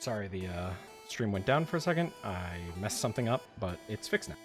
Sorry, the stream went down for a second. I messed something up, but it's fixed now.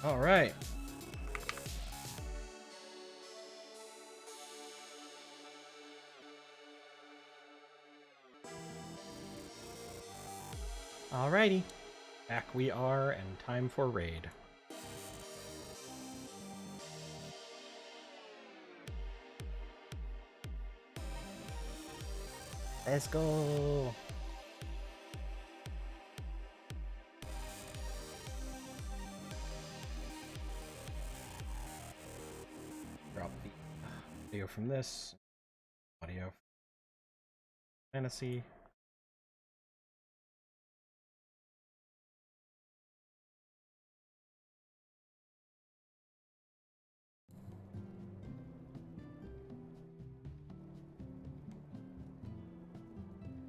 All right. Alrighty. Back we are, and time for raid. Let's go. Drop the video from this. Audio. Fantasy.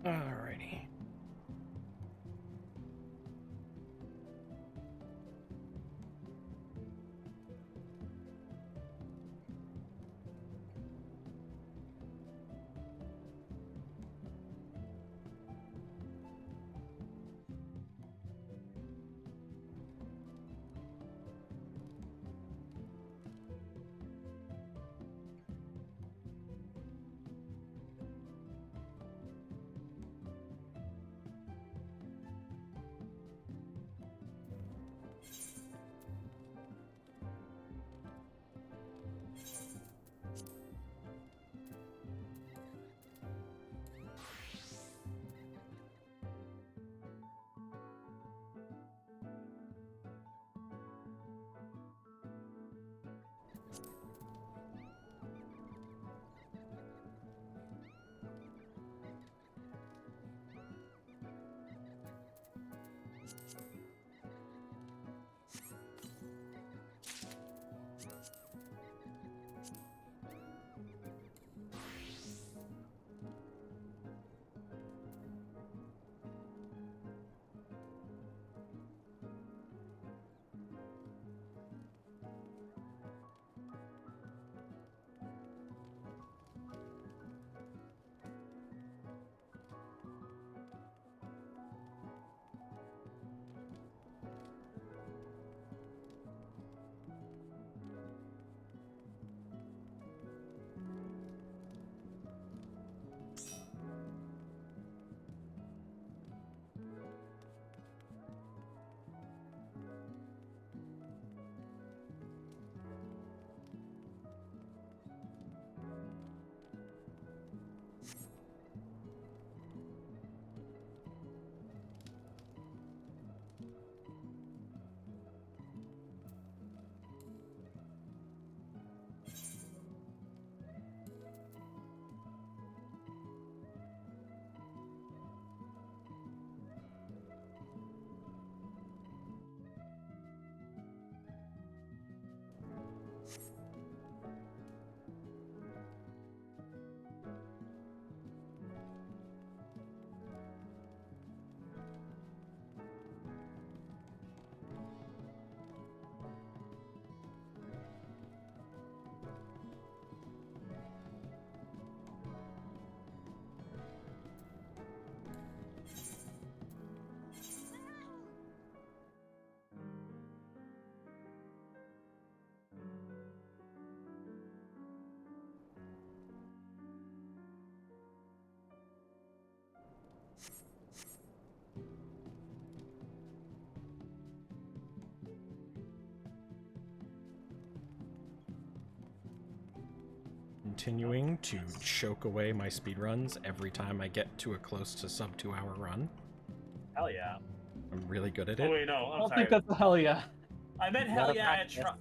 Alrighty. Continuing to choke away my speedruns every time I get to a close to sub 2 hour run. Hell yeah. I'm really good at it. Oh wait, no, I I'm don't sorry. think that's a hell yeah. I meant hell yeah at try.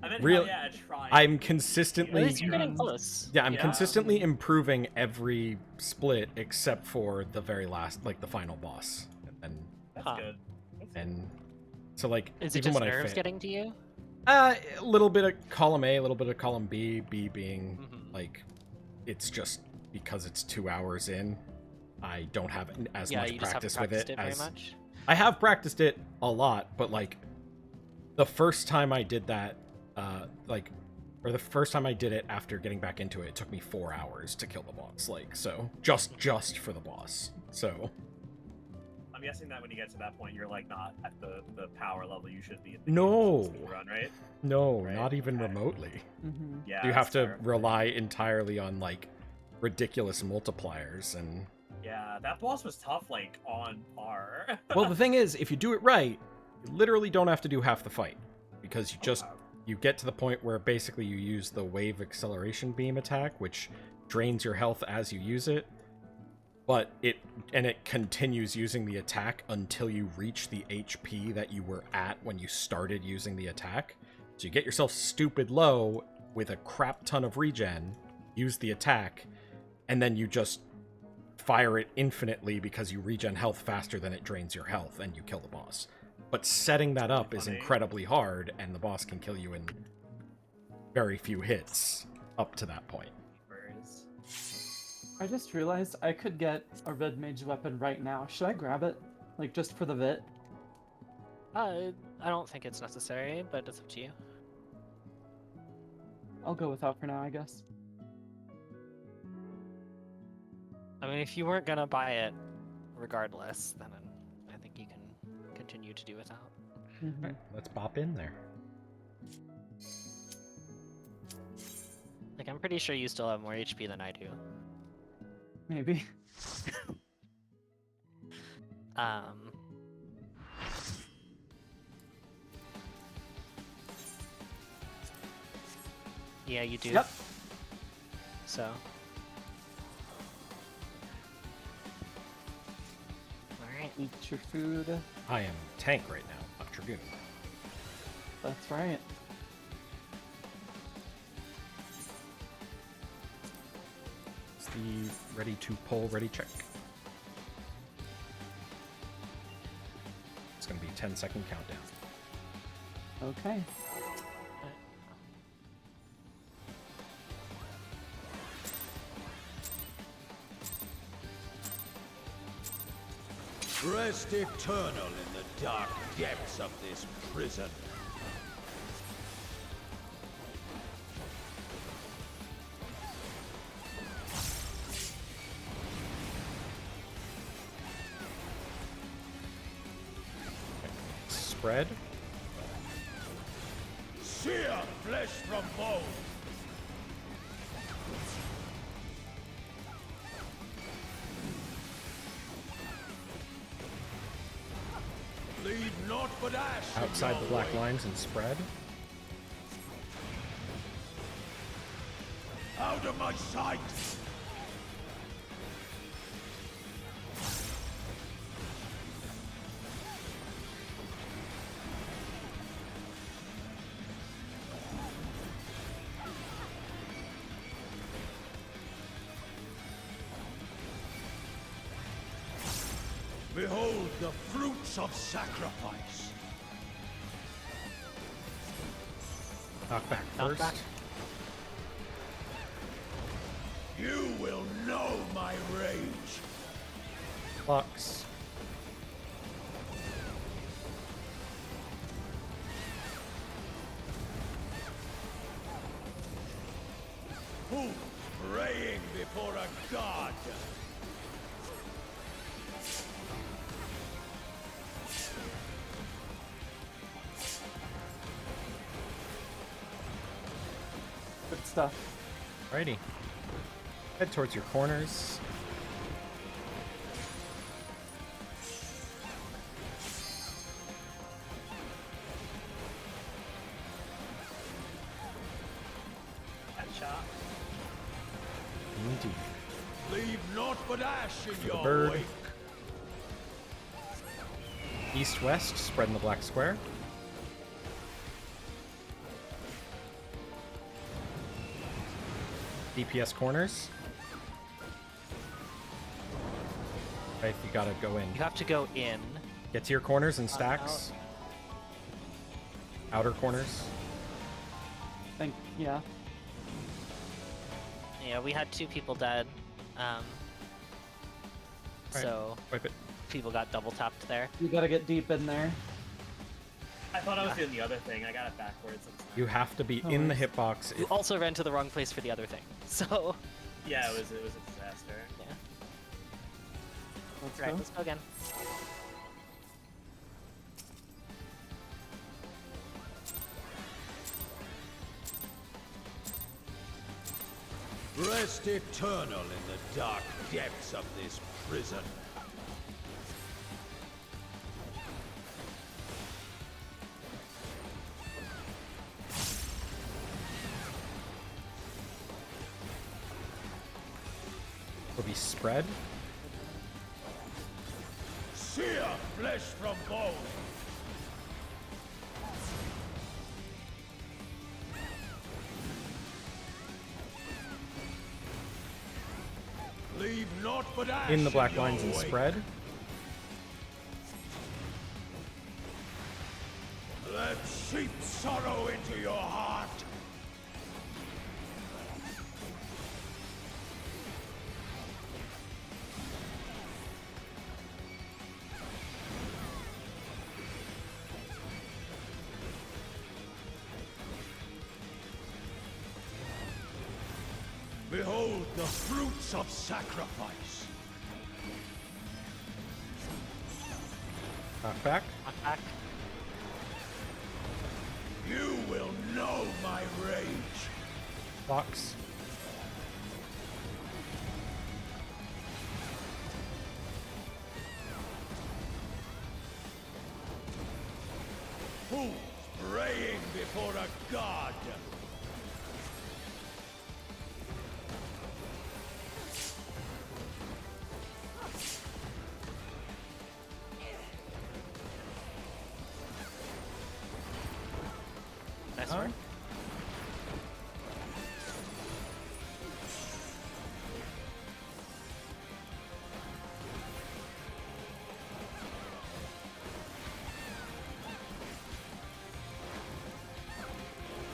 I meant Real- hell yeah at trying. I'm At consistently least you're getting close. Yeah, I'm Yeah. consistently improving every split except for the very last, like the final boss. And That's Huh. good. That's good. and so like Is it even just when I nerves fail, getting to you? a little bit of column A, a little bit of column B, B being Mhm. like it's just because it's 2 hours in. I don't have as Yeah, much you just haven't practice with practiced it it very as much. I have practiced it a lot, but like the first time I did that, or the first time I did it after getting back into it, it took me 4 hours to kill the boss. Like, so just for the boss. So I'm guessing that when you get to that point, you're like not at the power level you should be at. No. Run, right? No, Right? not even Okay. remotely. Yeah. You have that's to fair. rely entirely on like ridiculous multipliers and. Yeah, that boss was tough, like on par. Well, the thing is, if you do it right, you literally don't have to do half the fight because you just you get to the point where basically you use the wave acceleration beam attack, which drains your health as you use it. But it continues using the attack until you reach the HP that you were at when you started using the attack. So you get yourself stupid low with a crap ton of regen, use the attack, and then you just fire it infinitely because you regen health faster than it drains your health, and you kill the boss. But setting that up is incredibly hard, and the boss can kill you in very few hits up to that point. I just realized I could get a red mage weapon right now. Should I grab it? Like, just for the bit? I don't think it's necessary, but it's up to you. I'll go without for now, I guess. I mean, if you weren't gonna buy it regardless, then I think you can continue to do without. Right, let's bop in there. Like, I'm pretty sure you still have more HP than I do. Maybe. Yeah, you do. Yep. So. Alright. Eat your food. I am tank right now, not Dragoon. That's right. It's the ready to pull, ready check. It's going to be a 10-second countdown. Okay. Rest eternal in the dark depths of this prison. Spread. Sear flesh from bone. Bleed naught but ash. Outside the black lines and spread. Out of my sight. Behold the fruits of sacrifice. Knock back Knock first. back. You will know my rage. Lux. Who praying before a god? Good stuff. Alrighty. Head towards your corners. Headshot. Indeed. Leave naught but ash in the your bird. wake. East-west, spread in the black square. DPS corners. Right, you gotta go in. You have to go in. Get to your corners and stacks. Outer corners. Yeah. Yeah, we had 2 people dead. So Wipe it. people got double tapped there. You gotta get deep in there. I thought I was doing the other thing. I got it backwards. You have to be in the hitbox. You also ran to the wrong place for the other thing. So Yeah, it was a disaster. yeah. Let's Right, go. let's go again. Rest eternal in the dark depths of this prison. Will be spread. Sear flesh from bone. Leave naught but ash In the black your lines and wake. spread. Let sheep sorrow into your heart. Behold the fruits of sacrifice. Back. Knock back. You will know my rage. Box. Fools praying before a god. Nice work.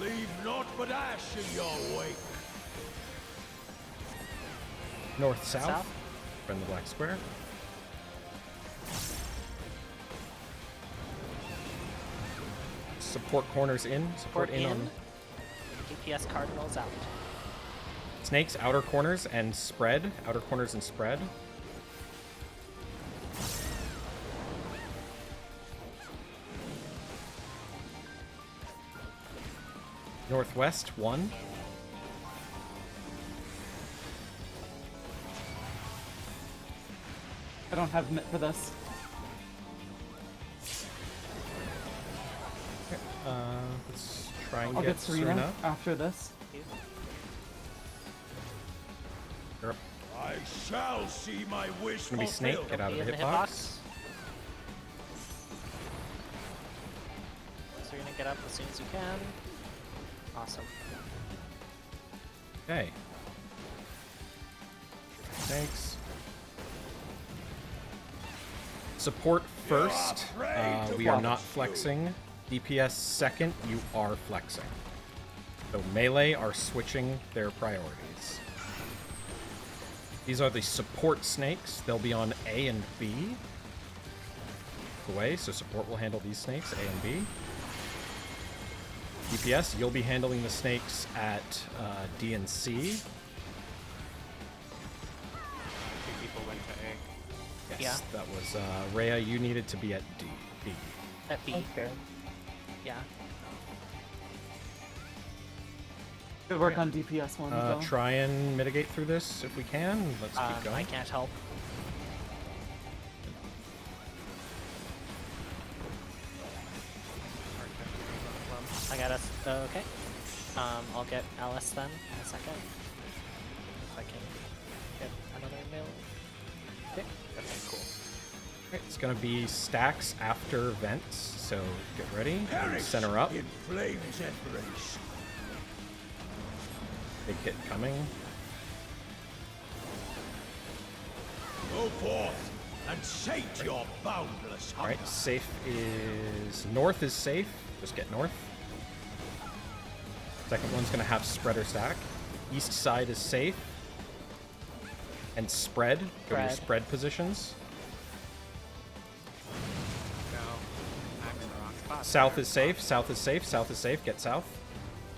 Leave naught but ash in your wake. North, south. South. From the black square. Support corners in. Support in on DPS cardinals out. snakes, outer corners and spread. Outer corners and spread. Northwest, 1. I don't have mitt for this. Let's try and I'll get get Serena after this. Sure. I shall see my wish It's gonna be snake. fulfilled. Get out of Be the in hitbox. So you're gonna get up as soon as you can. Awesome. Okay. Thanks. Support first. We are not flexing. DPS second. You are flexing. So melee are switching their priorities. These are the support snakes. They'll be on A and B. The way, so support will handle these snakes, A and B. DPS, you'll be handling the snakes at D and C. People went to A. Yes, Yeah. that was Rhea. You needed to be at D. B. At B. Okay. Yeah. Good work on DPS one though. Try and mitigate through this if we can. Let's keep I going. can't help. I got us. Okay. I'll get Alice then in a second. If I can get another mill. Okay. Okay, cool. Okay, it's gonna be stacks after vents, so get ready. Perish Center up. in flames embrace. Big hit coming. Go forth and sate your boundless hunger. Alright, safe is... North is safe. Just get north. Second one's gonna have spreader stack. East side is safe. And spread. Go to your Spread. spread positions. No, I'm in the wrong spot. South is safe. South is safe. South is safe. Get south.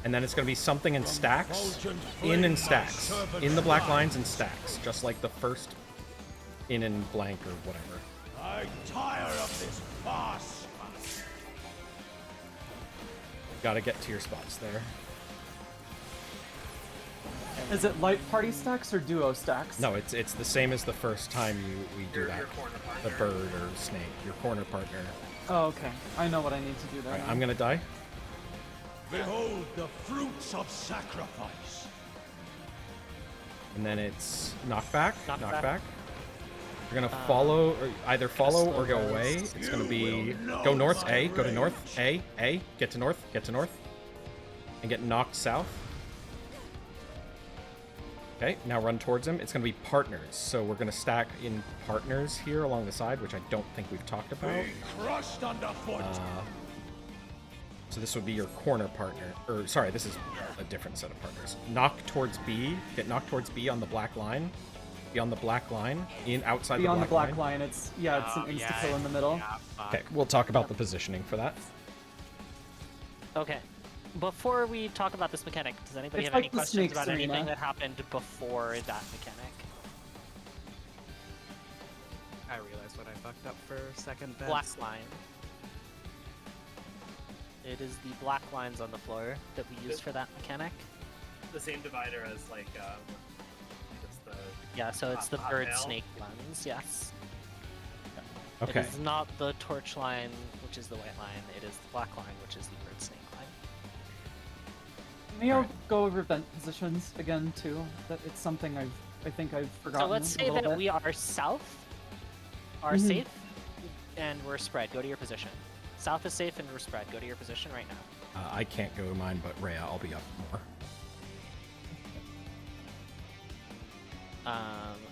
And then it's gonna be something in stacks. Fulgent In flame and thy stacks. servant In the black fly. lines and stacks. Just like the first in and blank or whatever. I tire of this farce. Gotta get to your spots there. Is it light party stacks or duo stacks? No, it's the same as the first time we do Your that. corner The partner. bird or snake, your corner partner. Oh, okay. I know what I need to do there. Alright, now. I'm gonna die. Behold the fruits of sacrifice. And then it's knockback, Knockback. knockback. You're gonna follow, or either follow or go slow away. burst. It's gonna be will go know north, my A, go to rage. north, A, get to north, and get knocked south. Okay, now run towards him. It's gonna be partners, so we're gonna stack in partners here along the side, which I don't think we've talked about. Be crushed underfoot. So this would be your corner partner, or sorry, this is a different set of partners. Knock towards B, get knocked towards B on the black line. Be on the black line, in outside Beyond the black line. it's an insta yeah, kill in the middle. Yeah, fuck. Okay, we'll talk about the positioning for that. Okay. Before we talk about this mechanic, does anybody It's have any like the questions Snakes about Arena. anything that happened before that mechanic? I realized what I fucked up for a second then. Black line. It is the black lines on the floor that we use for that mechanic. The same divider as like it's the Yeah, so it's the Hot bird tail? snake lens, yes. Okay. It is not the torch line, which is the white line. It is the black line, which is the bird snake line. May I Alright. go over vent positions again too? That it's something I think I've forgotten. So let's a say little that bit. we are south, are Mhm. safe, and we're spread. Go to your position. South is safe and we're spread. Go to your position right now. I can't go to mine, but Rhea, I'll be up more.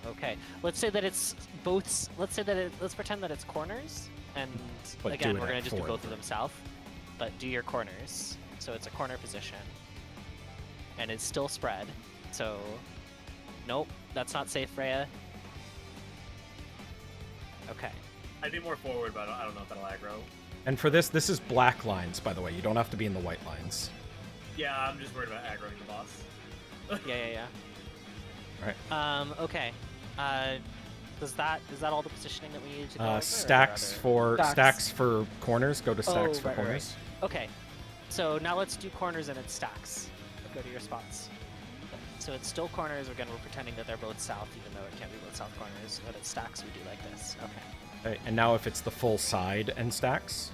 Okay. Let's say that it's both. Let's say that let's pretend that it's corners, and But again, do it we're gonna at just do forward. both of them south. But do your corners. So it's a corner position, and it's still spread. So, nope, that's not safe, Rhea. Okay. I'd be more forward, but I don't know if that'll aggro. And for this is black lines, by the way. You don't have to be in the white lines. Yeah, I'm just worried about aggroing the boss. Yeah. Alright. Okay. Is that all the positioning that we need to go over, or Stacks other- for Stacks. stacks for corners. Go to stacks Oh, for right. corners. Okay. So now let's do corners and it's stacks. Go to your spots. So it's still corners. Again, we're pretending that they're both south, even though it can't be both south corners. But it's stacks, we do like this. Okay. Okay, and now if it's the full side and stacks.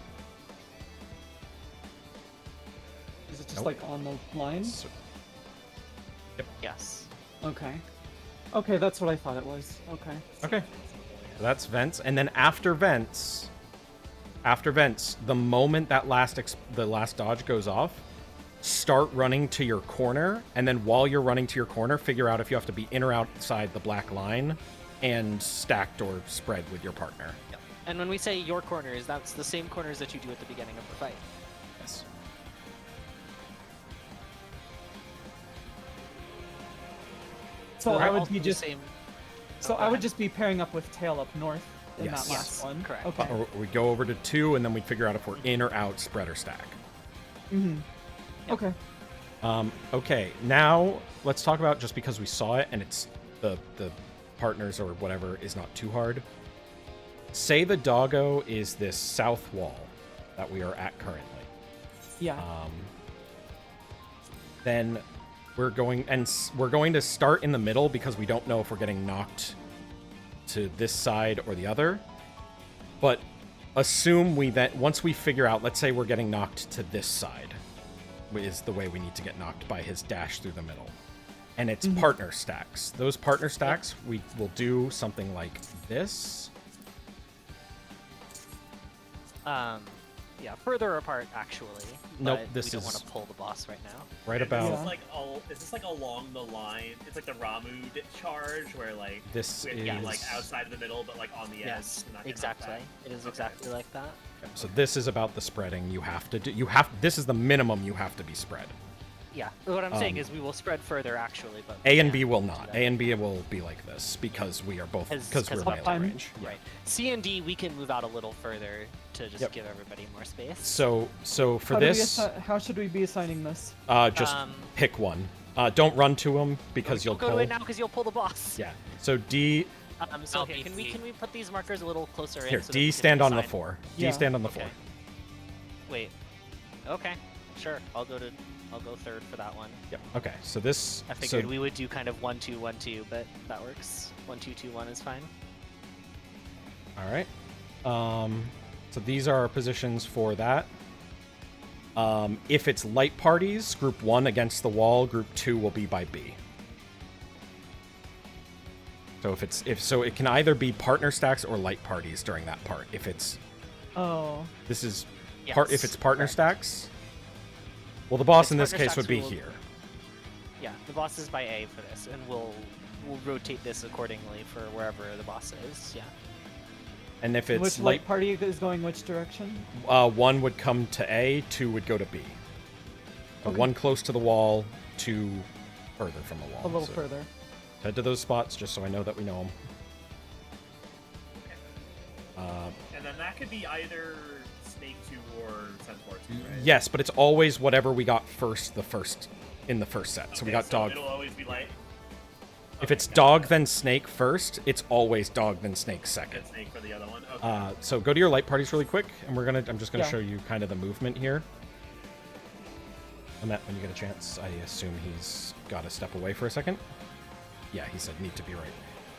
Is it just Nope. like on the line? So- Yes. Okay. Okay, that's what I thought it was. Okay. Okay. So that's vents, and then after vents, the moment that the last dodge goes off, start running to your corner, and then while you're running to your corner, figure out if you have to be in or outside the black line, and stacked or spread with your partner. And when we say your corners, that's the same corners that you do at the beginning of the fight. Yes. So They're I would also be the just same. so go I would ahead. just be pairing up with tail up north in Yes. that last Yes, one. correct. Okay. Or we go over to 2, and then we figure out if we're in or out, spread or stack. Mm-hmm. Okay. Okay, now let's talk about, just because we saw it and it's the partners or whatever is not too hard. Say the doggo is this south wall that we are at currently. Yeah. Then we're going to start in the middle because we don't know if we're getting knocked to this side or the other. But assume once we figure out, let's say we're getting knocked to this side, is the way we need to get knocked by his dash through the middle. And it's partner stacks. Those partner stacks, we will do something like this. Yeah, further apart actually. Nope, but this we don't is- want to pull the boss right now. Right Is about this like along the line? It's like the Ramud charge where like this we have to get is like outside of the middle, but like on the Yes, edge. and not get knocked exactly. back. It is Okay. exactly like that. so this is about the spreading. This is the minimum you have to be spread. Yeah. What I'm saying is we will spread further actually, but A and yeah, B will do not. that. A and B will be like this because we are both because we're melee time. range. Yeah. Right. C and D we can move out a little further to just Yep. give everybody more space. So for How do we this, how should we be assigning this? just Um, pick one. Don't run to him because you'll go pull. to it now because you'll pull the boss. Yeah. So D So I'll okay, be can C. we put these markers a little closer here. in? So that D we can stand on the assign- 4. D Yeah. stand on the Okay. 4. Wait. Okay. Sure. I'll go to I'll go third for that one. Yep. Okay. So this. I figured we would do kind of 1-2, 1-2, but that works. 1-2, 2-1 is fine. All right. So these are our positions for that. If it's light parties, group 1 against the wall, group 2 will be by B. So so it can either be partner stacks or light parties during that part. If it's this is if it's partner stacks, well, the boss in this case would be here. Yeah, the boss is by A for this, and we'll rotate this accordingly for wherever the boss is. Yeah. And if it's which light party is going which direction? 1 would come to A, 2 would go to B. So 1 close to the wall, 2 further from the wall. A little further. Head to those spots just so I know that we know them. And then that could be either Snake 2 or Centaur 2, right? Yes, but it's always whatever we got first in the first set. So we got dog. It'll always be light. If it's dog then snake first, it's always dog then snake second. Snake for the other one. Okay. So go to your light parties really quick, and I'm just gonna show you kind of the movement here. Amet, when you get a chance, I assume he's got to step away for a second. Yeah, he said need to be right.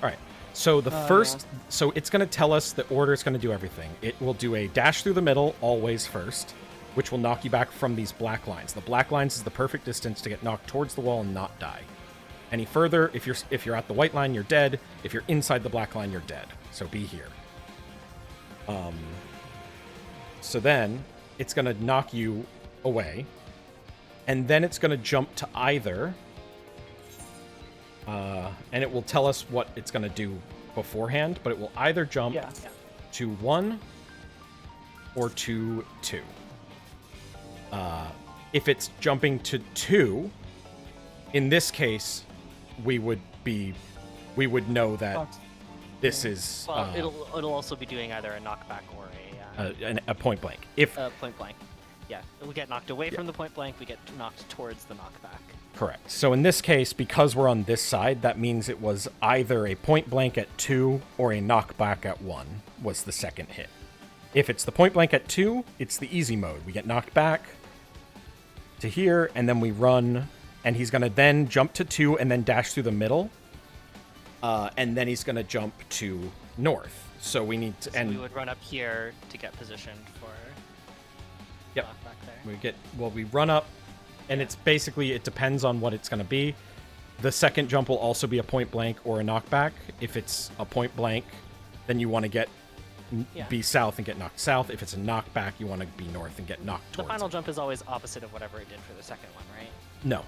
All right. So the first, so it's going to tell us the order it's going to do everything. It will do a dash through the middle, always first, which will knock you back from these black lines. The black lines is the perfect distance to get knocked towards the wall and not die. Any further, if you're at the white line, you're dead. If you're inside the black line, you're dead. So be here. So then it's going to knock you away, and then it's going to jump to either. And it will tell us what it's going to do beforehand, but it will either jump to 1 or to 2. If it's jumping to 2, in this case, we would know that this is. Well, it'll also be doing either a knockback or a point blank. Point blank. Yeah, we get knocked away from the point blank. We get knocked towards the knockback. Correct. So in this case, because we're on this side, that means it was either a point blank at 2 or a knockback at 1 was the second hit. If it's the point blank at 2, it's the easy mode. We get knocked back to here, and then we run, and he's going to then jump to 2 and then dash through the middle, and then he's going to jump to north. So we need to... So we would run up here to get positioned for knockback there. We run up, and it's basically, it depends on what it's going to be. The second jump will also be a point blank or a knockback. If it's a point blank, then you want to be south and get knocked south. If it's a knockback, you want to be north and get knocked towards The final jump is always opposite of whatever it did for the second one, right? No.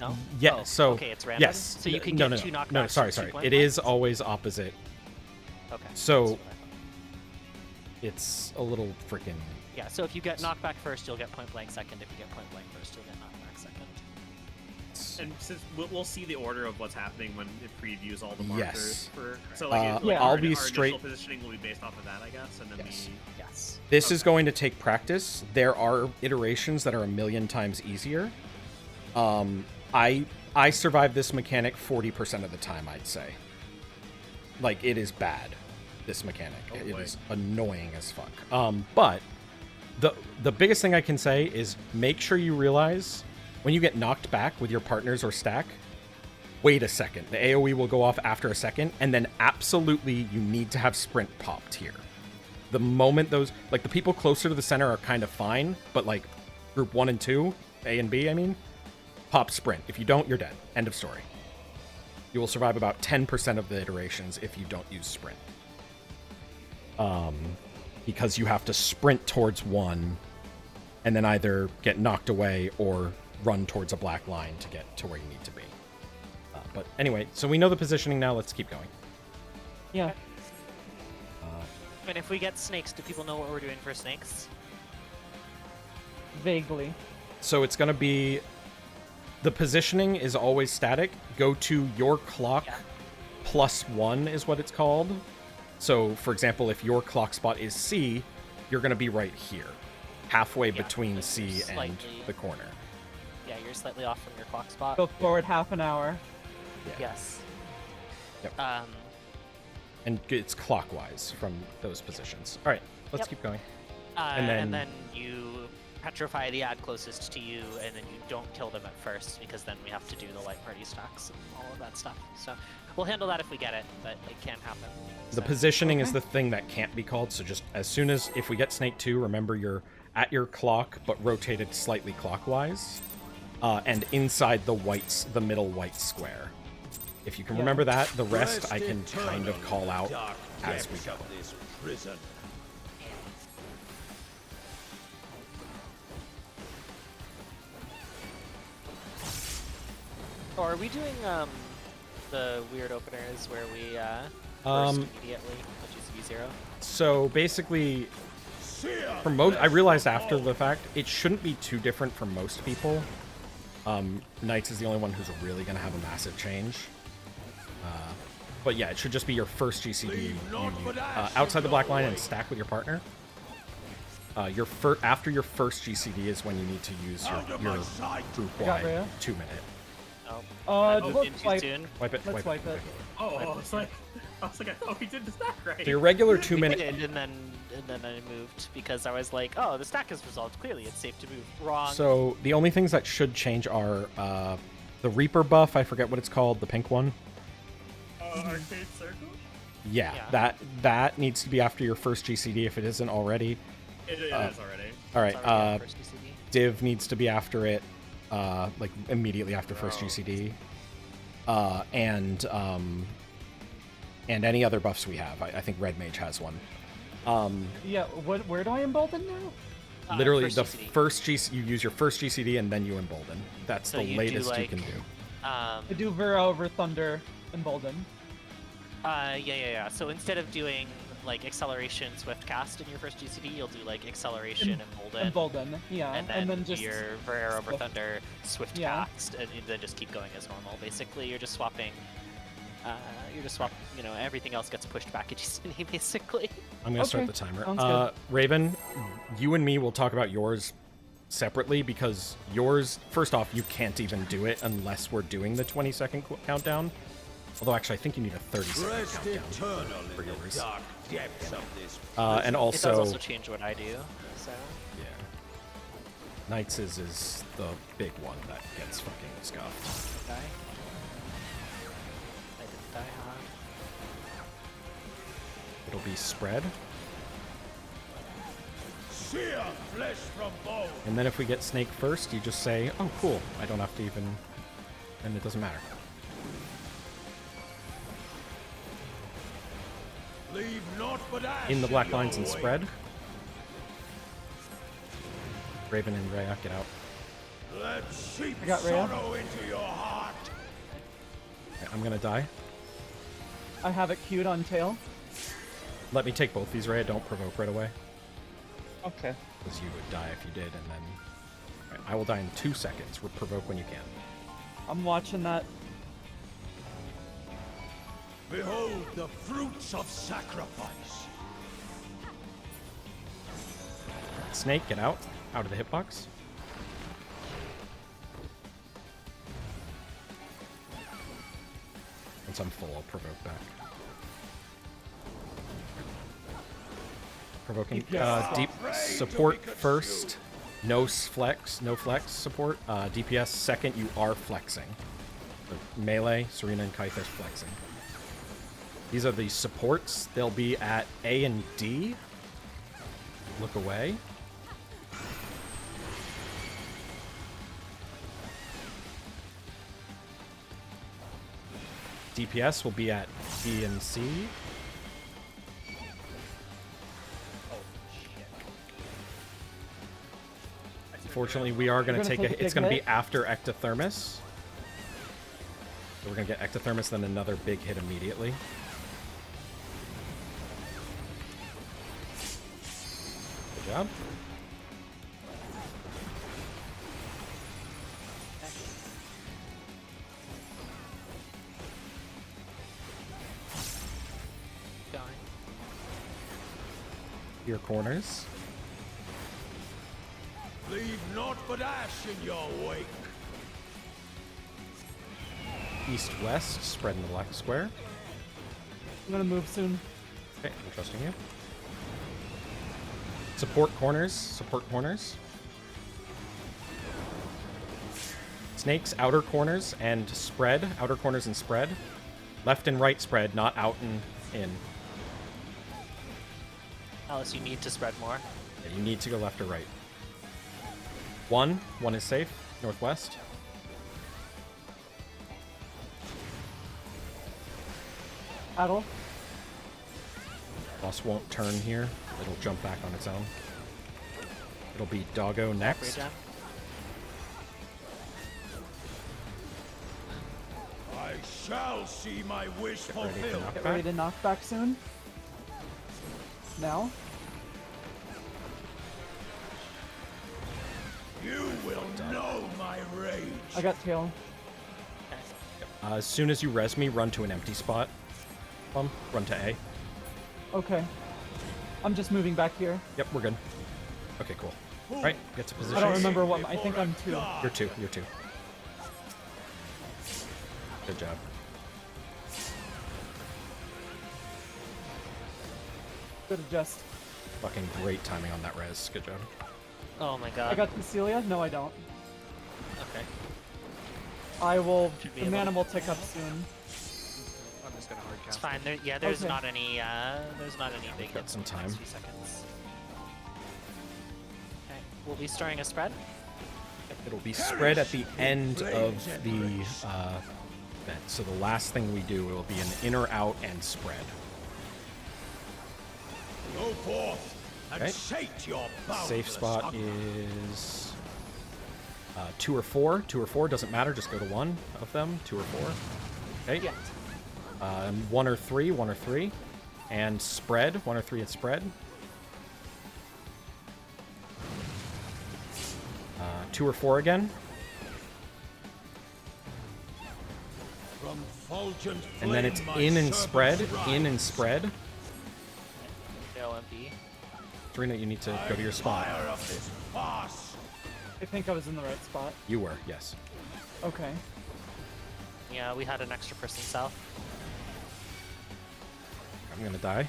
No? Yeah, Oh, so... okay, it's random? Yes. So you can get 2 knockbacks. No, sorry. It is always opposite. Okay. So, it's a little freaking... Yeah, so if you get knockback first, you'll get point blank second. If you get point blank first, you'll get knockback second. And since we'll see the order of what's happening when it previews all the markers. Yes. So I'll be our straight. initial positioning will be based off of that, I guess, and then Yes. This is going to take practice. There are iterations that are a million times easier. I survive this mechanic 40% of the time, I'd say. Like, it is bad, this mechanic. It is annoying as fuck. But the biggest thing I can say is make sure you realize when you get knocked back with your partners or stack, wait a second. The AoE will go off after a second, and then absolutely you need to have sprint popped here. The moment those, like, the people closer to the center are kind of fine, but like group 1 and 2, A and B, I mean, pop sprint. If you don't, you're dead. End of story. You will survive about 10% of the iterations if you don't use sprint. Because you have to sprint towards one and then either get knocked away or run towards a black line to get to where you need to be. But anyway, so we know the positioning now. Let's keep going. Yeah. And if we get snakes, do people know what we're doing for snakes? Vaguely. So it's going to be... The positioning is always static. Go to your clock +1 is what it's called. So, for example, if your clock spot is C, you're going to be right here. Halfway between C and the corner. Yeah, you're slightly off from your clock spot. Go forward half an hour. Yeah. Yes. Yep. And it's clockwise from those positions. All right, let's keep going. And then you petrify the ad closest to you, and then you don't kill them at first, because then we have to do the light party stacks and all of that stuff. So we'll handle that if we get it, but it can't happen. The positioning is the thing that can't be called, so just as soon as, if we get Snake 2, remember you're at your clock, but rotated slightly clockwise, and inside the middle white square. If you can remember that, the rest I can kind of call out as we go. This prison. Or are we doing the weird openers where we burst immediately, which is V0? So basically, for most, I realized after the fact, it shouldn't be too different for most people. Knights is the only one who's really going to have a massive change. But yeah, it should just be your first GCD outside the black line and stack with your partner. After your first GCD is when you need to use your group-wide 2-minute. Oh, let's wipe. Wipe it. Let's wipe it. Oh, I was like, I thought we did the stack right. So your regular 2-minute. And then I moved because I was like, oh, the stack is resolved. Clearly, it's safe to move. Wrong. So the only things that should change are the Reaper buff. I forget what it's called. The pink one. Arcade circle. Yeah, that needs to be after your first GCD if it isn't already. It is already. All right. It's already first GCD. Div needs to be after it, like immediately after first GCD, and any other buffs we have. I think Red Mage has one. Yeah. Where do I embolden now? Literally, first the GCD. first GC, you use your first GCD and then you embolden. That's So the you do, latest you like, can do. I do Vera over Thunder, embolden. Yeah. So instead of doing like acceleration swift cast in your first GCD, you'll do like acceleration embolden. Embolden, yeah, And then just your Verera over swift. Thunder swift Yeah. cast, and you then just keep going as normal. Basically, you're just swapping. You know, everything else gets pushed back at GCD. Basically. I'm gonna start Okay, the timer. sounds good. Raven, you and me will talk about yours separately because yours, first off, you can't even do it unless we're doing the 20-second countdown. Although actually, I think you need a 30-second Rest countdown eternal for in the yours. dark depths of this And It also, does also change what I do. So. yeah, Knights is the big one that gets fucking scuffed. Die. I didn't die, huh? It'll be spread, sear flesh from bone. and then if we get Snake first, you just say, "Oh, cool. I don't have to even," and it doesn't matter. Leave naught but ash In the black your lines and wake. spread. Raven and Rhea, get out. Let sheep I got Rhea. sorrow into your heart. Okay, I'm gonna die. I have it queued on tail. Let me take both these, Rhea. Don't provoke right away, Okay. because you would die if you did, and then Alright, I will die in 2 seconds. Provoke when you can. I'm watching that. Behold the fruits of sacrifice. Snake, get out of the hitbox. Once I'm full, I'll provoke back. Provoking. Deep support first. No flex support. DPS second. You are flexing. So melee, Serena and Kaitha's flexing. These are the supports. They'll be at A and D. Look away. DPS will be at B and C. Unfortunately, we are going to take a. It's going to be after Ectothermos. So we're going to get Ectothermos, then another big hit immediately. Good job. Going. Your corners. Leave naught but ash in your wake. East-west, spread in the black square. I'm gonna move soon. Okay, I'm trusting you. Support corners. Support corners. snakes, outer corners, and spread. Outer corners and spread. Left and right spread, not out and in. Alice, you need to spread more. Yeah, you need to go left or right. One is safe. Northwest. Adel. Boss won't turn here. It'll jump back on its own. It'll be Doggo next. Regen. I shall see my wish ready for fulfilled. knockback. Get ready to knock back soon. Now. You will know my rage. I got tail. As soon as you res me, run to an empty spot. Run to A. Okay. I'm just moving back here. Yep, we're good. Okay, cool. All right, get to position. I don't remember what. I think I'm 2. You're 2. You're 2. Good job. Good adjust. Fucking great timing on that res. Good job. Oh my god. I got Cecilia. No, I don't. Okay. I will. Should be The able mana to- will tick up soon. I'm just gonna hard It's cast. fine. There, yeah, there's Okay. not any. There's not any big got hits some in the time. next few seconds. Okay, we'll be storing a spread. It'll be spread at the end of the event. So the last thing we do will be an inner, out, and spread. Go forth and Okay. sate your boundless Safe spot hunger. is 2 or 4. 2 or 4 doesn't matter. Just go to one of them. 2 or 4. Okay. Yeah. 1 or 3. 1 or 3, and spread. 1 or 3 and spread. 2 or 4 again, From fulgent and then it's flame my in and servants spread. rise. In and spread. Fail MP. Serena, you need to go to your spot. Fire of this farce. I think I was in the right spot. You were, yes. Okay. Yeah, we had an extra person south. I'm gonna die.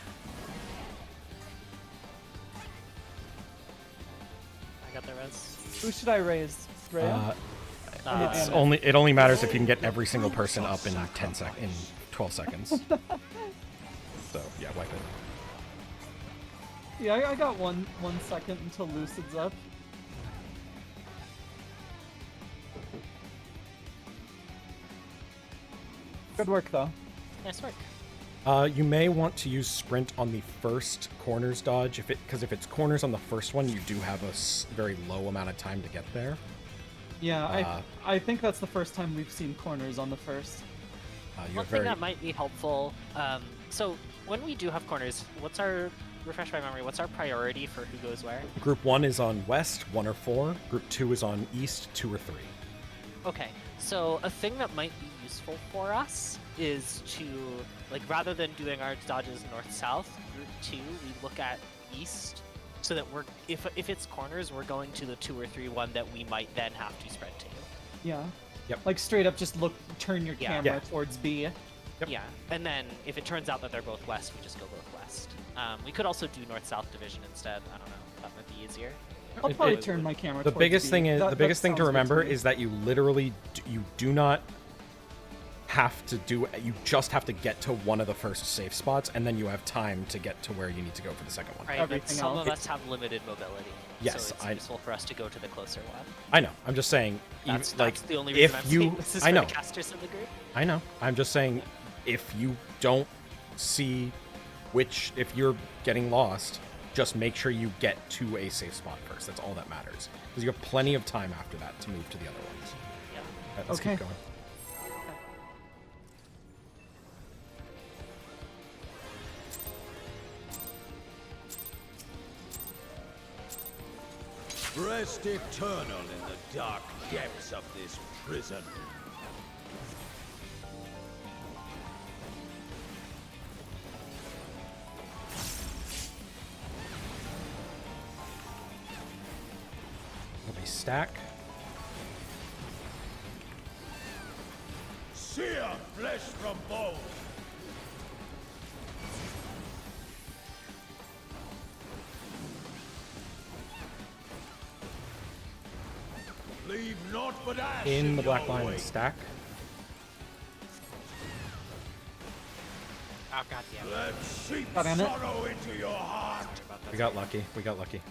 I got the res. Who should I raise? Rhea? It's Anna. only it only matters if you can get every single person up in 12 seconds. So yeah, wipe it. Yeah, I got 1 second until Lucid's up. Good work, though. Nice work. You may want to use sprint on the first corners dodge because if it's corners on the first one, you do have a very low amount of time to get there. Yeah, I think that's the first time we've seen corners on the first. You're One thing that might be helpful. So when we do have corners, refresh my memory, what's our priority for who goes where? Group 1 is on west, 1 or 4. Group 2 is on east, 2 or 3. Okay, so a thing that might be useful for us is to, like, rather than doing our dodges north-south, group 2, we look at east, so that if it's corners, we're going to the 2 or 3 one that we might then have to spread to. Yeah. Yep. Like straight up, just turn your Yeah. camera Yeah. towards B. Yep. Yeah, and then if it turns out that they're both west, we just go both west. We could also do north-south division instead. I don't know. That might be easier. I'll probably it- turn my camera The towards biggest B. thing is That- the that biggest thing to sounds good remember me. is that you literally you do not have to do you just have to get to one of the first safe spots, and then you have time to get to where you need to go for the second one. Right, but Everything some else. of us have limited mobility. Yes, so it's I- useful for us to go to the closer one. I know. I'm just saying. That's like the only reason if I'm you, saying this is I for know, the casters in the group. I know. I'm just saying, if you don't see if you're getting lost, just make sure you get to a safe spot first. That's all that matters, because you have plenty of time after that to move to the other ones. Yeah. Right, let's Okay. keep going. Rest eternal in the dark depths of this prison. Let me stack. Sear flesh from bone. Leave naught but ash in the black your line and wake. stack. Oh, god damn it. Let's seep God damn it. sorrow into your heart. Sorry about that. We got lucky. We got lucky.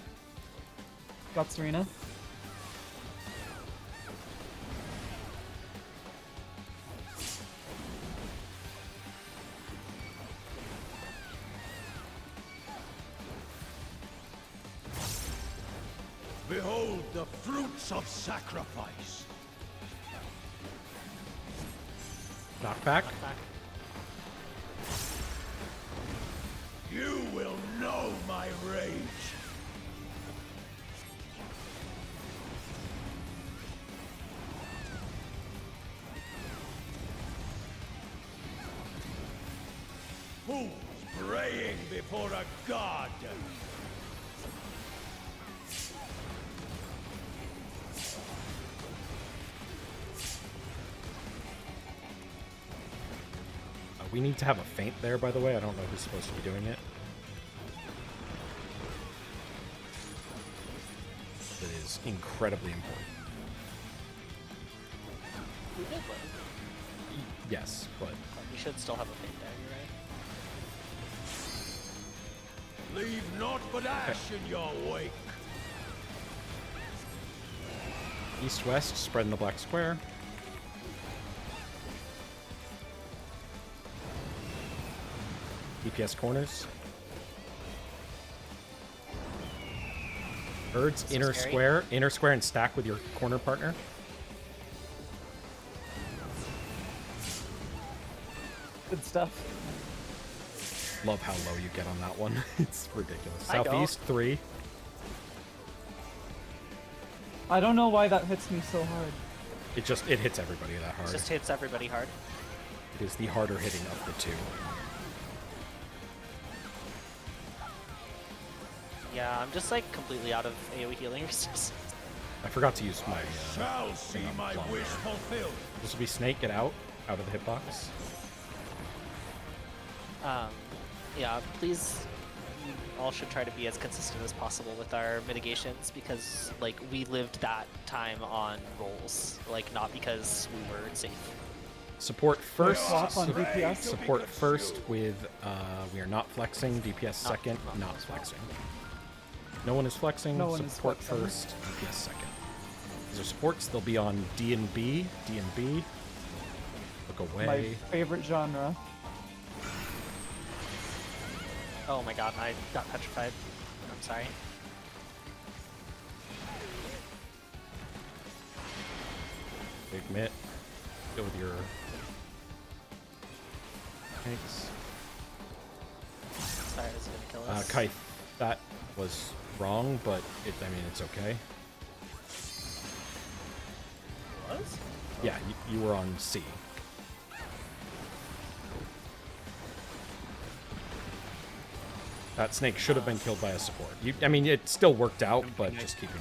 Got Serena. Behold the fruits of sacrifice. Knockback. Back. You will know my rage. Fools praying before a god. We need to have a feint there, by the way. I don't know who's supposed to be doing it. It is incredibly important. We did win. Yes, but We should still have a feint there, you're right. Leave naught but ash in your wake. east-west, spread in the black square. DPS corners. Birds, This is inner scary. square and stack with your corner partner. Good stuff. Love how low you get on that one. It's ridiculous. I don't. Southeast, 3. I don't know why that hits me so hard. It hits everybody that hard. It just hits everybody hard. It is the harder hitting of the two. Yeah, I'm just like completely out of AoE healing resources. I forgot to use my. Shall see my long wish arrow. fulfilled. This will be Snake. Get out of the hitbox. Yeah, please, you all should try to be as consistent as possible with our mitigations because, like, we lived that time on rolls, like, not because we were safe. Support first. Swap on DPS. Support first with we are not flexing. DPS second. Not flexing. No one is flexing. No one is support flexing. first. DPS second. These are supports. They'll be on D and B. D and B. Look away. My favorite genre. Oh my god, I got petrified. I'm sorry. Big mitt. Go with your tanks. Sorry, this is gonna kill us. Kite. That was wrong, but I mean, it's okay. Was? Yeah, you were on C. That snake should have been killed by a support. I mean, it still worked out, but just keeping.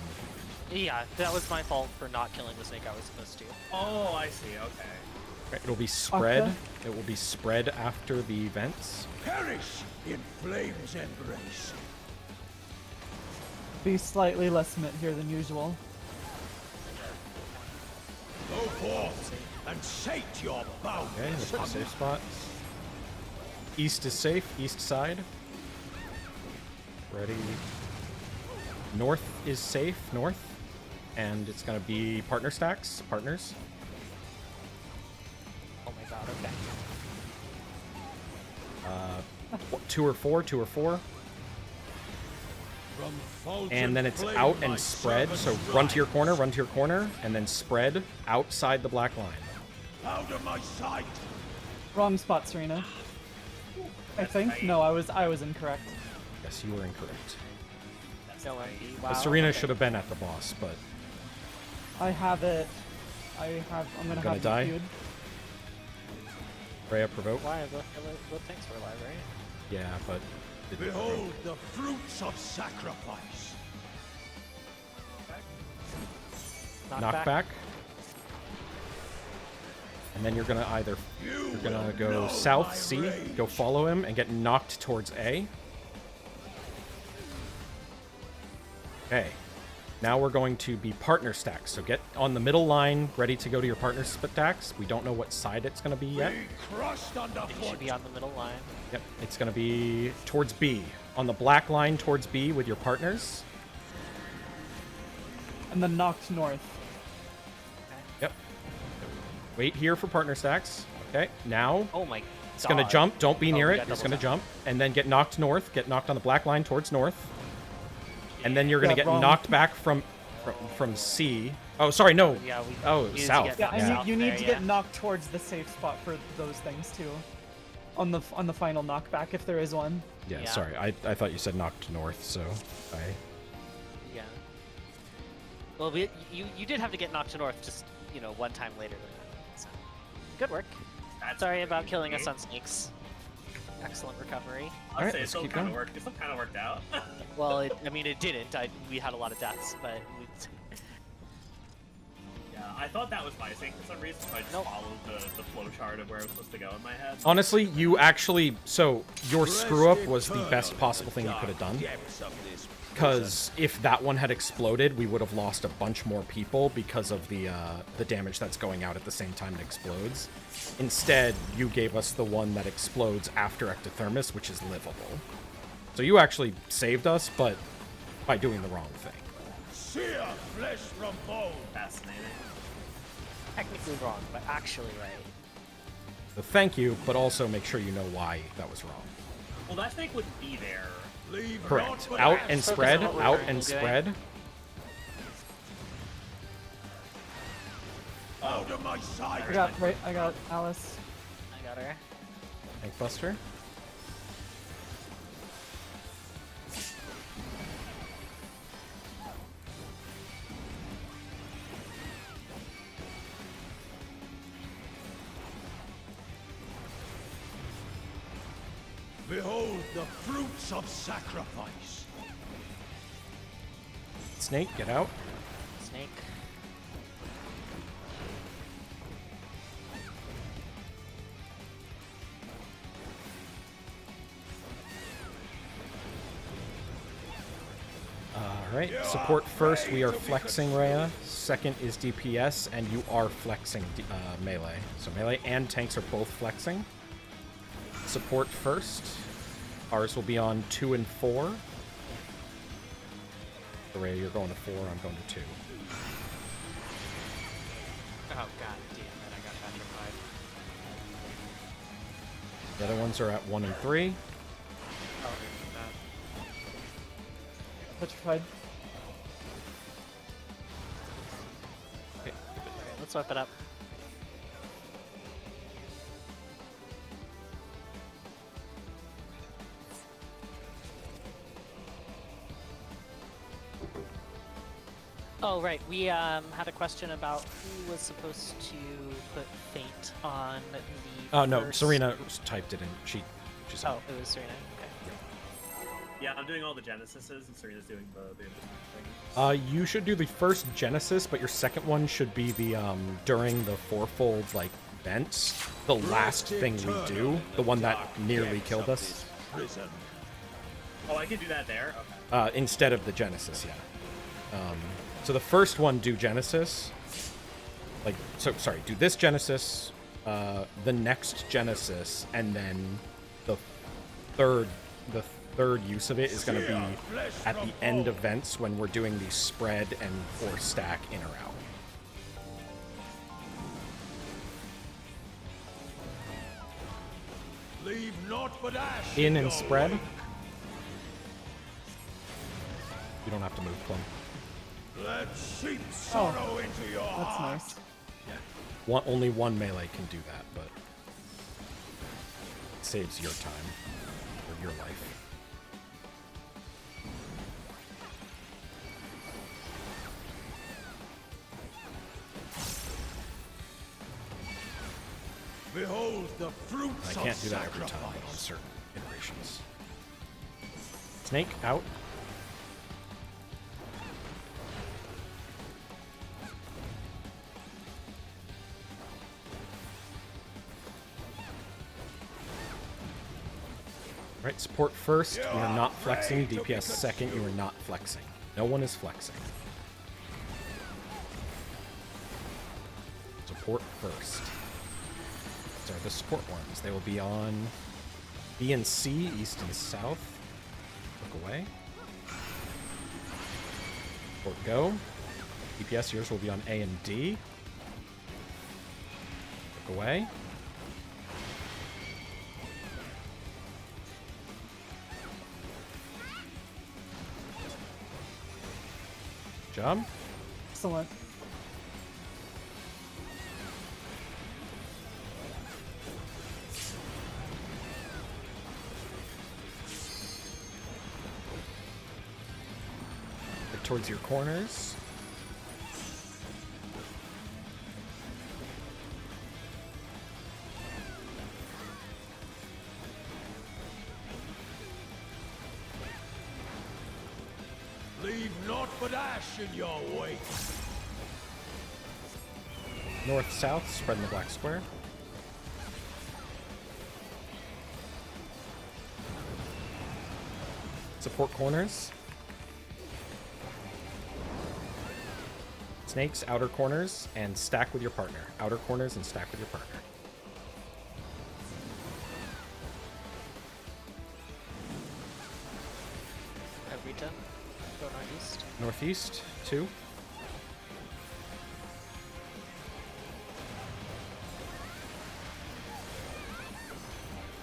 Yeah, that was my fault for not killing the snake I was supposed to. Oh, I see. Okay. Right, it'll be spread. Okay. It will be spread after the events. Perish in flame's embrace. Be slightly less mitt here than usual. Go forth and sate your Okay, boundless look for safe spots. East is safe. East side. Ready. North is safe. North. And it's going to be partner stacks. Partners. Oh my god, okay. 2 or 4. 2 or 4. From fulgent And then it's flame out my and spread. So servants run to your rise. corner. Run to your corner. And then spread outside the black line. Out of my sight. Wrong spot, Serena. I think. No, I was incorrect. Yes, you were incorrect. No MP. Wow. Serena okay. should have been at the boss, but I have it. I'm gonna Gonna have die? you feud. Freya provoke. Why? Both tanks were alive, right? Yeah, but it didn't provoke. Behold the fruits of sacrifice. Knockback. And then you're gonna either you're gonna will go know south my C, rage. go follow him, and get knocked towards A. Okay. Now we're going to be partner stacks. So get on the middle line, ready to go to your partner stacks. We don't know what side it's going to be yet. It should be on the middle line. Yep, it's going to be towards B. On the black line towards B with your partners. And then knocked north. Yep. Wait here for partner stacks. Okay, now Oh my. it's going to jump. Don't be near we it. got It's double going to tap. jump. And then get knocked north. Get knocked on the black line towards north. And then you're going to Yeah, get wrong. knocked back from C. Oh, sorry, no. Yeah, we Oh, needed to south. get Yeah, knocked and south you need there, to yeah. get knocked towards the safe spot for those things too. On the final knockback, if there is one. Yeah, Yeah. sorry. I thought you said knocked north, so I... Yeah. Well, you did have to get knocked to north just, one time later than that. So. Good work. That's Sorry about pretty killing us neat. on snakes. Excellent recovery. I'll Alright, say it let's still keep kind of going. worked. It still kind of worked out. Well, it didn't. We had a lot of deaths, but Yeah, I thought that was my sync for some reason, so I just Nope. followed the flow chart of where it was supposed to go in my head. Honestly, you actually... So, your screw-up was the best possible thing you could have done. Because if that one had exploded, we would have lost a bunch more people because of the damage that's going out at the same time it explodes. Instead, you gave us the one that explodes after Ectothermos, which is livable. So you actually saved us, but by doing the wrong thing. Sear flesh from bone. Fascinating. technically wrong, but actually right. So thank you, but also make sure you know why that was wrong. Well, that snake would be there. Leave Correct. naught but Out ash. and Focus spread, on what we're out currently and doing. spread. Out of my sight. I got Alice. I got her. Tank Buster. Behold the fruits of sacrifice. Snake, get out. Snake. Alright, support first, we are flexing Rhea. Second is DPS, and you are flexing melee. So melee and tanks are both flexing. Support first. Ours will be on 2 and 4. So Rhea, you're going to 4, I'm going to 2. Oh god damn it, I got petrified. The other ones are at 1 and 3. Oh, that. Petrified. Okay. Alright, let's whip it up. Oh, right. We had a question about who was supposed to put Fate on the Oh, no, first- Serena typed it in. She said Oh, it was Serena. Okay. Yeah, I'm doing all the Genesises, and Serena's doing the thing. You should do the first Genesis, but your second one should be the during the fourfold like events. The last thing we do, the one that nearly killed us, Prison. Oh, I can do that there? Okay. instead of the Genesis. Yeah. So the first one, do Genesis. Sorry, do this Genesis, the next Genesis, and then the third use of it is going to be at the end events when we're doing the spread and or stack in or out. Leave naught but ash. In and your spread. wake. You don't have to move, Plum. Let sheep sorrow into your That's heart. nice. Only one melee can do that, but it saves your time or your life. Behold the fruits I can't do of that every time sacrifice. but on certain iterations. Snake out. Right, support first. We are not flexing. DPS second. You are not flexing. No one is flexing. support first. These are the support ones. They will be on B and C, east and south. Look away. Support go. DPS yours will be on A and D. Look away. Good job. Excellent. Head towards your corners. Leave naught but ash in your wake. North, south, spread in the black square. Support corners. Snakes, outer corners, and stack with your partner. Outer corners and stack with your partner. Rita, go northeast. Northeast, 2.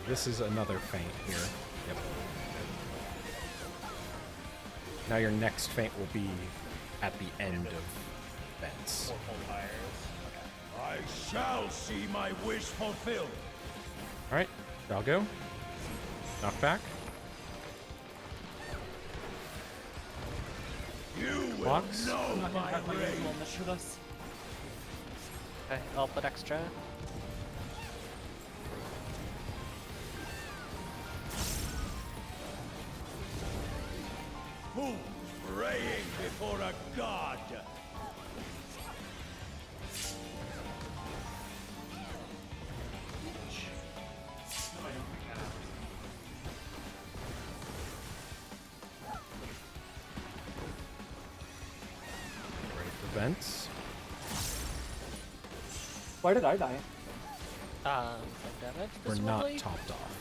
This is another feint here. Yep. Now your next feint will be at the end of vents. Portal fires. I shall see my wish fulfilled. Alright, Doggo. Knock back. You will Box. know I'm not gonna my have my rage. usual miss for this. Okay, I'll put extra. Who praying before a god? Ready for vents. Why did I die? Damage. We're presumably. not topped off.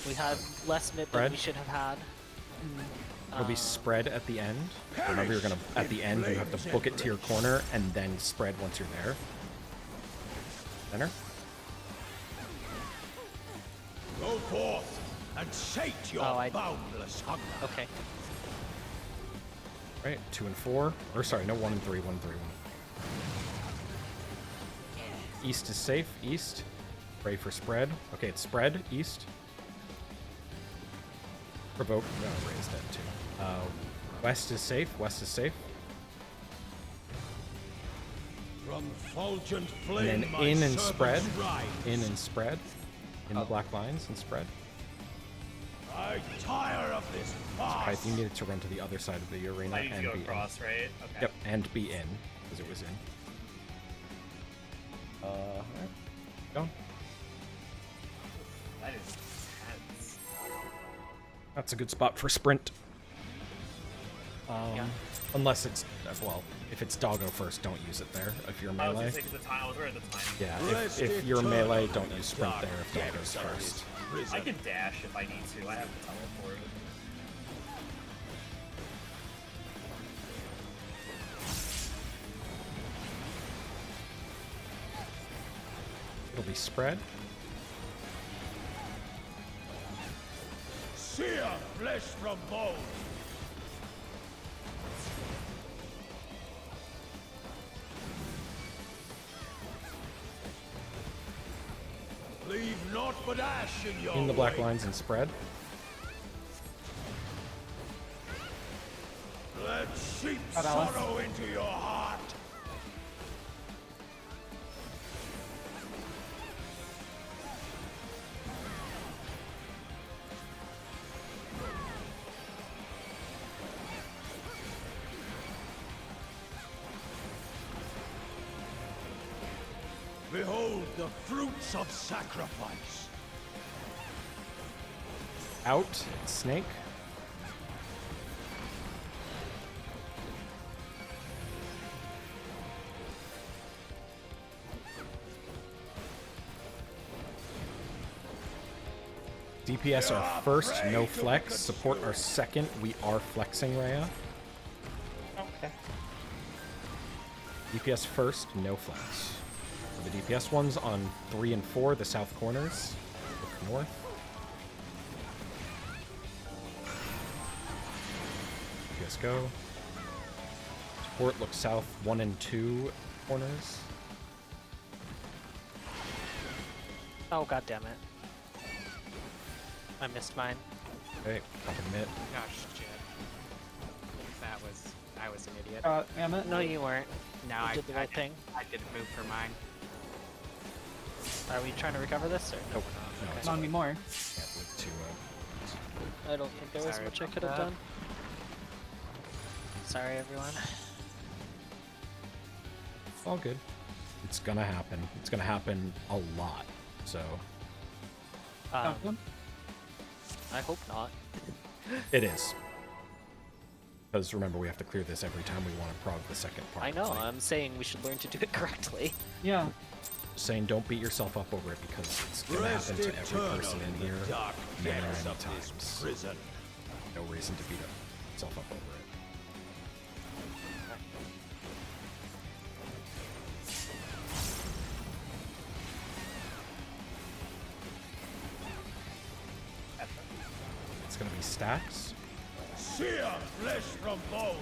We had less mid than Spread. we should have had. It'll be spread at the end. Remember, you're gonna at the end you have to book it to your corner and then spread once you're there. Center. Go forth and sate your Oh, I- boundless hunger. Okay. Right, 2 and 4. Or sorry, no, 1 and 3, 1 and 3, 1. East is safe. East. Pray for spread. Okay, it's spread. East. Provoke. No, Ray's dead too. West is safe. West is safe. From fulgent And flame, then my in and servants spread. rise. In and spread. In the black lines and spread. I tire of this farce. Kythe, you needed to run to the other side of the arena I need to and go be across, right? Okay. in. Yep, and be in because it was in. Alright. Go. That is intense. That's a good spot for sprint. Yeah. Unless it's, well, if it's Doggo first, don't use it there. If you're I was melee. gonna say 'cause the time I was right at the time. Yeah, Rest if you're eternal melee, in don't the use sprint dark there if Doggo's depths of first. this prison. I can dash if I need to. I have the teleport. It'll be spread. Sear flesh from bone. Leave naught but ash in your In the black wake. lines and spread. Let sheep Got Alice. sorrow into your heart. Behold the fruits of sacrifice. Out. Snake. DPS our first, no flex. Support our second, we are flexing Rhea. Okay. DPS first, no flex. For the DPS ones on 3 and 4, the south corners. Look north. DPS go. Support look south 1 and 2 corners. Oh, god damn it. I missed mine. Okay, up in mid. Gosh, shit. I was an idiot. Damn it. No, you weren't. No, You I did the right thing. I didn't move for mine. Are we trying to recover this, or no? Nope. No, it's Not anymore. can't live to I don't think there was Sorry much I about could have that. done. Sorry, everyone. It's all good. It's gonna happen. It's gonna happen a lot. So Um, I hope not. it is. Because remember, we have to clear this every time we want to prog the second part. I know, Like, I'm saying we should learn to do it correctly. Yeah. saying don't beat yourself up over it because it's gonna Rest happen to every eternal person in in the here dark many, depths many of this times. prison. No reason to beat yourself up over it. It's gonna be stacks. Sear flesh from bone.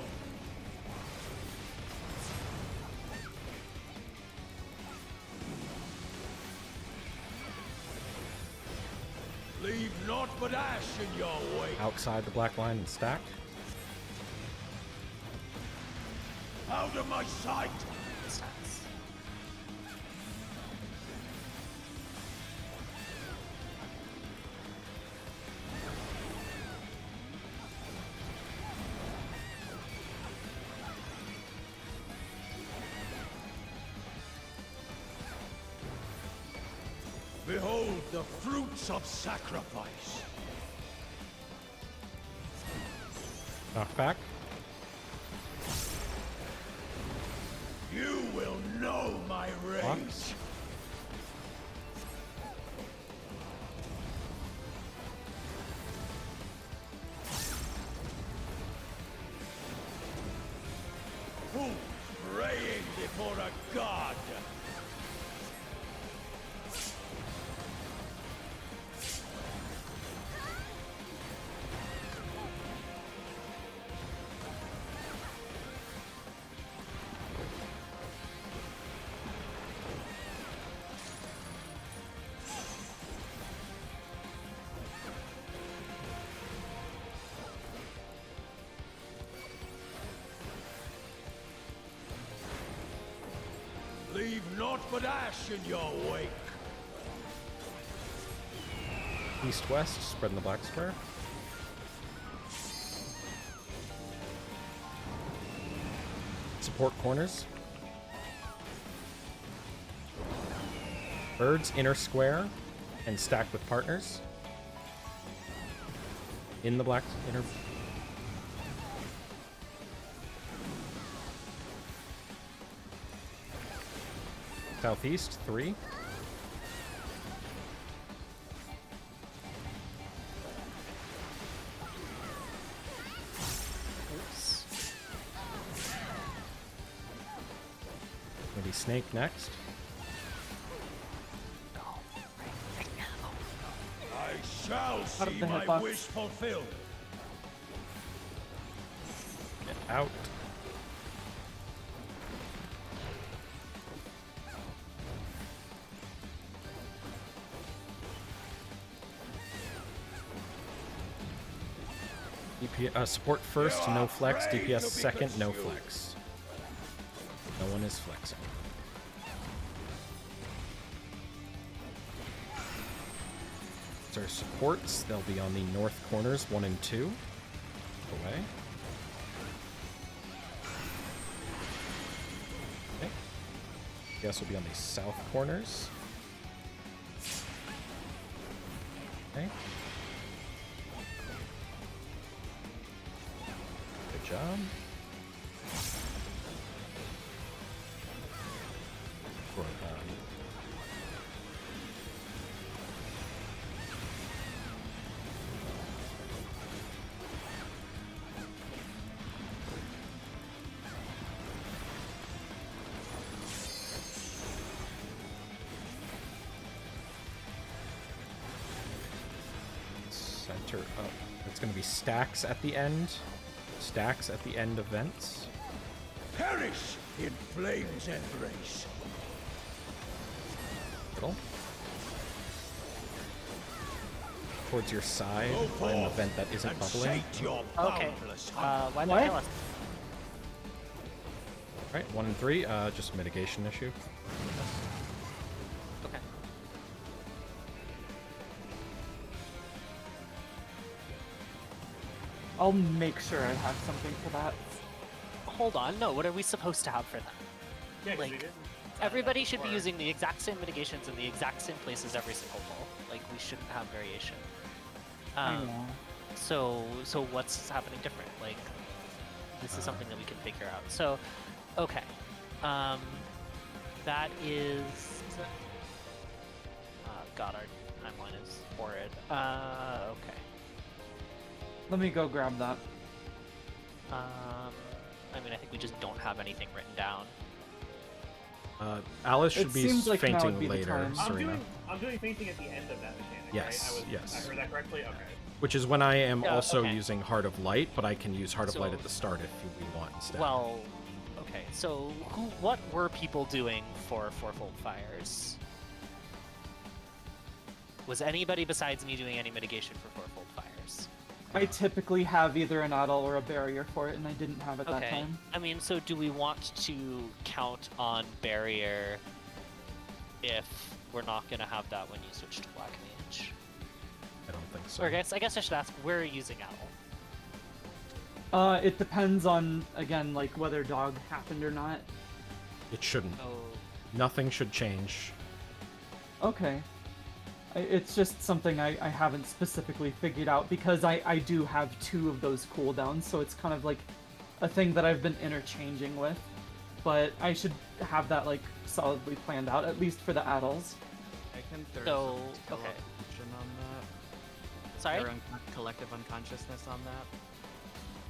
Leave naught but ash in your wake. Outside the black line and stacked. Out of my sight. Stats. Behold the fruits of sacrifice. Knock back. You will know my rage. Box. Who's praying before a god? Leave naught but ash in your wake. East-west, spreading the black square. Support corners. Birds inner square and stack with partners. In the black inner. Southeast, 3. Oops. Maybe snake next. I shall of see the my hitbox. wish fulfilled. Get out. Support first, no flex. DPS second, no flex. No one is flexing. So our supports, they'll be on the north corners, 1 and 2. Away. Okay. DPS will be on the south corners. Okay. Good job. Well done. event, or it's going to be stacks at the end. Stacks at the end of vents. Perish in flames embrace. Middle. Towards your side, Go find the forth vent that isn't and bubbling. sate your Okay. boundless hunger. Why What? not kill us? Right, 1 and 3, just a mitigation issue. Okay. I'll make sure I have something for that. Hold on. No, what are we supposed to have for that? Yeah, 'cause we Like, didn't everybody should be before. using the exact same mitigations in the exact same places every single pull. Like, we shouldn't have variation. I know. So what's happening different? Like, this is something that we can figure out. So, okay. That is... God, our timeline is horrid. Okay. Let me go grab that. I mean, I think we just don't have anything written down. Alice It should be seems like now would fainting be the later, time. Serena. I'm doing fainting at the end of that mechanic, Yes, right? yes. I heard that correctly? Okay. Which is when I am Yeah, also okay. using Heart of Light, but I can use Heart of Light So- at the start if we want instead. Well, okay. So, what were people doing for Fourfold Fires? Was anybody besides me doing any mitigation for Fourfold Fires? I typically have either an addle or a barrier for it, and I didn't have it that Okay. time. I mean, so do we want to count on barrier if we're not going to have that when you switch to Black Mage? I don't think so. Or I guess I should ask, where are you using Owl? It depends on, again, like whether dog happened or not. It shouldn't. Oh, Nothing should change. Okay. It's just something I haven't specifically figured out because I do have 2 of those cooldowns, so it's kind of like a thing that I've been interchanging with. But I should have that like solidly planned out, at least for the addles. I can throw So, some okay. television on that. sorry? Or collective unconsciousness on that.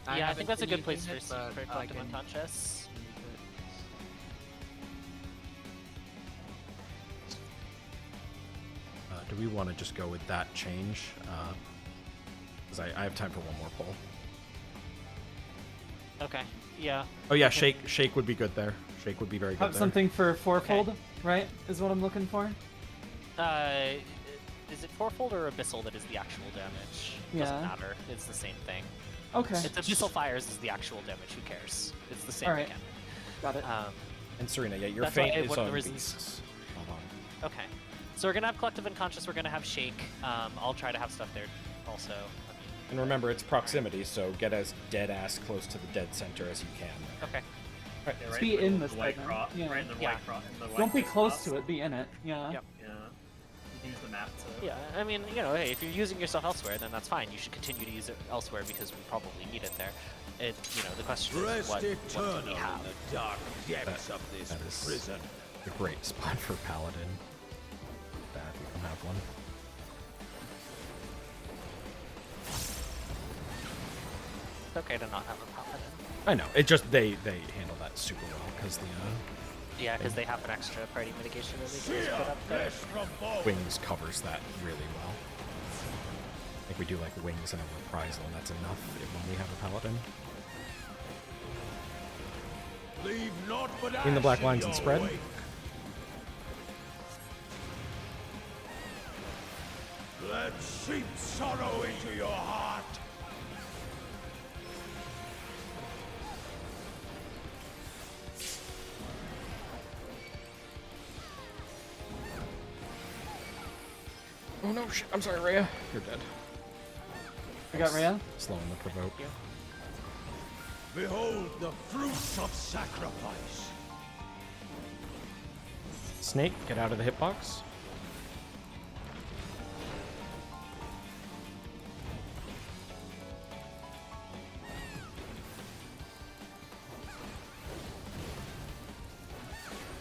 Yeah, I haven't think that's a been good place using for, it, but for I Collective can Unconscious. use it. Do we want to just go with that change? Because I have time for one more pull. Okay, yeah. Oh yeah, Shake would be good there. Shake would be very good Have there. something for fourfold, right? Is what I'm looking for. Is it Fourfold or Abyssal that is the actual damage? Doesn't Yeah. matter. It's the same thing. Okay, It's Abyssal Fires is the actual damage. Who cares? It's the same Alright. mechanic. got it. And Serena, yeah, your That's why faint is one of on the reasons- beasts. Hold on. Okay. So we're gonna have Collective Unconscious. We're gonna have Shake. I'll try to have stuff there also. And remember, it's proximity, so get as dead ass close to the dead center as you can. Okay. Right. Yeah, Just right be the in middle this of the white thing, cross. yeah. Right in the Yeah. white cross. Don't be close to it. Be in it. Yeah. Yep. Yeah. Use the map to. Yeah. I mean, hey, if you're using your stuff elsewhere, then that's fine. You should continue to use it elsewhere because we probably need it there. The question is Rest what do eternal we in have? the dark depths of this that is- prison. A great spot for Paladin. Bad we don't have one. It's okay to not have a Paladin. I know. It just they handle that super well because the Yeah, because they have an extra party mitigation that they can just put up there. Flesh from bone. wings covers that really well. I think we do like wings and a reprisal, and that's enough when we have a Paladin. Leave naught but In the black ash lines and your spread. wake. Let seep sorrow into your heart. Oh no, shit. I'm sorry, Rhea. You're dead. I got Rhea. Slowing the provoke. Behold the fruits of sacrifice. Snake, get out of the hitbox.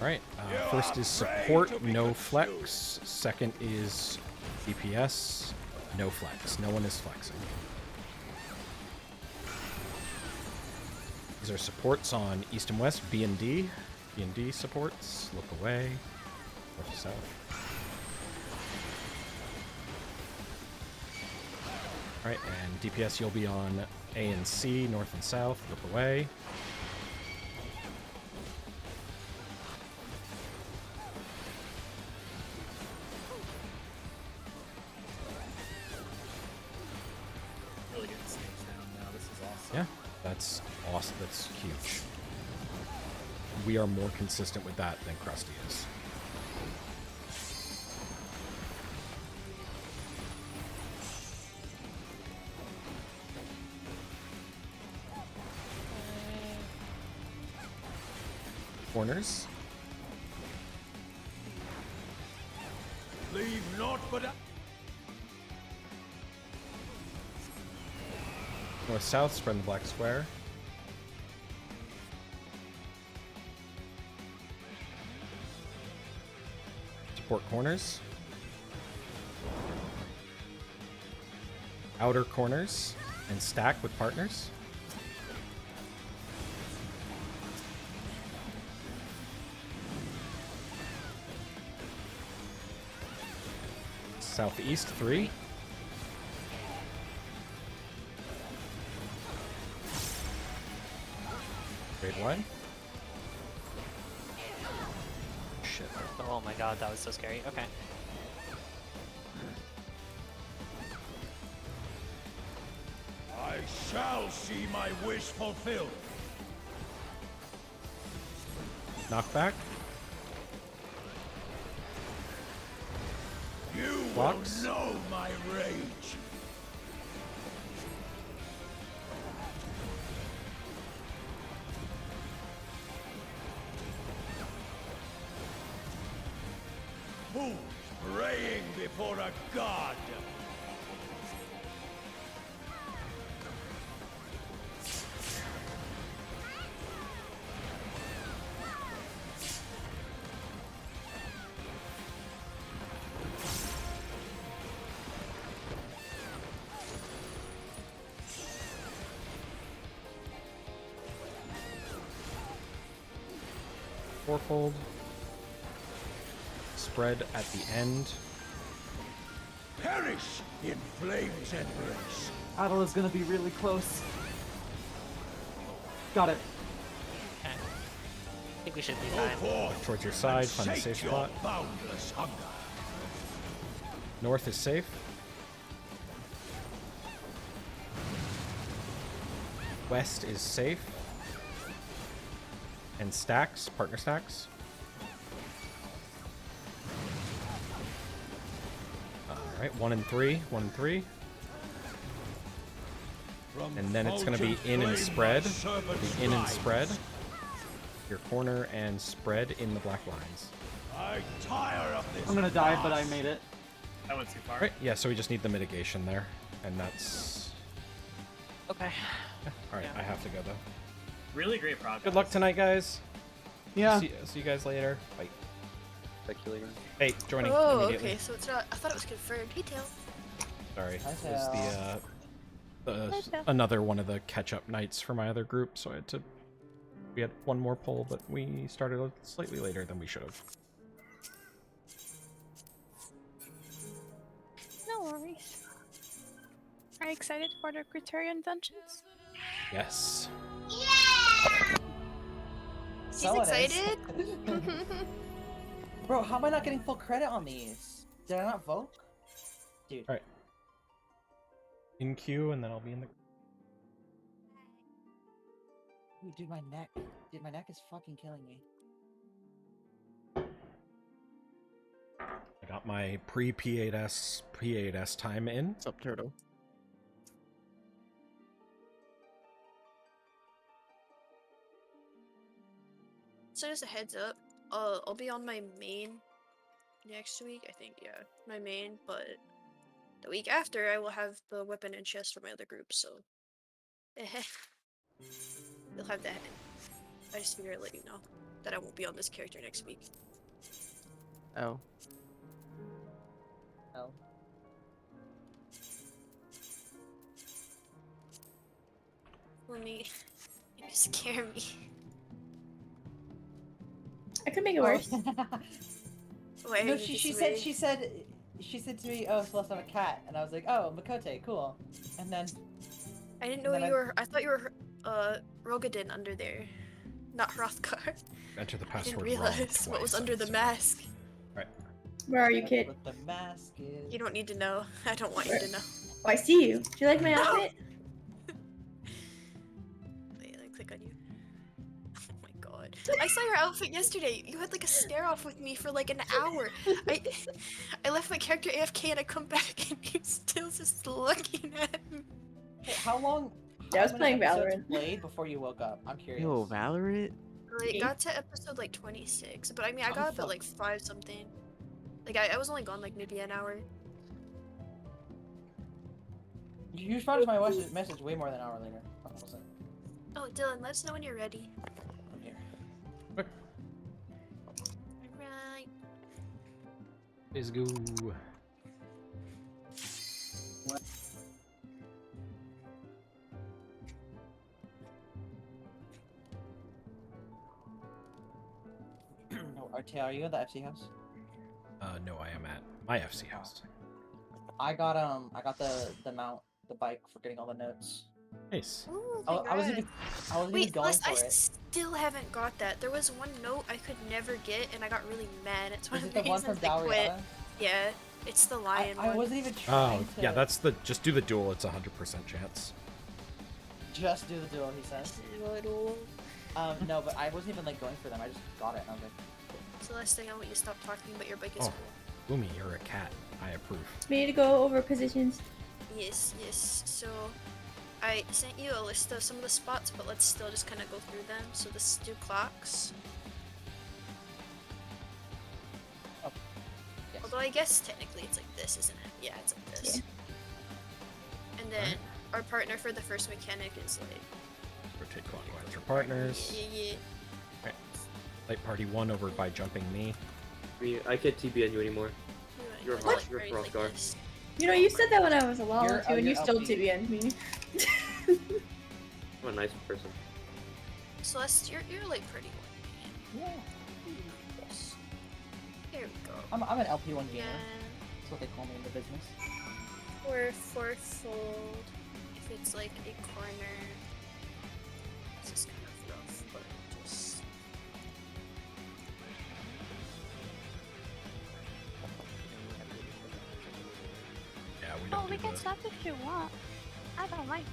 Alright, first is support, no flex. Second is DPS, no flex. No one is flexing. These are supports on East and West, B and D. B and D supports, look away, north to south. Alright, and DPS, you'll be on A and C, north and south. Look away. Really getting saves down now. This is awesome. Yeah, that's awesome. That's huge. We are more consistent with that than Krusty is. Corners. Leave naught but a... North-south, spread the black square. Support corners. Outer corners. And stack with partners. Southeast, 3. Grade 1. Shit. Oh my god, that was so scary. Okay. I shall see my wish fulfilled. Knockback. You Blocks. will know my rage. Fools praying before a god. Fourfold. Spread at the end. Perish in flame's embrace. Adel is gonna be really close. Got it. Okay. I think we should be Go fine. forth Towards your side, and find a sate safe your spot. boundless hunger. North is safe. West is safe. And stacks, partner stacks. Alright, 1 and 3, 1 and 3. From And then it's going to be fulgent in and flame spread. my servants In and rise. spread. Your corner and spread in the black lines. I tire of this. I'm gonna die, but I farce. made it. That went too far. Alright, yeah, so we just need the mitigation there. And that's... Okay. Alright, Yeah. I have to go though. Really great progress. Good luck tonight, guys. Yeah. See you guys later. Bye. Speculator. Hey, joining Oh, immediately. okay, so it's not. I thought it was confirmed. Hey, Tail. Sorry. Hi, It was Tail. another one of the catch-up nights for my other group, so I had to... We had one more poll, but we started slightly later than we should have. No worries. Are you excited for the Criterion Dungeons? Yes. She's So it is. excited. Bro, how am I not getting full credit on these? Did I not vote? Dude. Alright. In queue, and then I'll be in the... Dude, my neck. Dude, my neck is fucking killing me. I got my pre-P8S time in. What's up, Turtle? So just a heads up. I'll be on my main next week. I think, yeah, my main. But the week after, I will have the weapon and chest for my other group. So you'll have that. I just figured I'd let you know that I won't be on this character next week. Oh. Oh. Let me. You scare me. I could make it worse. Wait, No, you she just said made- she said to me, "Oh, Celeste, I'm a cat," and I was like, "Oh, Makote, cool." And then I didn't know then you were. I thought you were Rogadin under there, not Hrothgar. Enter the I password didn't wrong realize what was twice, under the I'm mask. Right. Where are you, that's kid? what the mask is. You don't need to know. I don't want you to know. Oh, I see you. Do you like my outfit? Wait, let me click on you. Oh my god. I saw your outfit yesterday. You had like a stare off with me for like an hour. I left my character AFK and I come back and you're still just looking at me. Hey, how long? Yeah, I was how playing many episodes Valorant. you played before you woke up? I'm curious. Yo, Valorant? I got to episode like 26, but I mean I I'm got up at fuck- like 5 something. Like I was only gone like maybe an hour. You responded to my message way more than an hour later. What was it? Oh, Dylan, let us know when you're ready. I'm here. Alright. Let's go. No, RT, are you at the FC house? No, I am at my FC house. I got the mount, the bike for getting all the notes. Nice. Ooh, I was even Wait, going Celeste, for I it. still haven't got that. There was one note I could never get, and I got really mad. It's one Is of it the the one from reasons I quit. Dalriada? Yeah, it's the I lion one. wasn't even Oh, trying to. yeah, that's the. Just do the duel. It's 100% chance. Just do the duel, he says. No, but I wasn't even like going for them. I just got it, and I was like, Celeste, I want you to stop talking, but your bike is Oh. cool. Lumi, you're a cat. I approve. We need to go over positions. Yes, yes. So, I sent you a list of some of the spots, but let's still just kind of go through them. So let's do clocks. yes. Although I guess technically it's like this, isn't it? Yeah, it's like this. And then our partner for the first mechanic is like... Rotate clockwise for partners. Yeah. Light party 1 over by jumping me. I can't TBN you anymore. You're Like, hot, you're right, Hrothgar. this. You know, you said that when I was a lol You're- too, and you you're still LP. TBN'd me. I'm a nice person. Celeste, you're like pretty one. yeah. Yes. Here we go. I'm an LP1 gamer. Yeah. That's what they call me in the business. Or fourfold. If it's like a corner. This is kind of rough, but just. Yeah, we don't do the... stop if you want. I don't like.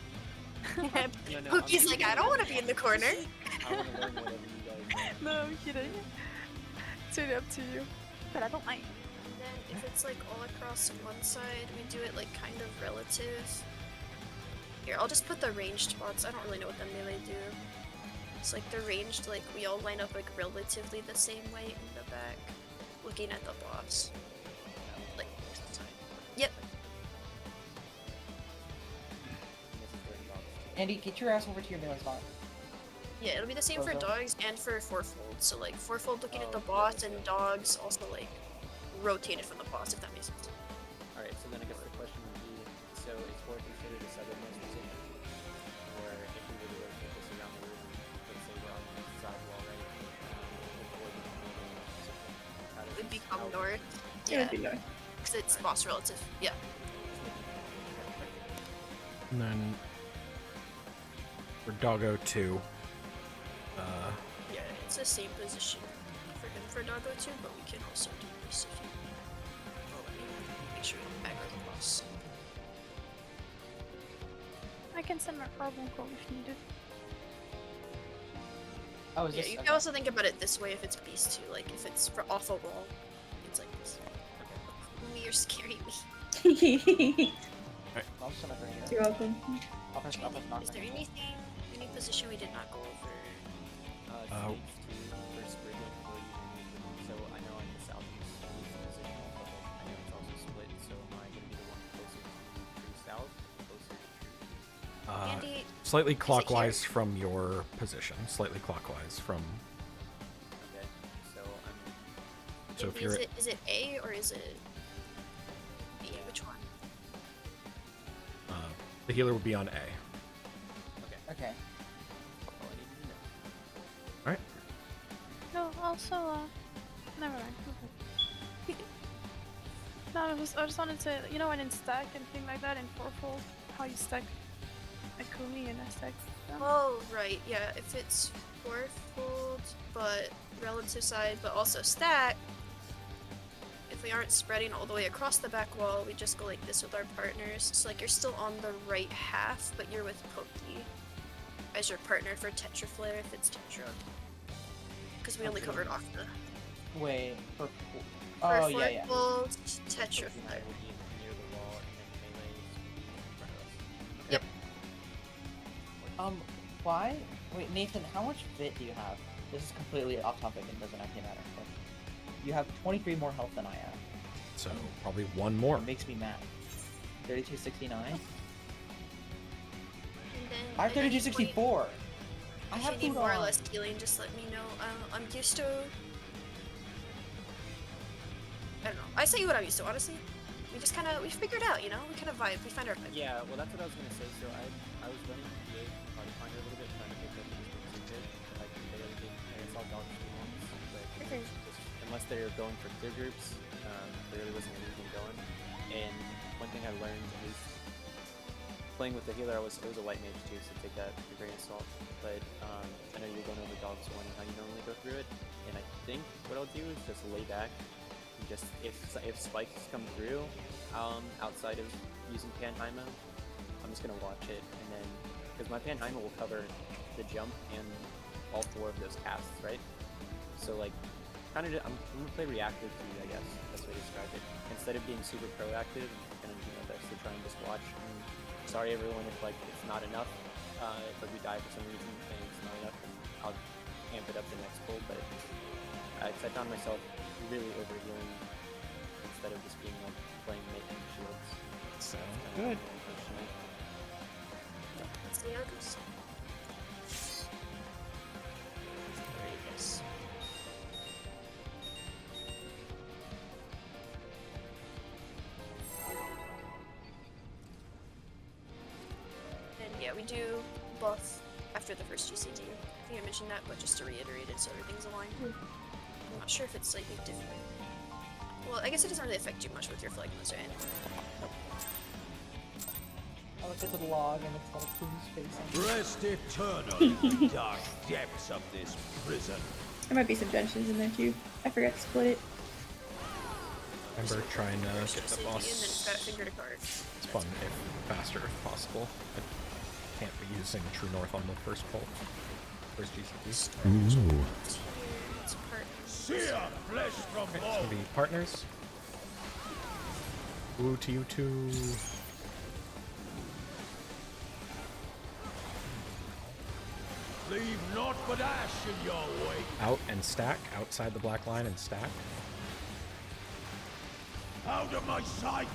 Pookie's like, I don't want to be in the corner. I want to learn whatever you guys want. No, I'm kidding. It's really up to you. But I don't mind. Then if it's like all across one side, we do it like kind of relative. Here, I'll just put the ranged spots. I don't really know what the melee do. It's like the ranged, like we all line up like relatively the same way in the back, looking at the boss. Like most of the time. Yep. Andy, get your ass over to your melee spot. Yeah, it'll be the same for Bozo. dogs and for fourfold. So like fourfold looking at the boss and dogs also like rotated from the boss, if that makes sense. Alright, so then I guess the question would be, so is 4 considered a southernmost position? Or if we were to rotate this around the room, let's say we're on the south wall, right? Would 4 be the northernmost position? How does It would this become help? north. It Yeah, would be north. because it's boss relative. Yeah. And then for Doggo 2, Yeah, it's the same position for him for Doggo too, but we can also do this if you. Oh, let me make sure you aggro the boss. I can send my problem call if needed. Oh, is Yeah, this? you Okay. can also think about it this way if it's beast too. Like if it's for off a wall, it's like this. Ooh, you're scaring me. I'll just send it right here. You're welcome. I'll press knock. Is there anything, any position we did not go over? Stage 2 for Spriggan, will you remove them? So I know I'm the southeast position, but I know it's also split, so am I going to be the one closer to true south, closer to true? Andy, slightly here? clockwise from your position. Slightly clockwise from... Okay, so I'm... So if you're... is it A or is it B? Which one? The healer would be on A. Okay. All I need to know. Alright. No, also, never mind. No, I just wanted to, you know, when in stack and thing like that in fourfold, how you stack a Kumi and a stack. Oh, right, yeah, if it's fourfold, but relative side, but also stack, if we aren't spreading all the way across the back wall, we just go like this with our partners. So like you're still on the right half, but you're with Pokey as your partner for Tetra Flare if it's Tetra. Because we only covered off the... Wait, for For yeah. fourfold, Tetra Pokey and I Flare. will be near the wall, and then melee is in front of us. Yep. Why? Wait, Nathan, how much vit do you have? This is completely off topic and doesn't actually matter. But you have 23 more health than I have. So probably one more. It makes me mad. 3269. And then I have 3264. I if have you need food more or on. less healing, just let me know. I'm used to... I don't know. I say what I'm used to, honestly. We just kind of, we figured out, you know? We kind of vibe. We find our vibe. Yeah, well, that's what I was gonna say. So I was running PA Party Finder a little bit, trying to pick up these things secret. Like they already did. I saw dogs once, but just, unless they're going for clear groups, there really wasn't anything going. And one thing I learned, at least playing with the healer, it was a white mage too, so take that with a grain of salt. But I know you're going over dogs one and how you normally go through it, and I think what I'll do is just lay back. Just if spikes come through outside of using Panheima, I'm just gonna watch it, and then because my Panheima will cover the jump and all 4 of those casts, right? So like, I'm gonna play reactive to you, I guess that's the way to describe it. Instead of being super proactive, I'm gonna do my best to try and just watch. And sorry everyone if like it's not enough, if we die for some reason and it's not enough, then I'll amp it up the next pull. But I found myself really overhealing instead of just being like playing making shields. Sounds good. Let's see how it goes. Very nice. And yeah, we do buff after the first GCD. I think I mentioned that, but just to reiterate it so everything's aligned. I'm not sure if it's slightly different. Well, I guess it doesn't really affect you much with your phlegmas, right? I looked at the log and it's got a Kumi's face on it. Rest eternal in the dark depths of this prison. There might be some dungeons in there too. I forgot to split it. Remember trying to get First the GCD and then boss. fat finger to card. It's fun if faster if possible. I can't be using True North on the first pull. First GCD. It's part. Sear flesh from Okay, it's bone. gonna be partners. Ooh to you too. Leave naught but ash in your wake. Out and stack. Outside the black line and stack. Out of my sight.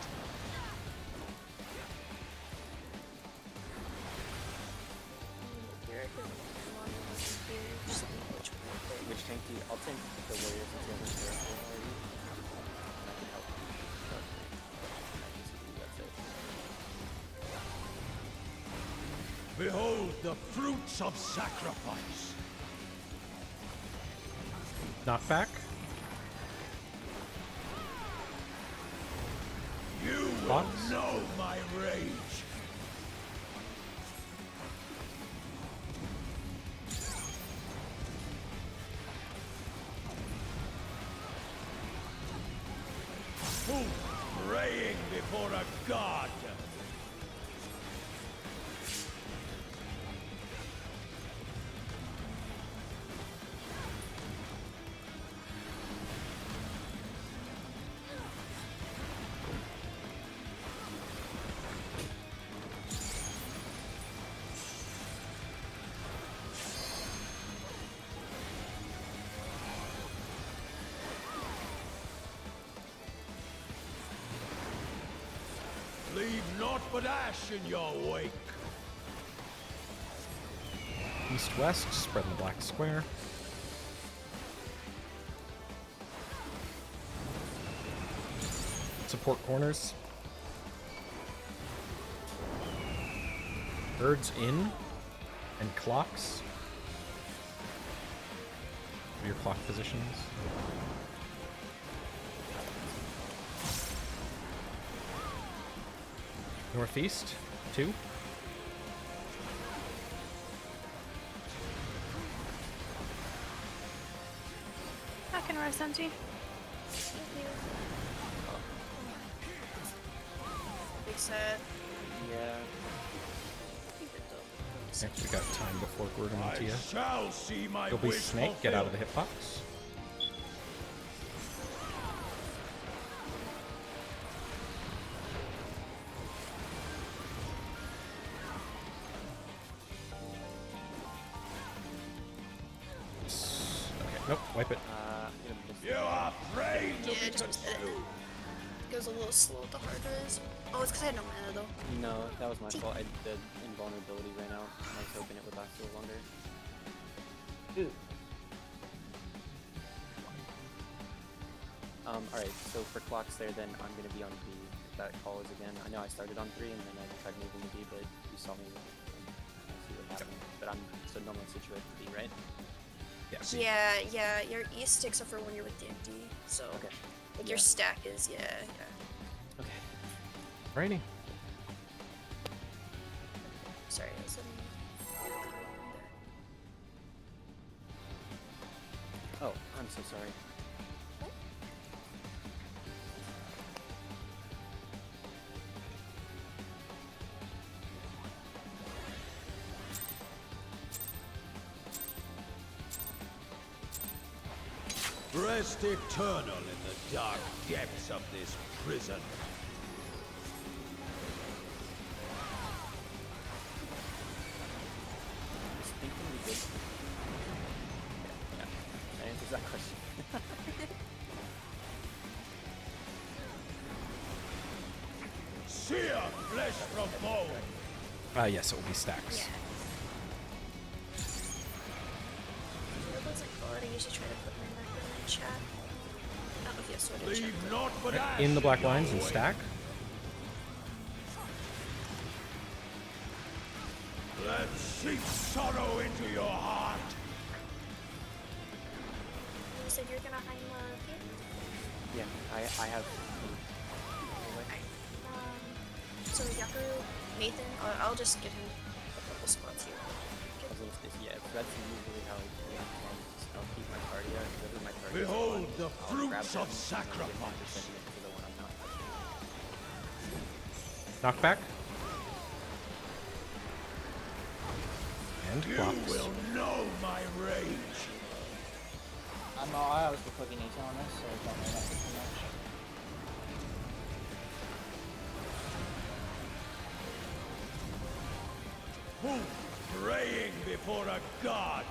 Which tank do you? I'll tank the warriors since you have a character already. And I can help you. That's it. Behold the fruits of sacrifice. Knockback. You will Box. know my rage. Who praying before a god? Leave naught but ash in your wake. East-west, spreading the black square. Support corners. Birds in and clocks. Your clock positions. Northeast, 2. I can rest empty. Big sad. Yeah. Okay, we got time before Gordon I Mattia. shall see my You'll be wish Snake, get out of the fulfilled. hitbox. Okay, nope, wipe it. You are prey to Yeah, be just missed it. consumed. Goes a little slow with the hard res. Oh, it's because I had no mana though. No, that was my fault. The invulnerability ran out. I was hoping it would last a little longer. Dude. Alright, so for clocks there, then I'm gonna be on B. If that calls again. I know I started on 3 and then I tried moving to B, but you saw me. I see what happened. But I'm so normally situated to B, right? Yeah, you're east except for when you're with D&D. So, Okay. like your stack is, yeah. Okay. Righty. Sorry, I was Oh, I'm so sorry. Rest eternal in the dark depths of this prison. Speaking we did. Yeah, that answers that question. Sear flesh from bone. Yes, it will be stacks. Yeah. What was it called? I usually try to put my macro in chat. I don't know if you have sort of chat. Leave not but ash In the black your lines and wake. stack. Let seep sorrow into your heart. You said you're gonna hang pit? Yeah, I have. So Yaku, Nathan, I'll just get him a couple spots here. Yeah, that's usually how I do it. I'll keep my cardio. Whatever my cardio. Behold the I'll grab fruits them of and then sacrifice. get 100% to the one I'm not touching. Knockback. And You clocks. will know my rage. I was cooking Nathan on this, so I don't know that too much. Who praying before a god?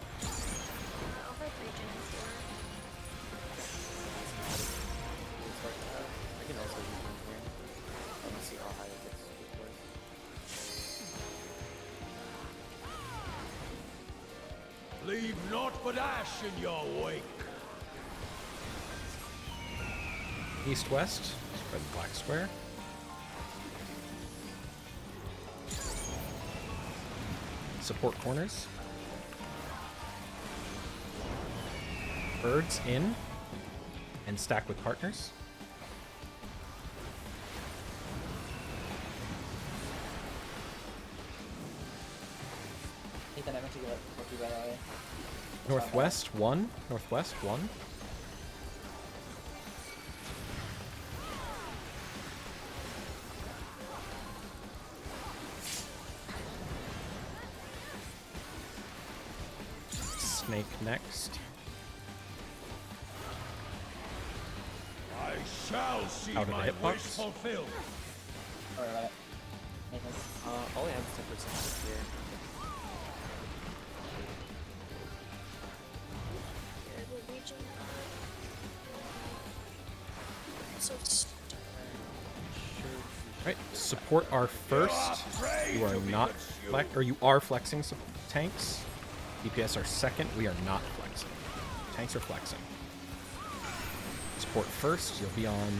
I'll have region in 4. I can also use one here. Let's see how high it gets before. Leave naught but ash in your wake. East-west. Spread the black square. Support corners. Birds in. And stack with partners. Nathan, I meant to get cookie by the way. Northwest, 1. Northwest, 1. Snake next. I shall see Out of the my hitbox. wish fulfilled. Sorry about it. Nathan. All I have is 10% here. Yeah, the region. So it's Right, support our first. You are not flex, or you are flexing tanks. DPS are second. We are not flexing. Tanks are flexing. Support first. You'll be on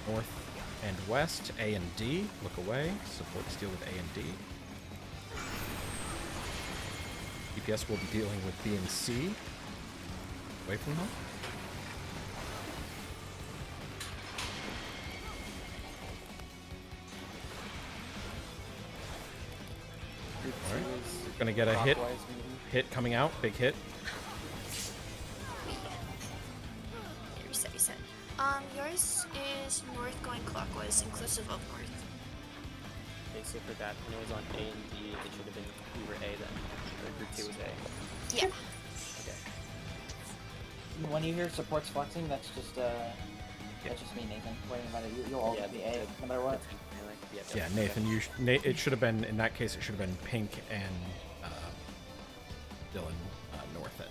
the and west, A and D. Look away. Supports deal with A and D. DPS will be dealing with B and C. Away from them. Alright. Gonna get a hit coming out. Big hit. Reset. Yours is north going clockwise, inclusive of north. Okay, so for that, when it was on A and D, it should have been we were A then. Or group 2 was A. Yeah. Okay. When you hear supports flexing, that's just me, Nathan. Worrying about it, you'll always be A, no matter what. Yeah, Nathan. It should have been, in that case, it should have been Pink and Dylan north at A.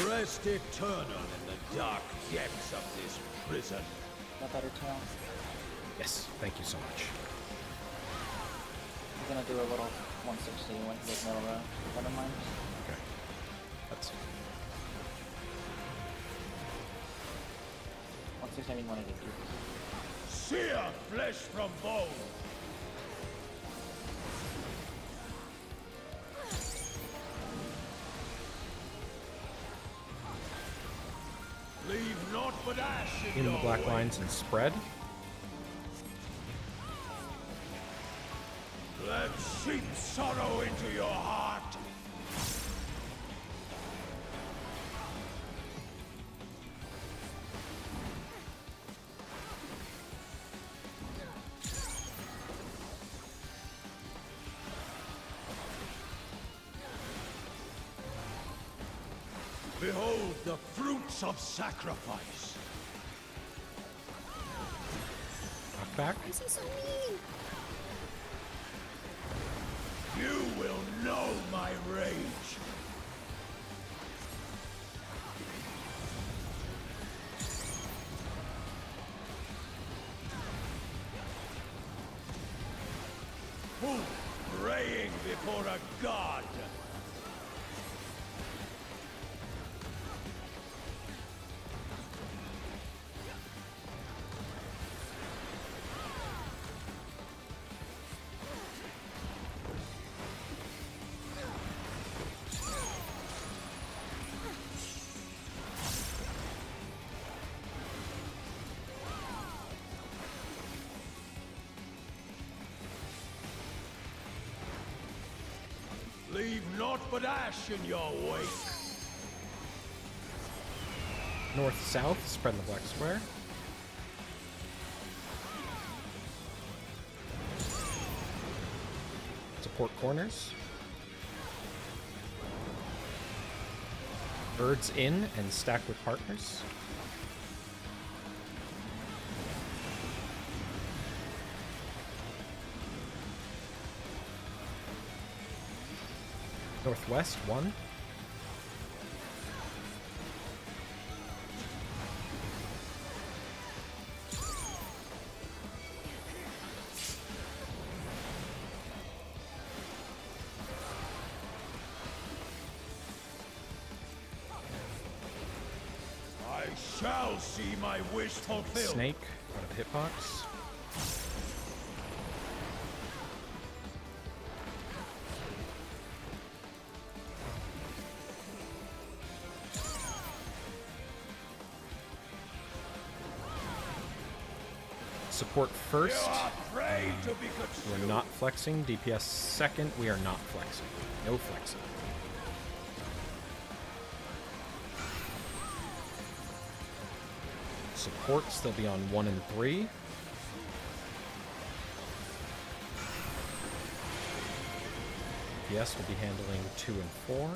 Rest eternal in the dark depths of this prison. That better tell. Yes, thank you so much. I'm gonna do a little 160 when he gets middle row. Never mind. Okay. That's 160, I mean 180. Sear flesh from bone. Leave naught but ash in the your black wake. lines and spread. Let sheep sorrow into your heart. Behold the fruits of sacrifice. Knock back. Why is he so mean? You will know my rage. Who praying before a god? Leave naught but ash in your wake. North-south, spread in the black square. Support corners. Birds in and stack with partners. Northwest, 1. I shall see my wish fulfilled. Snake, out of the hitbox. Support first. We're not flexing. DPS second. We are not flexing. No flexing. Supports, they'll be on 1 and 3. DPS will be handling 2 and 4.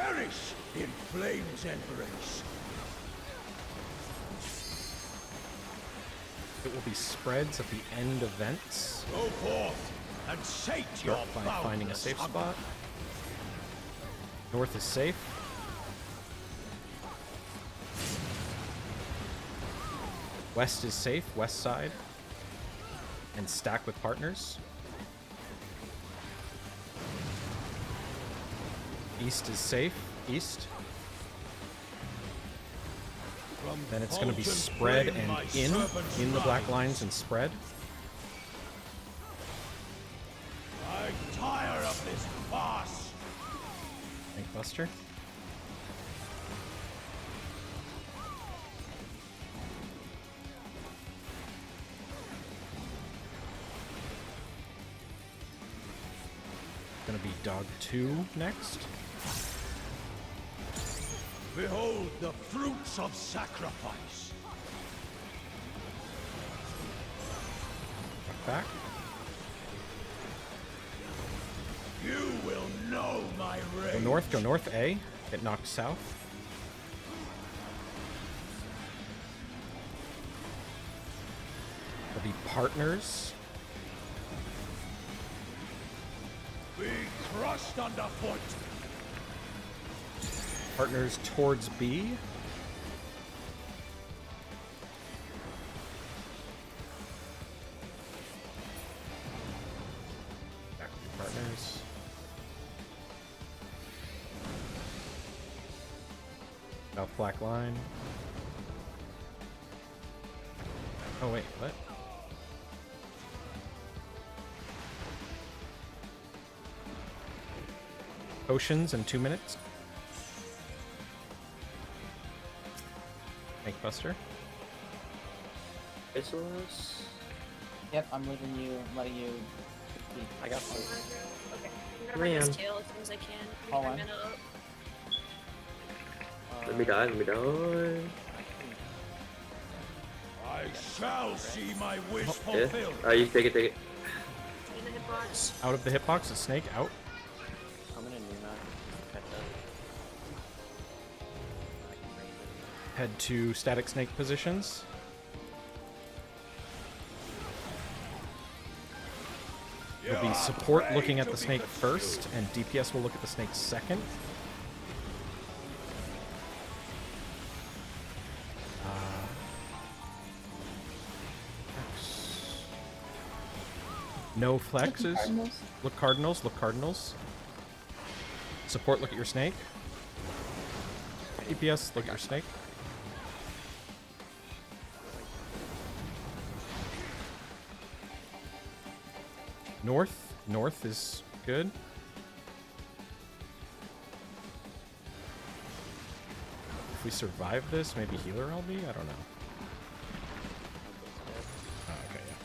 perish in flame's embrace. It will be spreads at the end events. Go forth and sate your Start by finding a boundless safe hunger. spot. North is safe. West is safe, west side. And stack with partners. East is safe, east. Then it's going to be spread and in the black lines and spread. I tire of this farce. Tank Buster. Gonna be Dog 2 next. Behold the fruits of sacrifice. Back. You will know my rage. Go north A. Get knocked south. There'll be partners. Be crushed underfoot. Partners towards B. Back with partners. South black line. Oh wait, what? Potions in 2 minutes. Tank Buster. Islas. Yep, I'm letting you. I got one. Okay. I'm gonna run this Man. tail as soon as I can. Hold Get on. my mana up. Let me die, let me die. I shall see my wish Yeah. fulfilled. Alright, you take it, take it. In the hitbox. Out of the hitbox, a snake out. I'm gonna Nuna. Catch up. Head to static snake positions. There'll be support looking at the snake first, and DPS will look at the snake second. No flexes. Cardinals. Look cardinals, look cardinals. Support, look at your snake. DPS, look at your snake. North is good. If we survive this, maybe healer LB? I don't know. Oh, okay, yeah.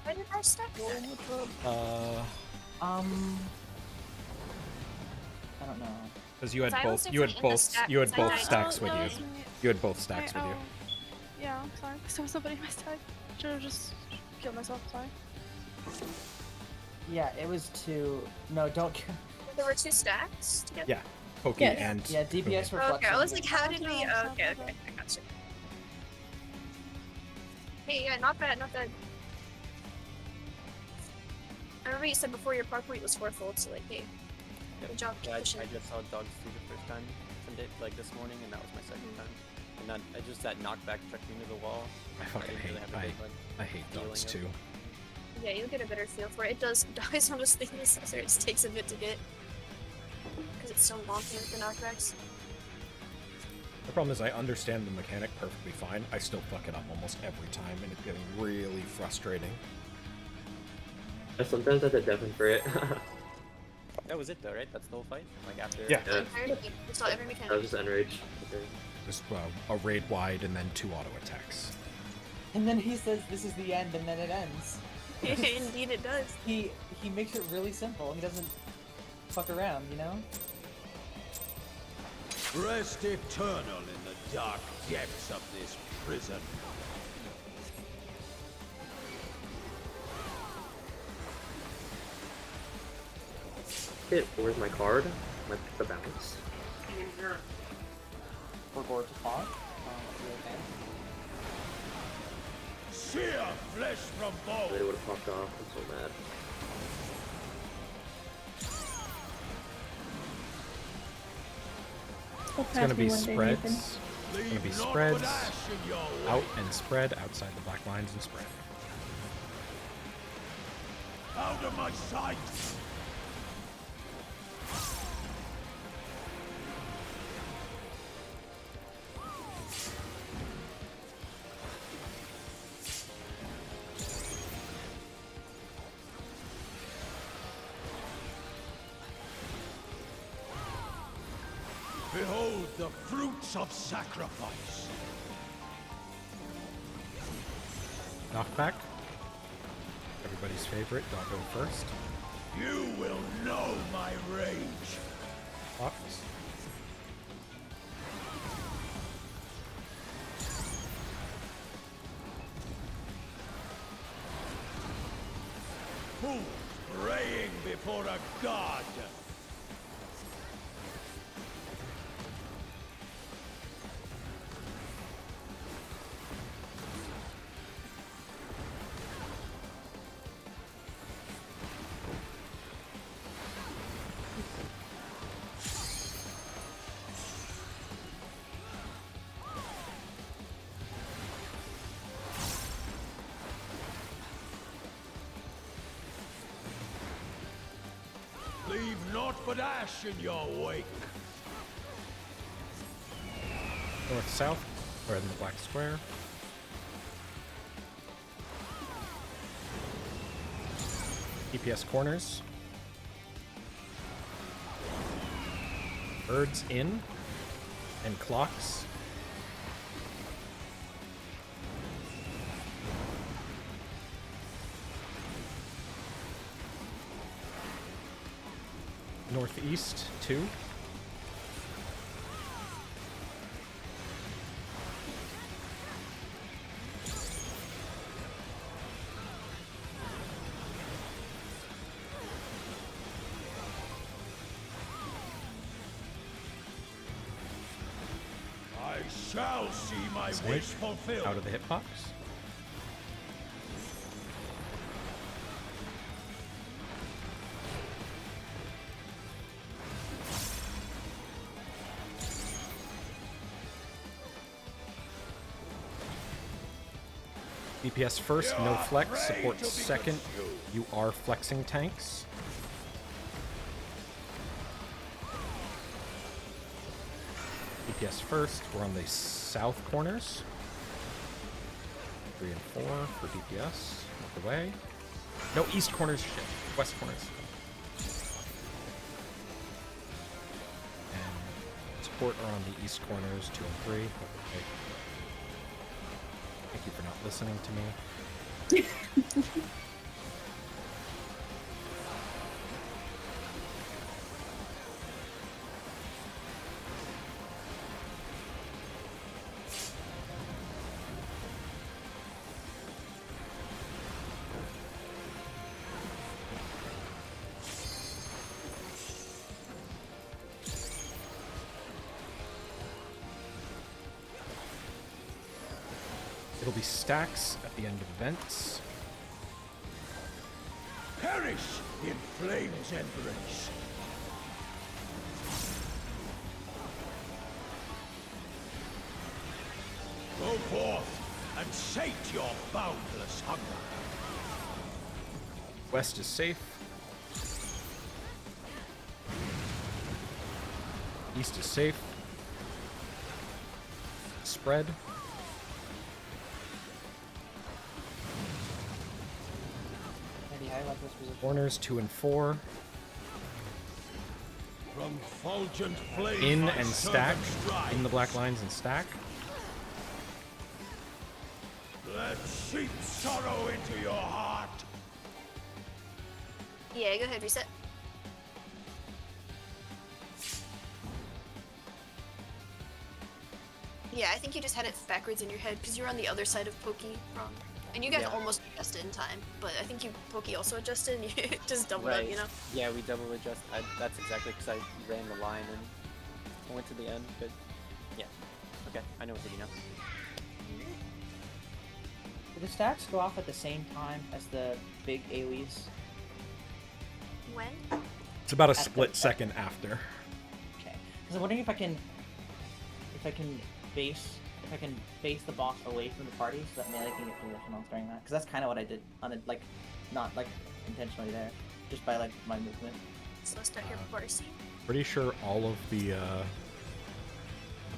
Why did I stack that? I don't know. Because you had Silence both, is you had like in the both, stack you had beside both it. stacks Oh, with that you. was me. You had both stacks with you. Yeah, I'm sorry. Because there was somebody in my stack. Should have just killed myself. Sorry. Yeah, it was two. No, don't. There were 2 stacks together? Yeah, Pokey Yes. and Yeah, DPS Kumi. for Okay, I was like, how did we? No, Oh, no, okay, no. okay, I got you. Hey, yeah, not bad, not bad. I remember you said before your park rate was 4-fold, so like, hey, good job, Yeah, keep I pushing. just saw dogs through the first time today, like this morning, and that was my second time. And that that knockback chucked me into the wall. I fucking didn't hate. really have a good, like, I hate dogs feeling too. Yeah, you'll get a better feel for it. It does, dogs one of those things that it just takes a bit to get. Because it's so wonky with the knockbacks. The problem is I understand the mechanic perfectly fine. I still fuck it up almost every time, and it's getting really frustrating. I sometimes have to deafen for it. That was it though, right? That's the whole fight? Like after... Yeah. The entire game, we saw every I mechanic. was just enraged. Okay. Just a raid wide and then 2 auto attacks. And then he says this is the end, and then it ends. Indeed it does. He makes it really simple. He doesn't fuck around, you know? Rest eternal in the dark depths of this prison. it. Where's my card? The balance. For Gore to spawn. Sheer flesh from bone. They would have popped off. I'm so mad. It's gonna be spreads. It's gonna be spreads out and spread outside the black lines and spread. Out of my sight! Behold the fruits of sacrifice. Knockback. Everybody's favorite, Doggo first. You will know my rage. Fox. Fools praying before a god. Leave naught but ash in your wake. North, south, or in the black square. DPS corners. Birds in. And clocks. Northeast, 2. I shall see my Snake wish fulfilled. out of the hitbox. DPS first, no flex. Support second. You are flexing tanks. DPS first. We're on the south corners. 3 and 4 for DPS. Out the way. No, east corners. Shit. West corners. And support are on the east corners, 2 and 3. Okay. Thank you for not listening to me. It'll be stacks at the end of events. Perish in flame's embrace. Go forth and sate your boundless hunger. West is safe. East is safe. Spread. Corners 2 and 4. From fulgent flame In my and stack. servants In the black lines and stack. Let sheep sorrow into your heart. Yeah, go ahead, reset. Yeah, I think you just had it backwards in your head because you're on the other side of Pokey from And you guys Yeah. almost adjusted in time, but I think you Pokey also adjusted and you just doubled Right. up, you know? Yeah, we double adjust. That's exactly because I ran the line and I went to the end, but yeah. Okay, I know what to do now. Do the stacks go off at the same time as the big AoEs? When? It's about a At the- split second after. Okay. Because I'm wondering if I can base the boss away from the party so that melee can get positionals during that. Because that's kind of what I did on it, like, not like intentionally there, just by like my movement. So let's start your party. Pretty sure all of the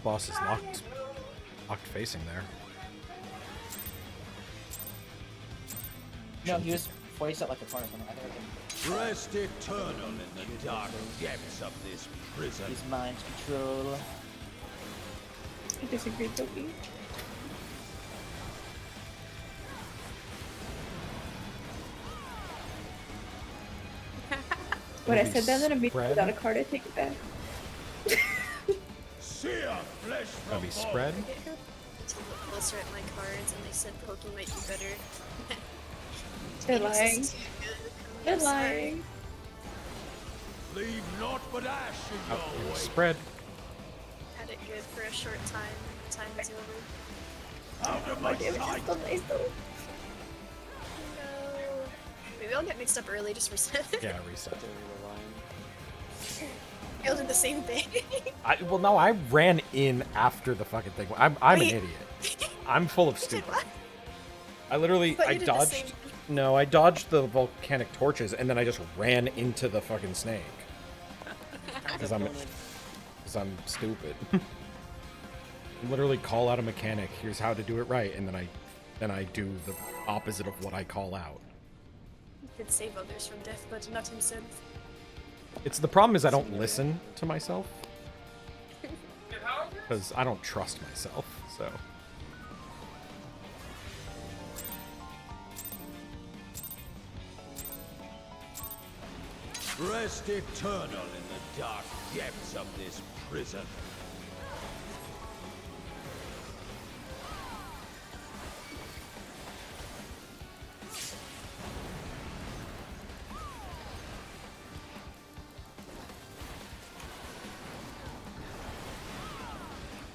boss is locked facing there. No, he was poised at like a corner or something. I think I can. Rest eternal in the dark depths of this prison. Use mind control. I disagree, Toki. What I said that, then I'm Spread. without a card, I take it back. Sear flesh That'll from be bone. spread. To look closer at my cards, and they said Pokey might be better. They're Phoenix lying. is too good. They're I'm sorry. lying. Leave naught but ash in Oh, your it was wake. spread. Had it good for a short time. Time is over. Out of My my damage is sight. still nice though. No. Maybe I'll get mixed up early, just reset. Yeah, reset. They were lying. We all did the same thing. Well, no, I ran in after the fucking thing. I'm an Wait. idiot. I'm full of You did stupid. what? I literally, But I you did the same dodged. thing. No, I dodged the volcanic torches and then I just ran into the fucking snake. Because I'm stupid. Literally call out a mechanic. Here's how to do it right, and then I do the opposite of what I call out. He could save others from death, but not himself. It's the problem is I don't listen to myself because I don't trust myself. So Rest eternal in the dark depths of this prison.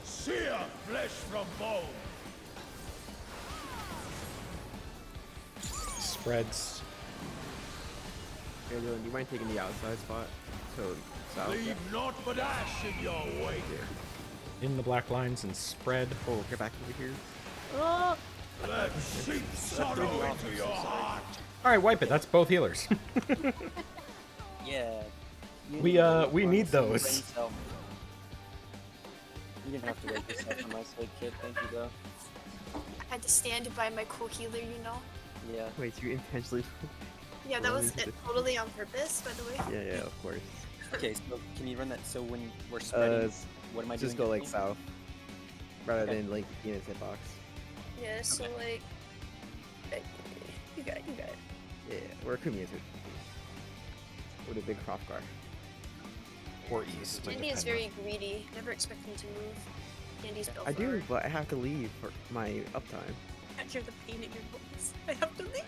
Sear flesh from bone. spreads. Hey, Dylan, do you mind taking the outside spot? So south. Leave naught but ash in your wake. In the black lines and spread. Oh, get back over here. Let sheep sorrow into your heart. All right, wipe it. That's both healers. Yeah. We need those. You didn't have to write this up on my slate, kid. Thank you, though. I had to stand by my cool healer, you know? Yeah. Wait, you intentionally? Yeah, that was totally on purpose, by the way. Yeah, of course. Okay, so can you run that so when we're spreading, what am I doing? Just go like differently? south, rather Okay. than like in its hitbox. Yeah, so like, you got it. Yeah, where Kumi is. With a big Hrothgar. Or east. Andy is very greedy. Never expect him to move. Andy's built I for do, it. but I have to leave for my uptime. I hear the pain in your voice. I have to leave.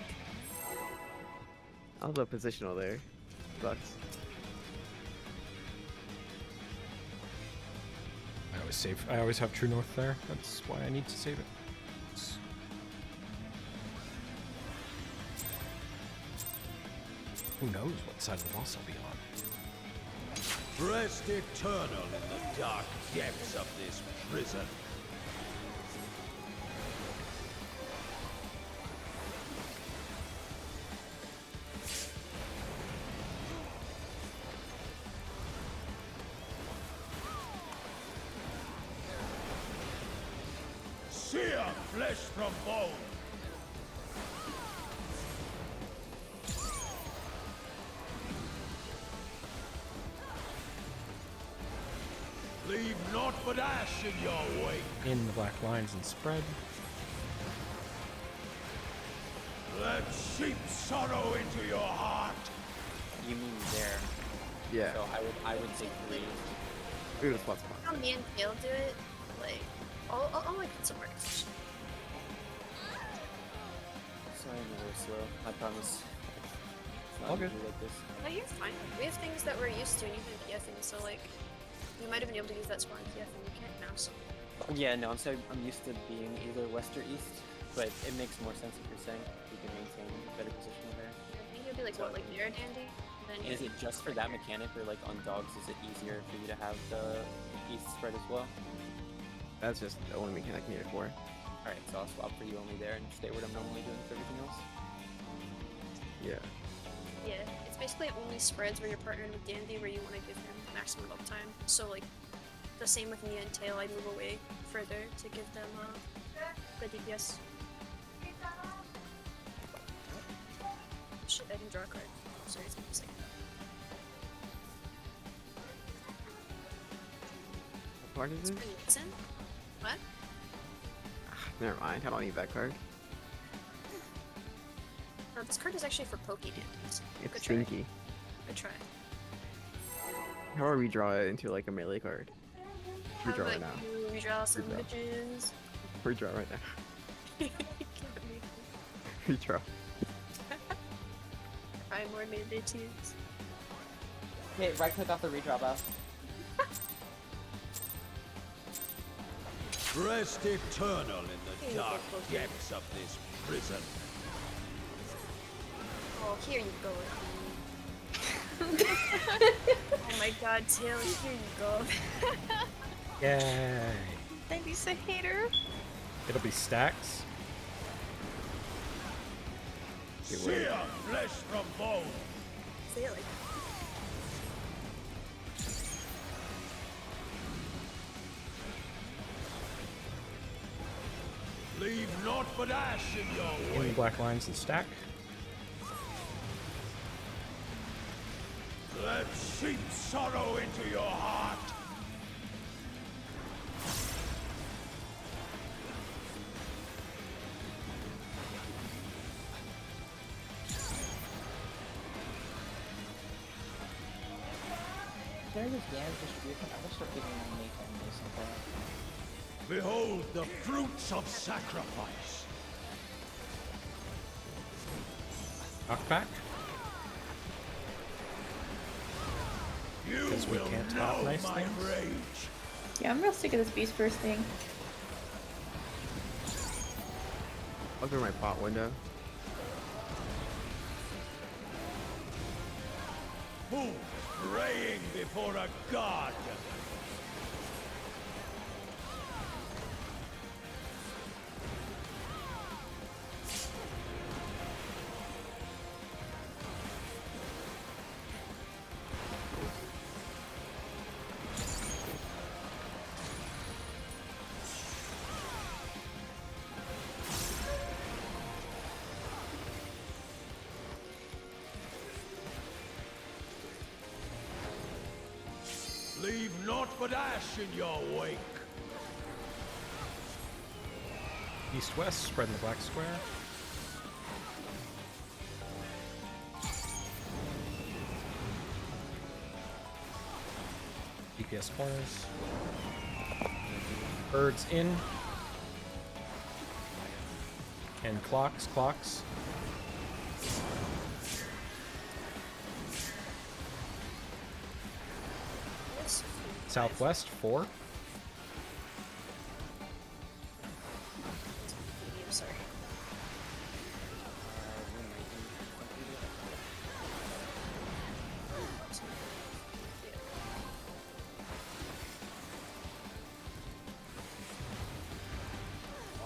I'll do a positional there. Sucks. I always have True North there. That's why I need to save it. Who knows what side of the boss I'll be on. Rest eternal in the dark depths of this prison. Sear flesh from bone. Leave naught but ash in your wake. In the black lines and spread. Let sheep sorrow into your heart. You mean there? Yeah. So I would say 3. We're gonna spot spot. How me and Kale do it, like, I'll like put some work. sorry I'm a little slow. I promise. It's not All good. usually like this. No, you're fine. We have things that we're used to, and you've been PFing, so like, you might have been able to use that spot in PF, and you can't now, so. Yeah, no, I'm used to being either west or east, but it makes more sense if you're saying you can maintain a better position there. I think it'd be like, what, like near dandy? Then And is it just for that mechanic, or like on dogs, is it easier for you to have the east spread as well? That's just the only mechanic needed for. Alright, so I'll swap for you only there and stay what I'm normally doing for everything else. Yeah. Yeah, it's basically only spreads where you're partnered with Dandy where you want to give him maximum uptime. So like, the same with Nia and Tail, I move away further to give them good DPS. Shit, I didn't draw a card. Sorry, it's a second. What card is It's this? pretty decent. What? Never mind. I don't need that card. No, this card is actually for Pokey Dandies. It's Good try. stinky. Good try. How do we redraw it into like a melee card? How Redraw right about now. you redraw some Redraw. bitches? Redraw right now. Can't make me Redraw. cry more made bitches. Okay, right click off the redraw buff. Rest eternal in the Here you dark go, Pokey. depths of this prison. Oh, here you go. Oh my god, Tail, here you go. Yay. Dandy's a hater. It'll be stacks. Sear flesh from bone. Say it like Leave naught but ash in your In wake. black lines and stack. Let seep sorrow into your heart. There's this damage distribution. I'm gonna start giving them make and this and that. Behold the fruits of sacrifice. Knockback. You 'Cause we will can't know top nice my things? rage. Yeah, I'm real sick of this beast first thing. I'll through my pot window. Who praying before a god? Leave naught but ash in your wake. East-west, spreading the black square. DPS corners. Birds in. And clocks. this. Southwest, 4. I'm sorry.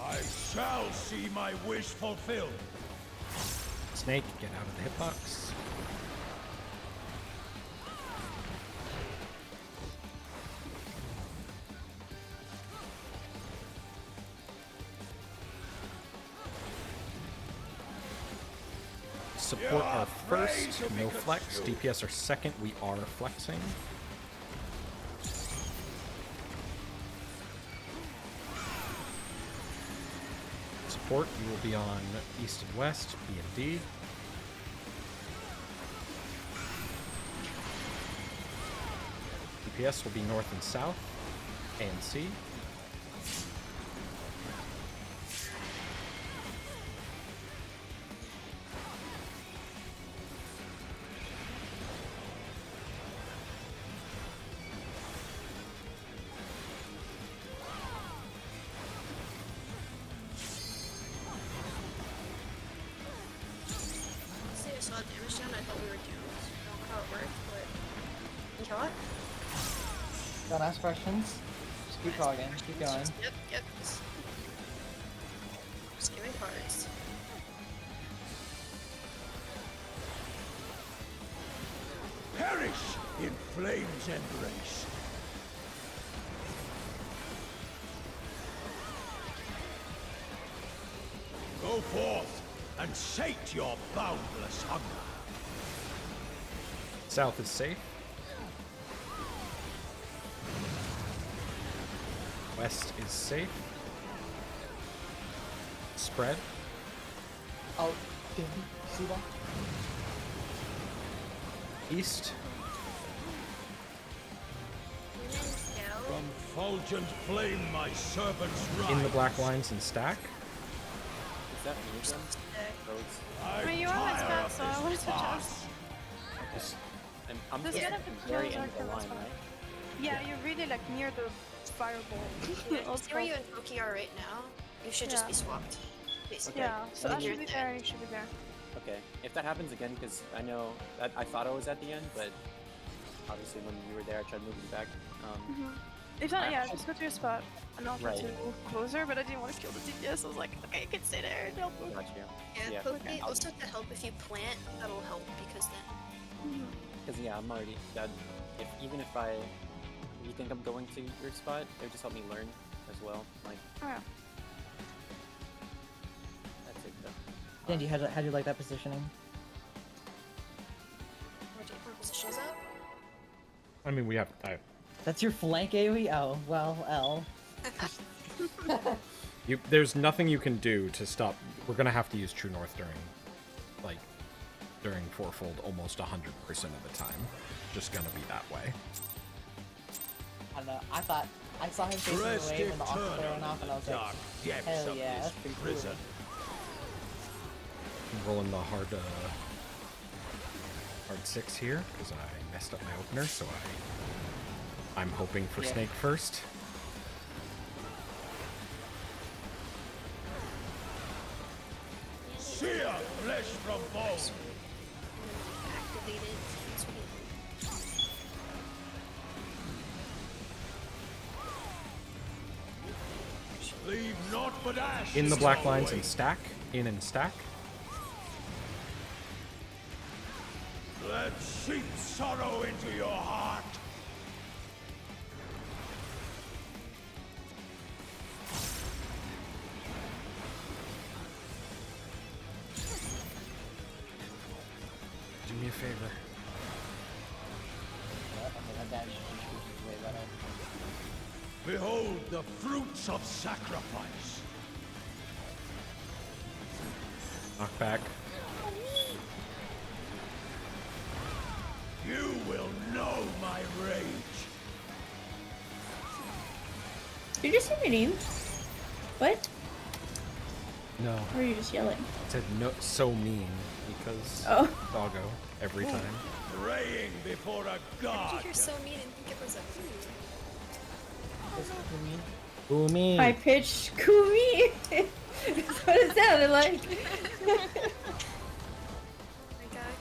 I shall see my wish fulfilled. Snake, get out of the hitbox. Support our first, no flex. DPS are second, we are flexing. Support, you will be on east and west, B and D. DPS will be north and south, A and C. thought we were doomed. I don't know how it worked, but you know what? Don't ask questions. Just keep talking. Keep going. Yep. Just giving cards. Perish in flame's embrace. Go forth and sate your boundless hunger. South is safe. West is safe. Spread. Oh, did you see that? East. From fulgent flame my servants rise. In the black lines and stack. Is that me again? I mean, you are my spot, so I wanted to just. I'm This just gonna at the be very close end of the our line, spot. right? Yeah, you're really like near the fireball. See where you and Toki are right now? You should just be swapped. Basically. Yeah, so I Okay. should be there, you should be there. Okay, if that happens again, because I know that I thought I was at the end, but obviously when you were there, I tried moving you back. If not, yeah, just go to your spot. And I'll try Right. to move closer, but I didn't want to kill the DPS. I was like, okay, you can stay there and help move. Got you. Yeah, Yeah, Toki, okay. also to help if you plant, that'll help because then. Because yeah, I'm already that. Even if you think I'm going to your spot, it would just help me learn as well. Like Yeah. that's it though. Dandy, how do you like that positioning? What position is that? I mean, we have. That's your flank AoE? Oh, well, L. There's nothing you can do to stop. We're gonna have to use True North during Fourfold almost 100% of the time. Just gonna be that way. I don't know. I saw him facing the wave when the October went off, and I was like, hell yeah, that's pretty cool. I'm rolling the hard 6 here because I messed up my opener, so I'm hoping for Snake first. Sear flesh from bone. Activated. Leave naught but ash. In the black lines and stack. In and stack. Let sheep sorrow into your heart. Do me a favor. Behold the fruits of sacrifice. Knock back. You will know my rage. Did you just say my name? What? No. Or are you just yelling? I said no, so mean because doggo every time. Praying before a god. Did you hear so mean and think it was a Ooh, High pitched Kumi. That's what it sounded like. Oh my god,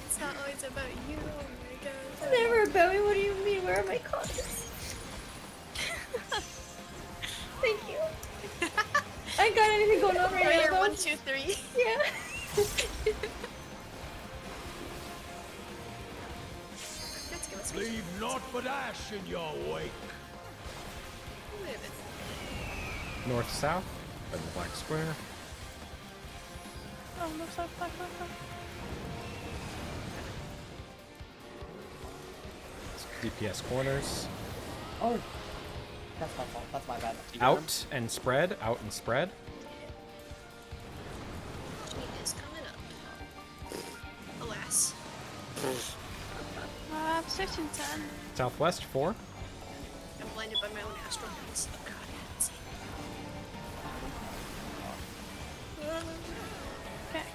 it's not always about you. Oh my god. It's never about me. What do you mean? Where are my cards? Thank you. I ain't got anything going on right now. Prayer Though. 1, 2, 3. Yeah. Leave naught but ash in your wake. North south. By the black square. Oh, looks like black. DPS corners. Oh, that's my fault. That's my bad. Out and spread. Out and spread. She is coming up. Alas. 6 and 10. Southwest 4. I'm blinded by my own astral points. Oh god, I haven't seen.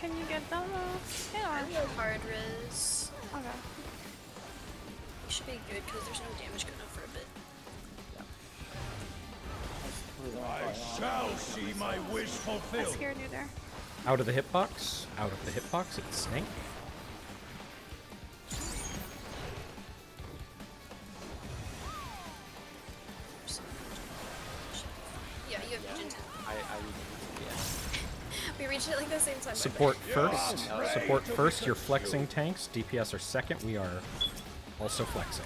Can you get them? Yeah. I'm no hard res. Okay. You should be good because there's no damage going on for a bit. I shall see my wish I fulfilled. scared you there. Out of the hitbox. Out of the hitbox. It's Snake. reach it like the same time. Support first. Support first. You're flexing tanks. DPS are second. We are also flexing.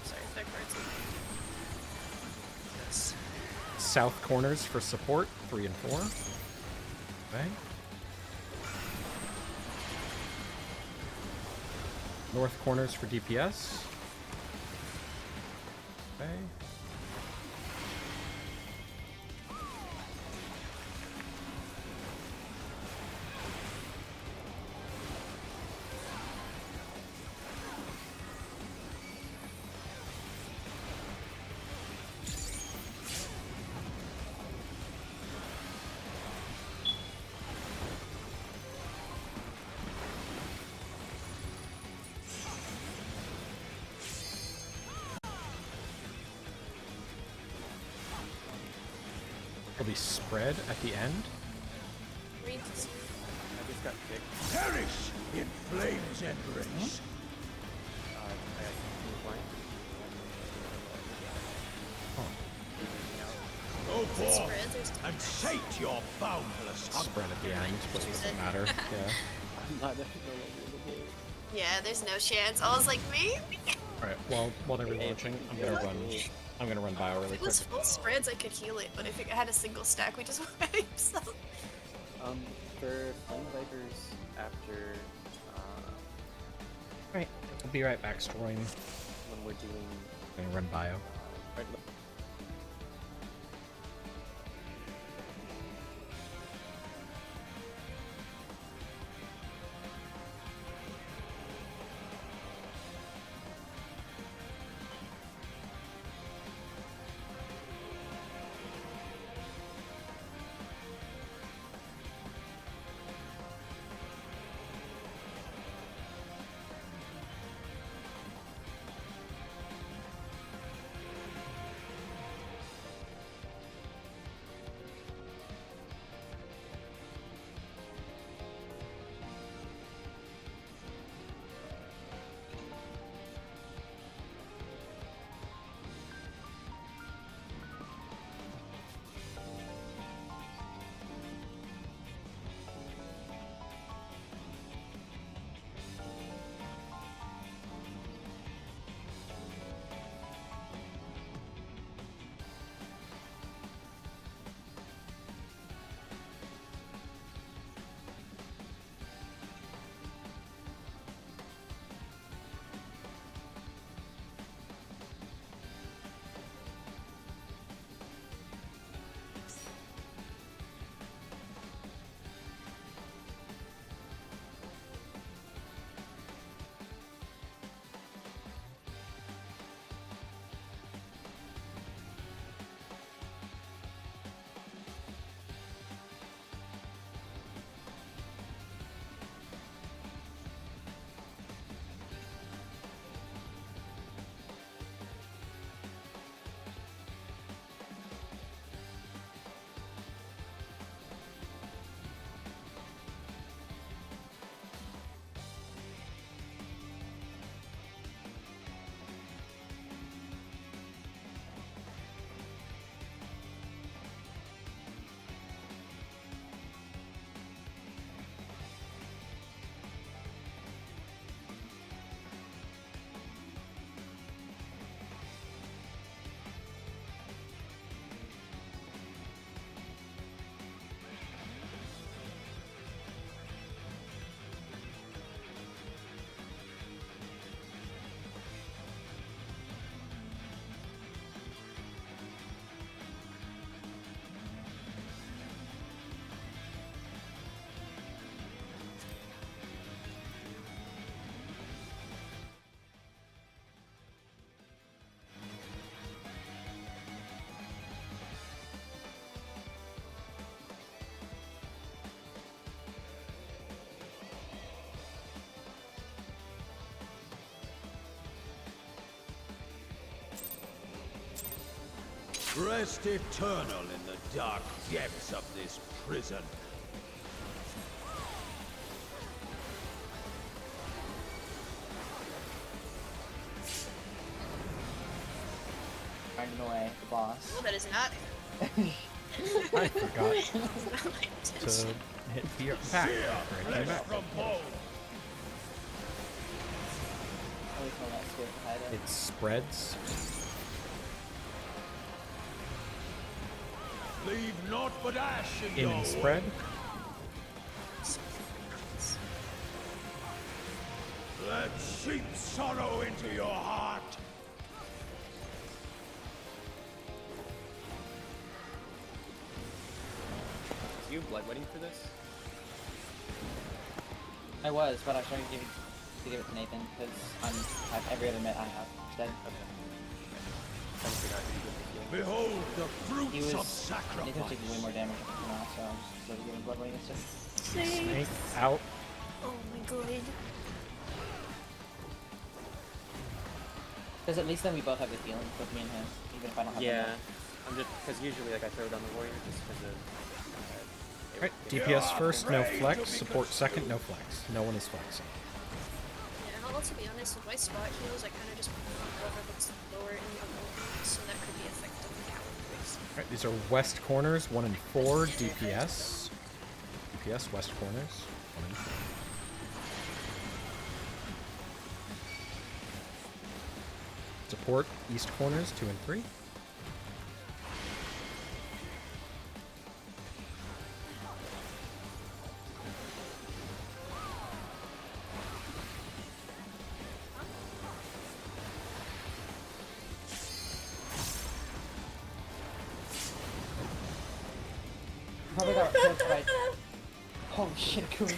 Sorry, backwards. Yes. South corners for support, 3 and 4. Okay. North corners for DPS. Okay. Will be spread at the end. Read. I just got kicked. Perish in flames and rays. I got kicked blind. Go Is it forth spread? There's and sate your boundless hunger. Spread at the end, but it doesn't matter. Yeah. I'm not no longer in the game. Yeah, there's no chance. I was like, maybe. Alright, well, while they're relaunching, I'm gonna run bio really If it was quick. full spreads, I could heal it, but if it had a single stack, we just wipe. So. For Flame Vipers after Right. I'll be right back, Stroin. when we're doing I'm gonna run bio. right, Rest eternal in the dark depths of this prison. Grinding away, the boss. Oh, that is not. I forgot to hit the back after I came back. It spreads. Leave naught but ash in In your and spread. Let sheep sorrow into your heart. Is you blood waiting for this? I was, but I was trying to give it to Nathan because I've every other met I have dead. Behold the He fruits of was sacrifice. Nathan's taking way more damage now, so I'm just sort of giving blood when he gets it. Snake out. Oh my god. Because at least then we both have the healing, both me and him, even if I don't have Yeah, them. I'm just because usually like I throw down the warrior just because of. Alright, DPS first, no flex. Support second, no flex. No one is flexing. Yeah, well, to be honest, with my spot heals, I kind of just put whoever looks lower in the movement, so that could be effective with calories. Alright, these are west corners, 1 and 4, DPS. DPS, west corners, 1 and 4. Support, east corners, 2 and 3. Probably got clipped by. Holy shit, Kumi.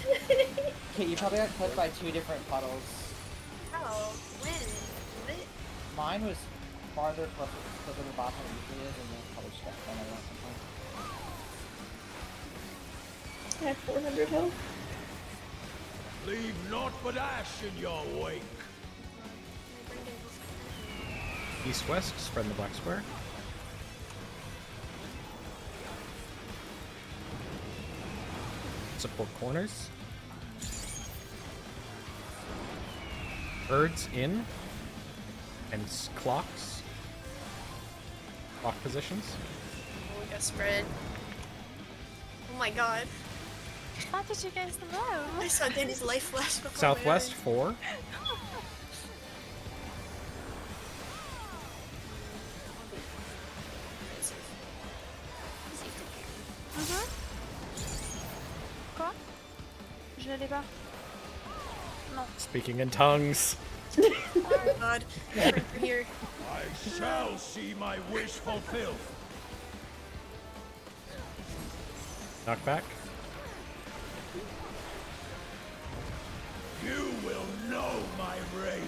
Okay, you probably got clipped by 2 different puddles. How? When? What? Mine was farther closer to the bottom than it usually is, and then probably just got done at some point. I have 400 health. Leave naught but ash in your wake. East-west, spread in the black square. Support corners. Birds in. And clocks. Clock positions. Oh, we got spread. Oh my god. How did you guys know? I saw Danny's life flash before Southwest, my 4. Quoi? Je l'ai pas. Non. Speaking in tongues. Oh god. Right here. I shall see my wish fulfilled. Knock back. You will know my rage.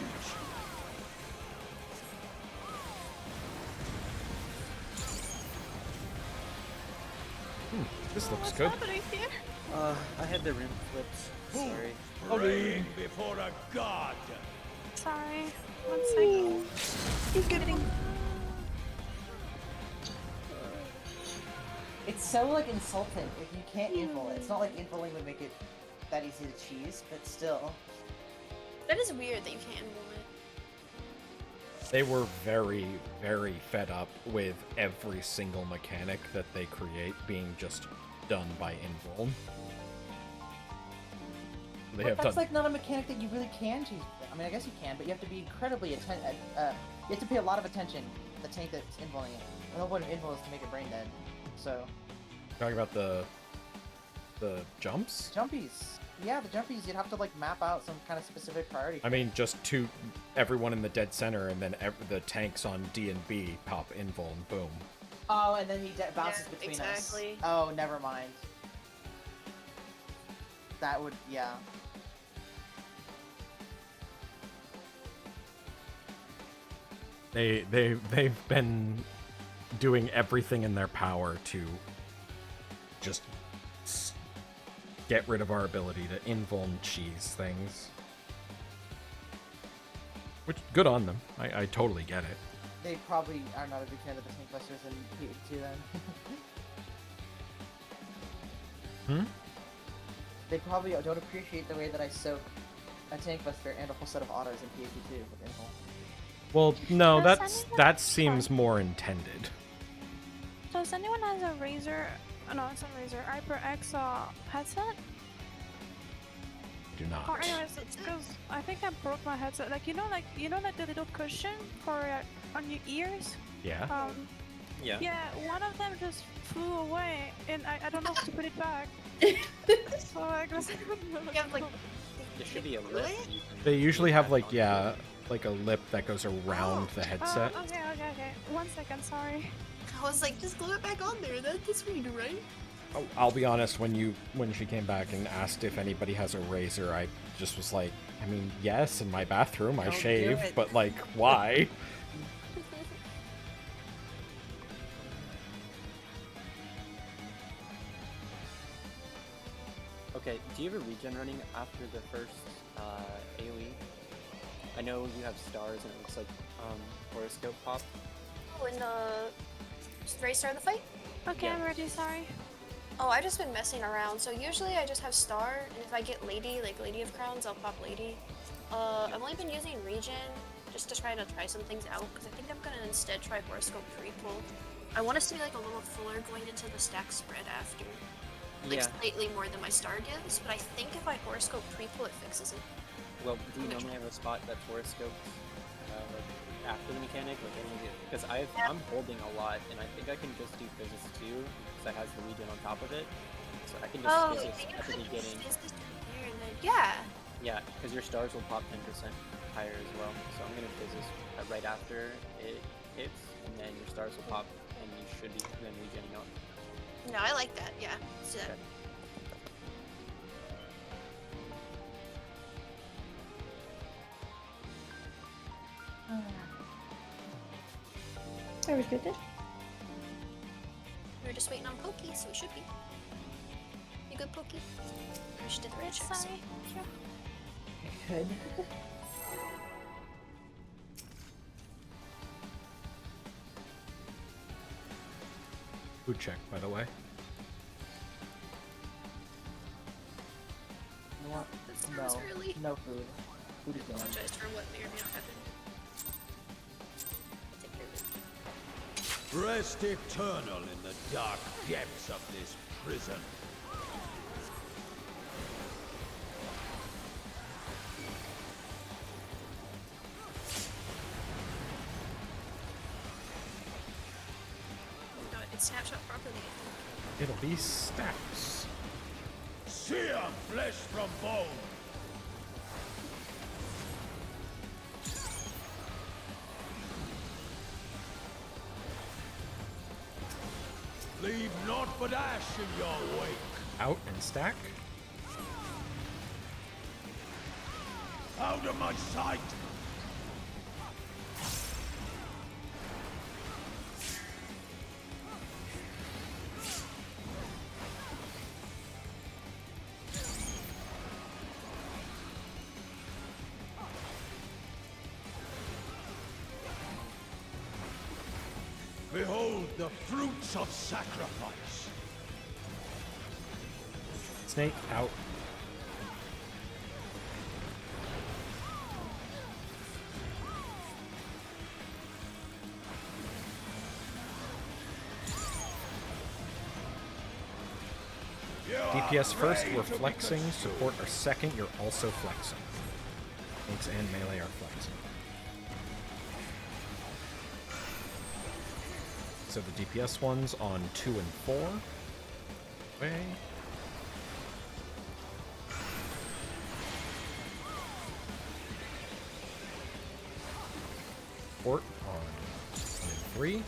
This looks What's good. happening here? I had the rim flipped. Sorry. Praying before a god. Sorry. 1 second. He's getting. It's so like insulting if you can't invul it. It's not like invuling would make it that easy to cheese, but still. That is weird that you can't invul it. They were very, very fed up with every single mechanic that they create being just done by invul. They have That's done. like not a mechanic that you really can choose. I mean, I guess you can, but you have to be incredibly you have to pay a lot of attention to the tank that's invulling it. The whole point of invul is to make it brain dead. So. Talking about the jumps? Jumpies. Yeah, the jumpies. You'd have to like map out some kind of specific priority. I mean, just everyone in the dead center, and then the tanks on D and B pop invul and boom. Oh, and then he bounces Yeah, between exactly. us. Oh, never mind. That would, yeah. They've been doing everything in their power to just get rid of our ability to invul and cheese things. Which, good on them. I totally get it. They probably are not a big fan of the tank busters in PH2 then. They probably don't appreciate the way that I soak a tank buster and a whole set of autos in PH2 with invul. Well, no, Does anyone- that seems more intended. Does anyone has a Razer? No, it's not Razer. HyperX headset? Do not. Or anyways, it's because I think I broke my headset. Like you know, like the little cushion for on your ears. Yeah. Yeah. Yeah, one of them just flew away, and I don't know how to put it back. So I guess I don't know. You have, like, There should be a lip. They usually have like like a lip that goes around the headset. Okay. 1 second, sorry. I was like, just glue it back on there. That's what you do, right? Oh, I'll be honest, when she came back and asked if anybody has a razor, I just was like, I mean, yes, in my bathroom I Don't do shave, it. but like, why? Okay, do you have a regen running after the first AoE? I know you have stars and it looks like horoscope pop. Oh, and ready to start the fight? Okay, Yeah. I'm ready. Sorry. Oh, I've just been messing around. So usually I just have Star, and if I get Lady, like Lady of Crowns, I'll pop Lady. I've only been using Regen just to try some things out, because I think I'm gonna instead try Horoscope Pre-Pull. I want us to be like a little fuller going into the stack spread after. Like slightly more than my Star gives, but I think if I Horoscope Pre-Pull, it fixes it. Well, do you normally have a spot that's horoscoped like after the mechanic? Because I'm holding a lot, and I think I can just do physics too, because it has the regen on top of it. So I can just physics at the beginning. Yeah. Yeah, because your stars will pop 10% higher as well. So I'm gonna physics right after it hits, and then your stars will pop, and you should be then regenning up. No, I like that. Yeah, let's do that. Okay. Are we good then? We were just waiting on Pokey, so we should be. You good, Pokey? We should do the red checks. Sorry. Good. Food check, by the way. No, That was early. no food. Food is I gone. apologize for what may or may not happen. I'll take care of it. Rest eternal in the dark depths of this prison. No, it's snapshot properly. It'll be stacks. Sear flesh from bone. Leave naught but ash in your wake. Out and stack. Out of my sight. Behold the fruits of sacrifice. Snake out. DPS first, we're flexing. Support are second, you're also flexing. Tanks and melee are flexing. So the DPS ones on 2 and 4. Way. Support on 1 and 3.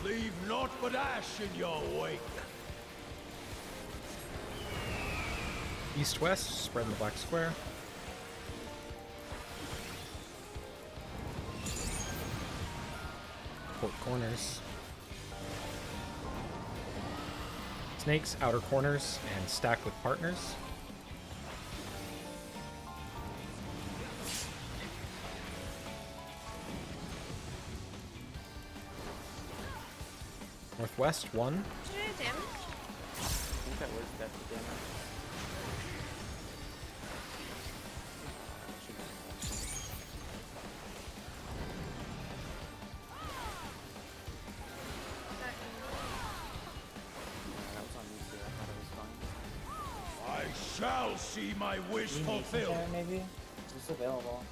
Leave naught but ash in your wake. East-west, spread in the black square. support corners. Snakes, outer corners, and stack with partners. Northwest, 1. Did you do damage? I think that was death damage. That was on me too. I thought it was fine. I shall see my wish fulfilled. Maybe? Is this available?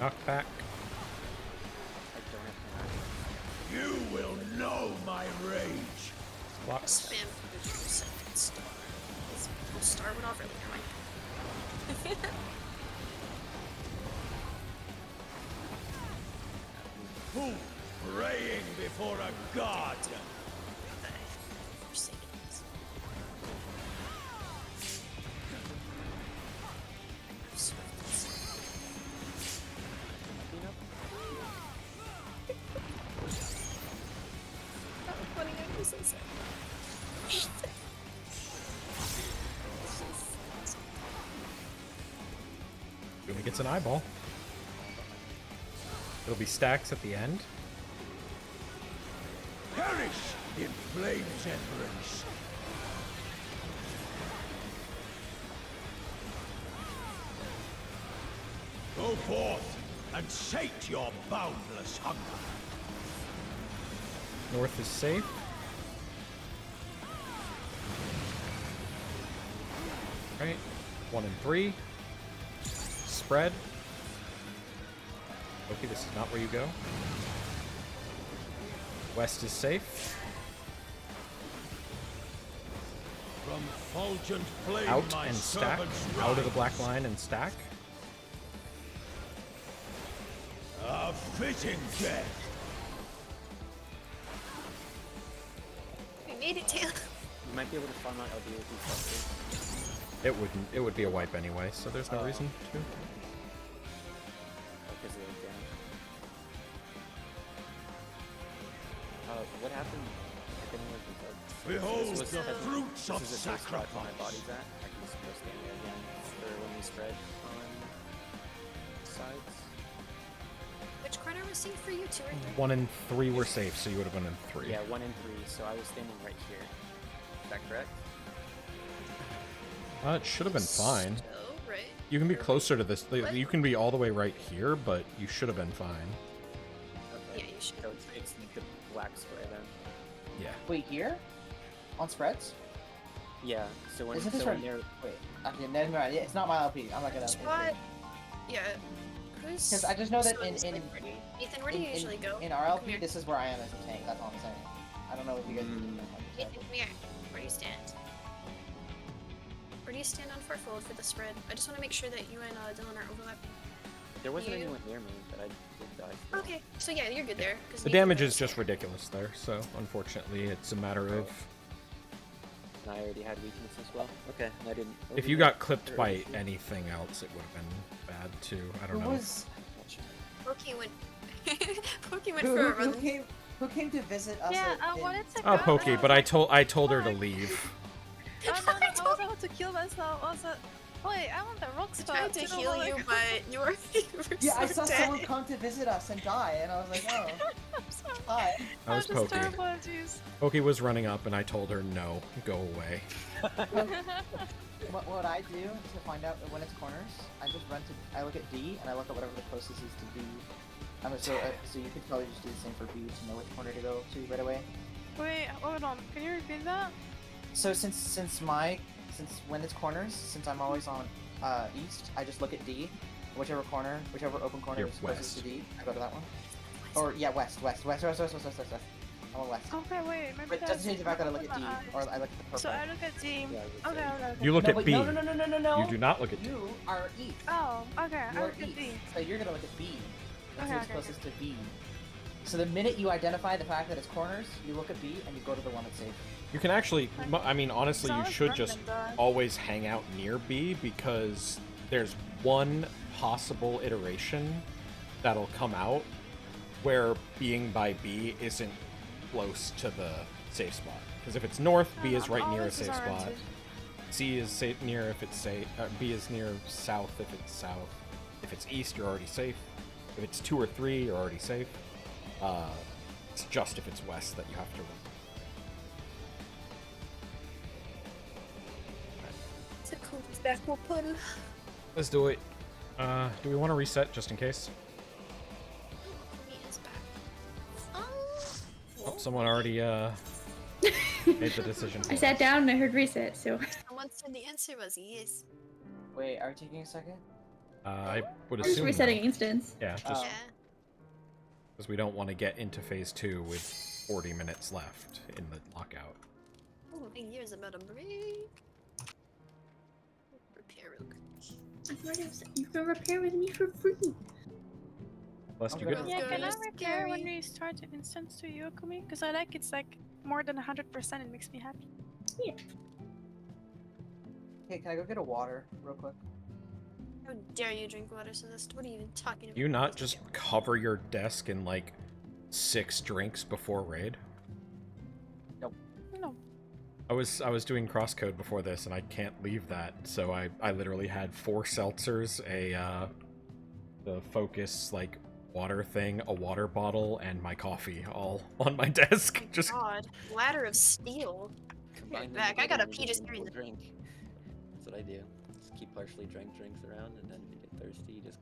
Knockback. I don't have to. You will know my rage. Blocks. Spam for 2 seconds. We'll start it off really. Never mind. Who praying before a god? Funny, I'm so sad. Gonna gets an eyeball. It'll be stacks at the end. Perish in flame's embrace. Go forth and sate your boundless hunger. North is safe. Right. 1 and 3. Spread. Okay, this is not where you go. West is safe. From fulgent flame Out my and stack. servants Out of the rise. black line and stack. A fitting death. We made it, Taylor. You might be able to farm out LB with these clusters. It wouldn't. It would be a wipe anyway, so there's no reason to. Because of the damage. What happened if anyone can tell? Behold This the was- fruits of this is a safe spot where my sacrifice. body's at. I can just go stand there again for when we spread on sides. Which corner was safe for you? 2 or 3? 1 and 3 were safe, so you would have won in 3. Yeah, 1 and 3. So I was standing right here. Is that correct? It should have been fine. So, right. You can be closer to this. What? You can be all the way right here, but you should have been fine. Okay. Yeah, you should. So it's the black square then. Yeah. Wait, here? On spreads? Yeah. So when Isn't this so when right? they're Wait, okay, never mind. Yeah, it's not my LP. I'm not gonna. Spot. Yeah. Who's? Because I just know that so in Ethan, where do you usually go? in our Come LP, here. this is where I am as a tank. That's all I'm saying. I don't know if you guys. Ethan, come here. Where do you stand? Where do you stand on Farfold for the spread? I just want to make sure that you and Dylan are overlapping. there wasn't You- anyone near me, but I did die. still. Okay, so yeah, you're good there. 'cause The Ethan damage was- is just ridiculous there, so unfortunately it's a matter of And I already had weakness as well. Okay, I didn't. if you got clipped by anything else, it would have been bad too. I don't Who know. was? Pokey went. Pokey went Who, for a who run. came? Who came to visit us? Yeah, at- I wanted to Oh, go. Pokey, and but I told her to Fuck. leave. Oh, no, I was about to kill myself. I was like, wait, I want the rock I spot. tried to heal you, but you were, Yeah, I so saw dead. someone come to visit us and die, and I was like, oh, I'm sorry. hi. That was I'm just Pokey. terrible at these. Pokey was running up, and I told her no, go away. What I do to find out when it's corners, I just run to. I look at D and I look at whatever the closest is to B. So you could probably just do the same for B to know which corner to go to right away. Wait, hold on. Can you repeat that? So since when it's corners, since I'm always on east, I just look at D, whichever open corner You're is closest west. to D, I go to that one. Or yeah, west. I'm on west. Okay, wait, maybe But it that's doesn't change the fact that I look at D my or eyes. I look at the purple. So I look at D. Yeah, I would Okay, say. okay, okay. You look no, at but B. No. You do not look at D. You are east. Oh, okay, I You are look at east. D. So you're gonna look at B. That's Okay, who's okay, closest to B. So the minute you identify the fact that it's corners, you look at B and you go to the one that's safe. You can actually, I mean, honestly, you Sounds should just random, always hang out near B because there's one possible iteration that'll come out where being by B isn't close to the safe spot. Because if it's north, B is right near a safe spot. C is near if it's safe. B is near south if it's south. If it's east, you're already safe. If it's 2 or 3, you're already safe. It's just if it's west that you have to run. It's a cool back we'll put. Let's do it. Do we want to reset just in case? Oh, someone already made the decision. I sat down and I heard reset, so. Someone said the answer was yes. Wait, are we taking a second? I would I'm just assume. resetting no. instance. Yeah, just Yeah. because we don't want to get into phase 2 with 40 minutes left in the lockout. Oh, big years about a break. Repair real quick. I thought it was, you can repair with me for free. Lest you good? Yeah, can I Scary. repair when we start the instance to you, Akumi? Because I like it's like more than 100%. It makes me happy. Yeah. Hey, can I go get a water real quick? How dare you drink water, Celeste? What are you even talking about? You not just cover your desk in like 6 drinks before raid? Nope. No. I was doing crosscode before this and I can't leave that, so I literally had 4 seltzers, the focus like water thing, a water bottle, and my coffee all on my desk. Just God, ladder of steel. Combine them Back. I together gotta and pee just just drink during one the drink. That's what I do. Just keep partially drank drinks around, and then if you get thirsty, you just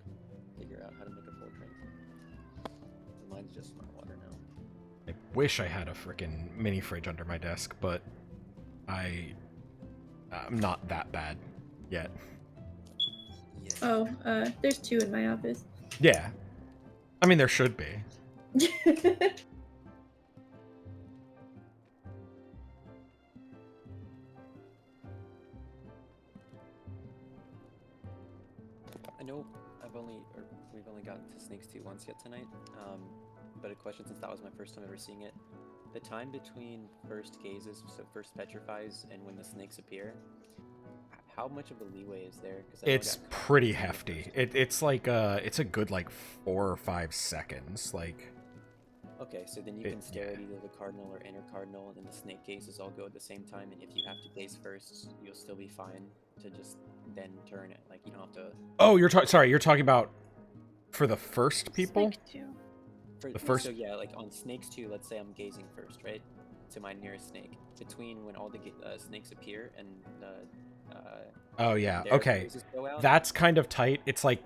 figure out how to make a full drink. So mine's just smart water now. I wish I had a freaking mini fridge under my desk, but I'm not that bad yet. Oh, there's 2 in my office. Yeah. I mean, there should be. I know we've only gotten to Snakes 2 once yet tonight, but a question since that was my first time ever seeing it. The time between first gazes, so first petrifies, and when the snakes appear, how much of a leeway is there? It's pretty hefty. It's like it's a good like 4 or 5 seconds. Like. Okay, so then you can stare at either the cardinal or inner cardinal, and then the snake gazes all go at the same time. And if you have to gaze first, you'll still be fine to just then turn it. Like you don't have to. Oh, you're talking about for the first people. Snake 2. The first. So yeah, like on Snakes 2, let's say I'm gazing first, right, to my nearest snake. Between when all the snakes appear and oh yeah, their okay. gazes go out. That's kind of tight. It's like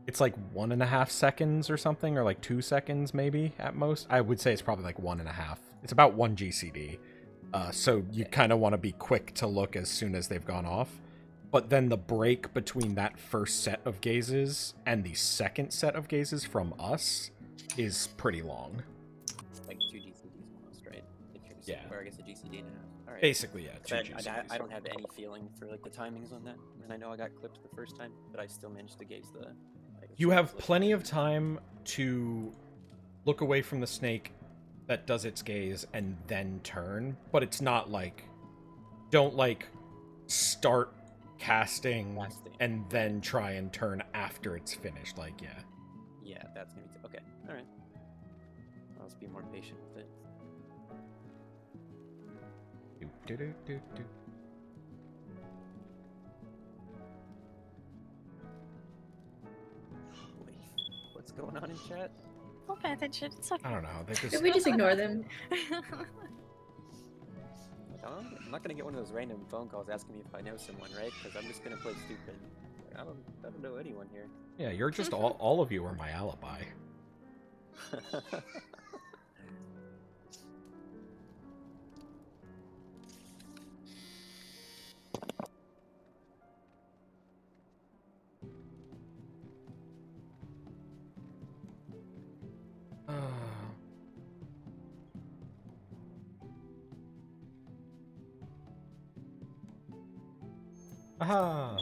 1.5 seconds or something, or like 2 seconds maybe at most. I would say it's probably like 1.5. It's about 1 GCD. So you kind of want to be quick to look as soon as they've gone off. But then the break between that first set of gazes and the second set of gazes from us is pretty long. Like 2 GCDs almost, right? If you're Yeah. Or I guess a GCD and a half. All right. Basically, yeah. 2 I GCDs. don't have any feeling for like the timings on that, and I know I got clipped the first time, but I still managed to gaze the. You have plenty of time to look away from the snake that does its gaze and then turn, but it's not like, don't like start casting and then try and turn after it's finished. Like, yeah. Yeah, that's gonna be okay. All right. I'll just be more patient with it. Do. Wait, what's going on in chat? Don't pay attention. It's okay. I don't know. They just. If we just ignore them. I'm not gonna get one of those random phone calls asking me if I know someone, right? Because I'm just gonna play stupid. I don't know anyone here. Yeah, you're just all of you are my alibi. Aha!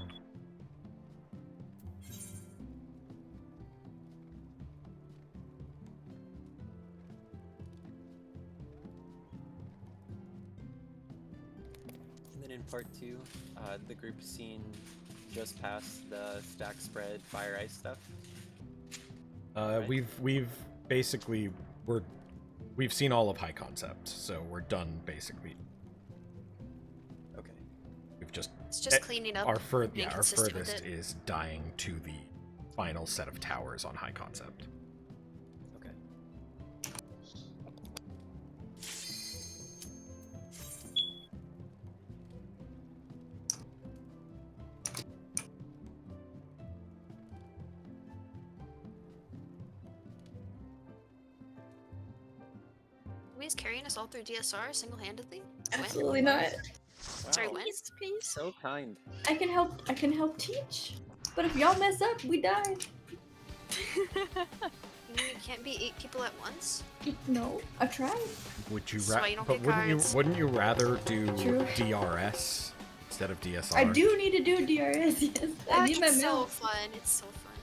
And then in part 2, the group's seen just past the stack spread fire ice stuff. We've basically we've seen all of high concept, so we're done basically. Okay. We've just It's just cleaning up. our being our consistent with furthest it. is dying to the final set of towers on high concept. Okay. He's carrying us all through DSR single-handedly? Absolutely not. Sorry, when? Please. So kind. I can help teach. But if y'all mess up, we die. You can't be 8 people at once? No, I've tried. Would you So rather? you don't But get wouldn't cards. you rather do True. DRS instead of DSR? I do need to do DRS, yes. I need my It's so mouse. fun. It's so fun.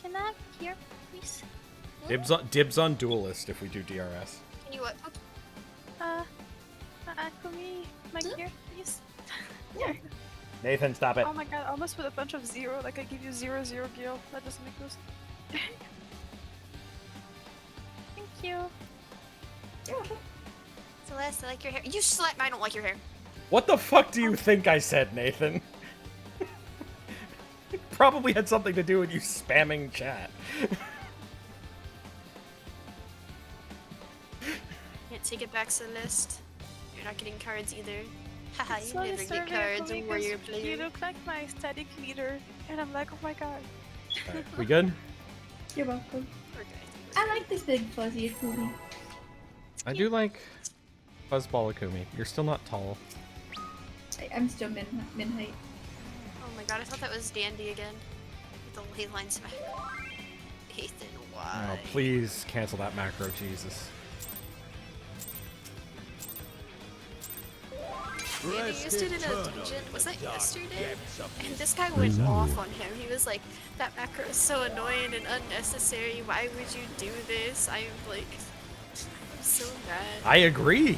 Can I have here, please? Dibs on duelist if we do DRS. Can you what? Akumi, my gear, please. Nathan, stop it. Oh my god, almost with a bunch of 0, like I give you 0, 0 gear. That doesn't make no sense. Thank you. Celeste, I like your hair. You slap. I don't like your hair. What the fuck do you think I said, Nathan? Probably had something to do with you spamming chat. Can't take it back, Celeste. You're not getting cards either. Haha, It's you so never get disturbing cards for me when you're 'cause player. you look like my static leader, and I'm like, oh my god. Alright, we good? You're welcome. Okay. I like this big fuzzy Akumi. I do like Fuzzball Akumi. You're still not tall. I'm still min height. Oh my god, I thought that was Dandy again. With the ley line smack. Ethan, why? Oh, please cancel that macro, Jesus. Dandy used it in a dungeon. Was that yesterday? And this guy went off on him. He was like, that macro is so annoying and unnecessary. Why would you do this? I'm like, I'm so mad. I agree.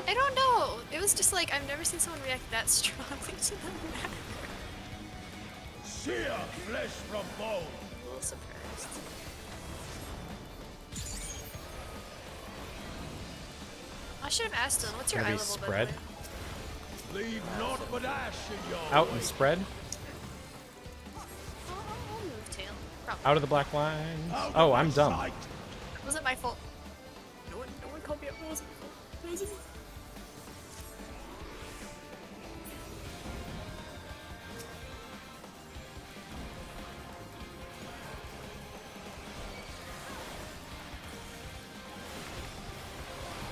I don't know. It was just like, I've never seen someone react that strongly to the macro. Sear flesh from bone. I'm a little surprised. I should have asked him, what's your eye Gonna be level, spread. by the way? Leave naught but ash in your Out wake. and spread. I'll move tail. Probably. Out of the black lines. Out of Oh, my I'm dumb. sight. It wasn't my fault. No one called me up. It wasn't my fault. It wasn't my fault.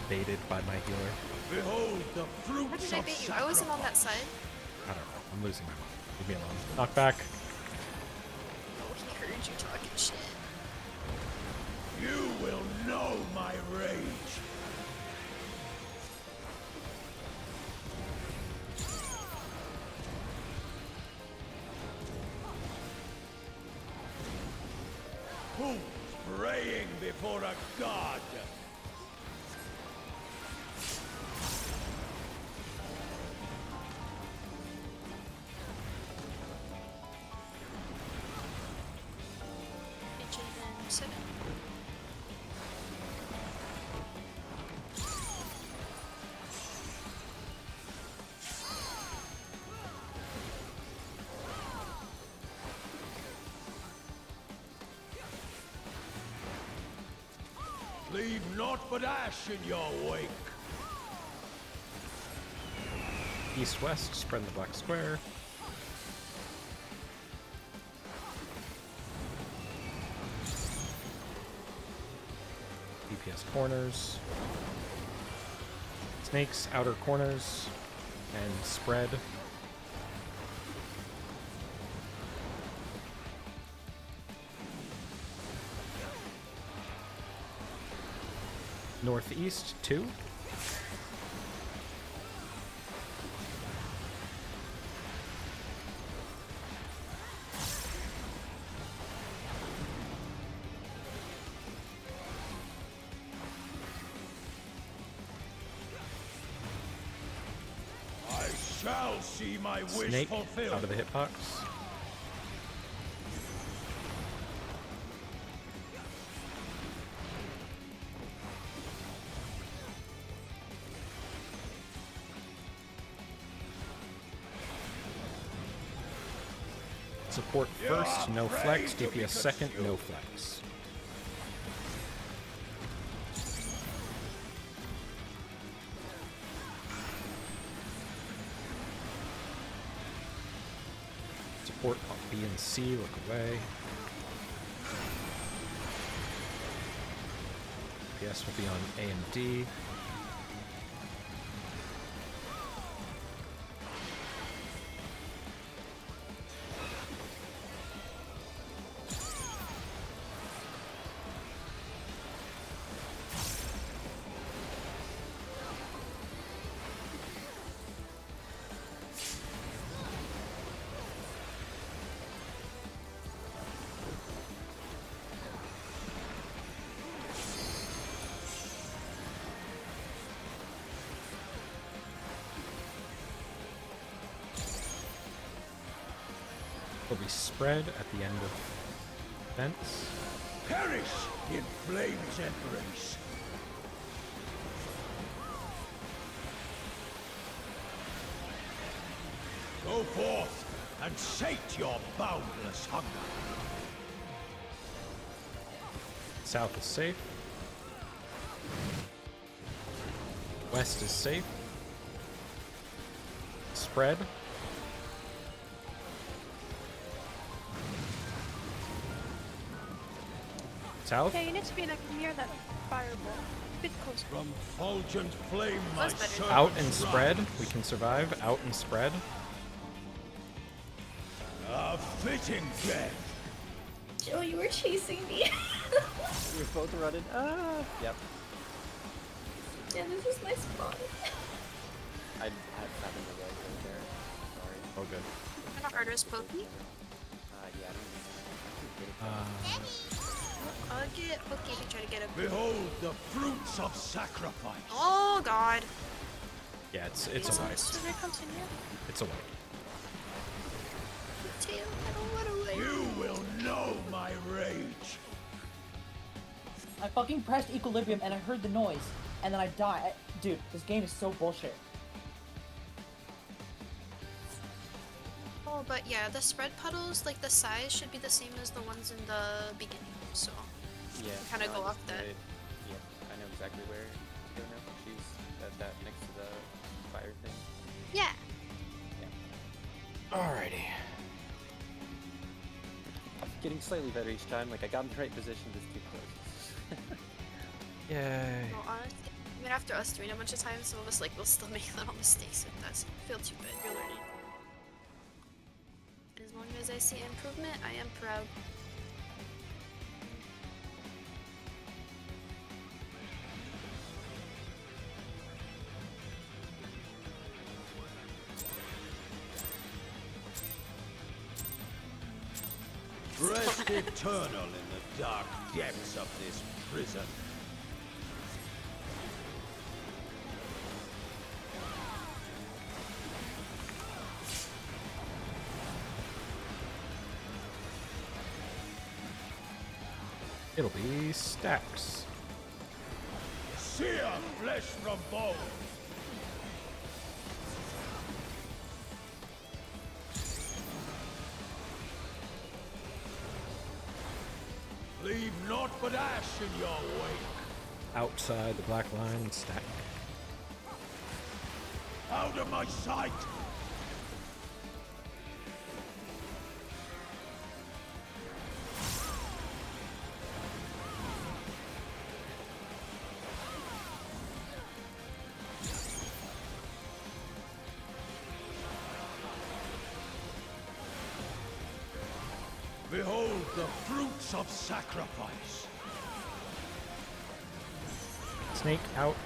Baited by my healer. Behold the How fruits did I of bait you? I wasn't on that side. I don't know. I'm losing my mind. Leave me alone. Knock back. Oh, he heard you talking shit. You will know my rage. Who's praying before a god? Bitch, and sit. Leave naught but ash in your wake. East-west. Spread in the black square. DPS corners. Snakes, outer corners. And spread. Northeast, 2. I shall see my wish Snake, fulfilled. out of the hitbox. Support first, no flex. DPS second, no flex. Support on B and C, look away. DPS will be on A and D. Will be spread at the end of events. Perish in flames embrace. Go forth and sate your boundless hunger. South is safe. West is safe. Spread. South. Yeah, you need to be like near that fireball. A bit closer. From fulgent flame my servants Out and spread. rise. We can survive. Out and spread. A fitting death. Joe, you were chasing me. We're both running. Ah! Yep. Yeah, this is my spot. I had 7 of those right there. Sorry. Oh, good. What kind of artist Pokey? Yeah, I don't know. I'll get Pokey if you try to get him. Behold the fruits of sacrifice. Oh god. Yeah, it's a wipe. Should we continue? It's a wipe. Tail, I don't want to wait. You will know my rage. I fucking pressed equilibrium and I heard the noise, and then I died. Dude, this game is so bullshit. Oh, but yeah, the spread puddles, like the size should be the same as the ones in the beginning, so Yeah. kind of no, go I off just that. did- Yep, I know exactly where to go now. She's that next to the fire thing. Yeah. Alrighty. I'm getting slightly better each time. Like I got in the right position, just too close. Yay. Well, honestly, even after us doing a bunch of times, some of us like will still make little mistakes with that. So don't feel too bad. You're learning. As long as I see improvement, I am proud. Rest eternal in the dark depths of this prison. It'll be stacks. Sear flesh from bone. Leave naught but ash in your wake. Outside the black line, stack. Out of my sight. Behold the fruits of sacrifice. Snake out.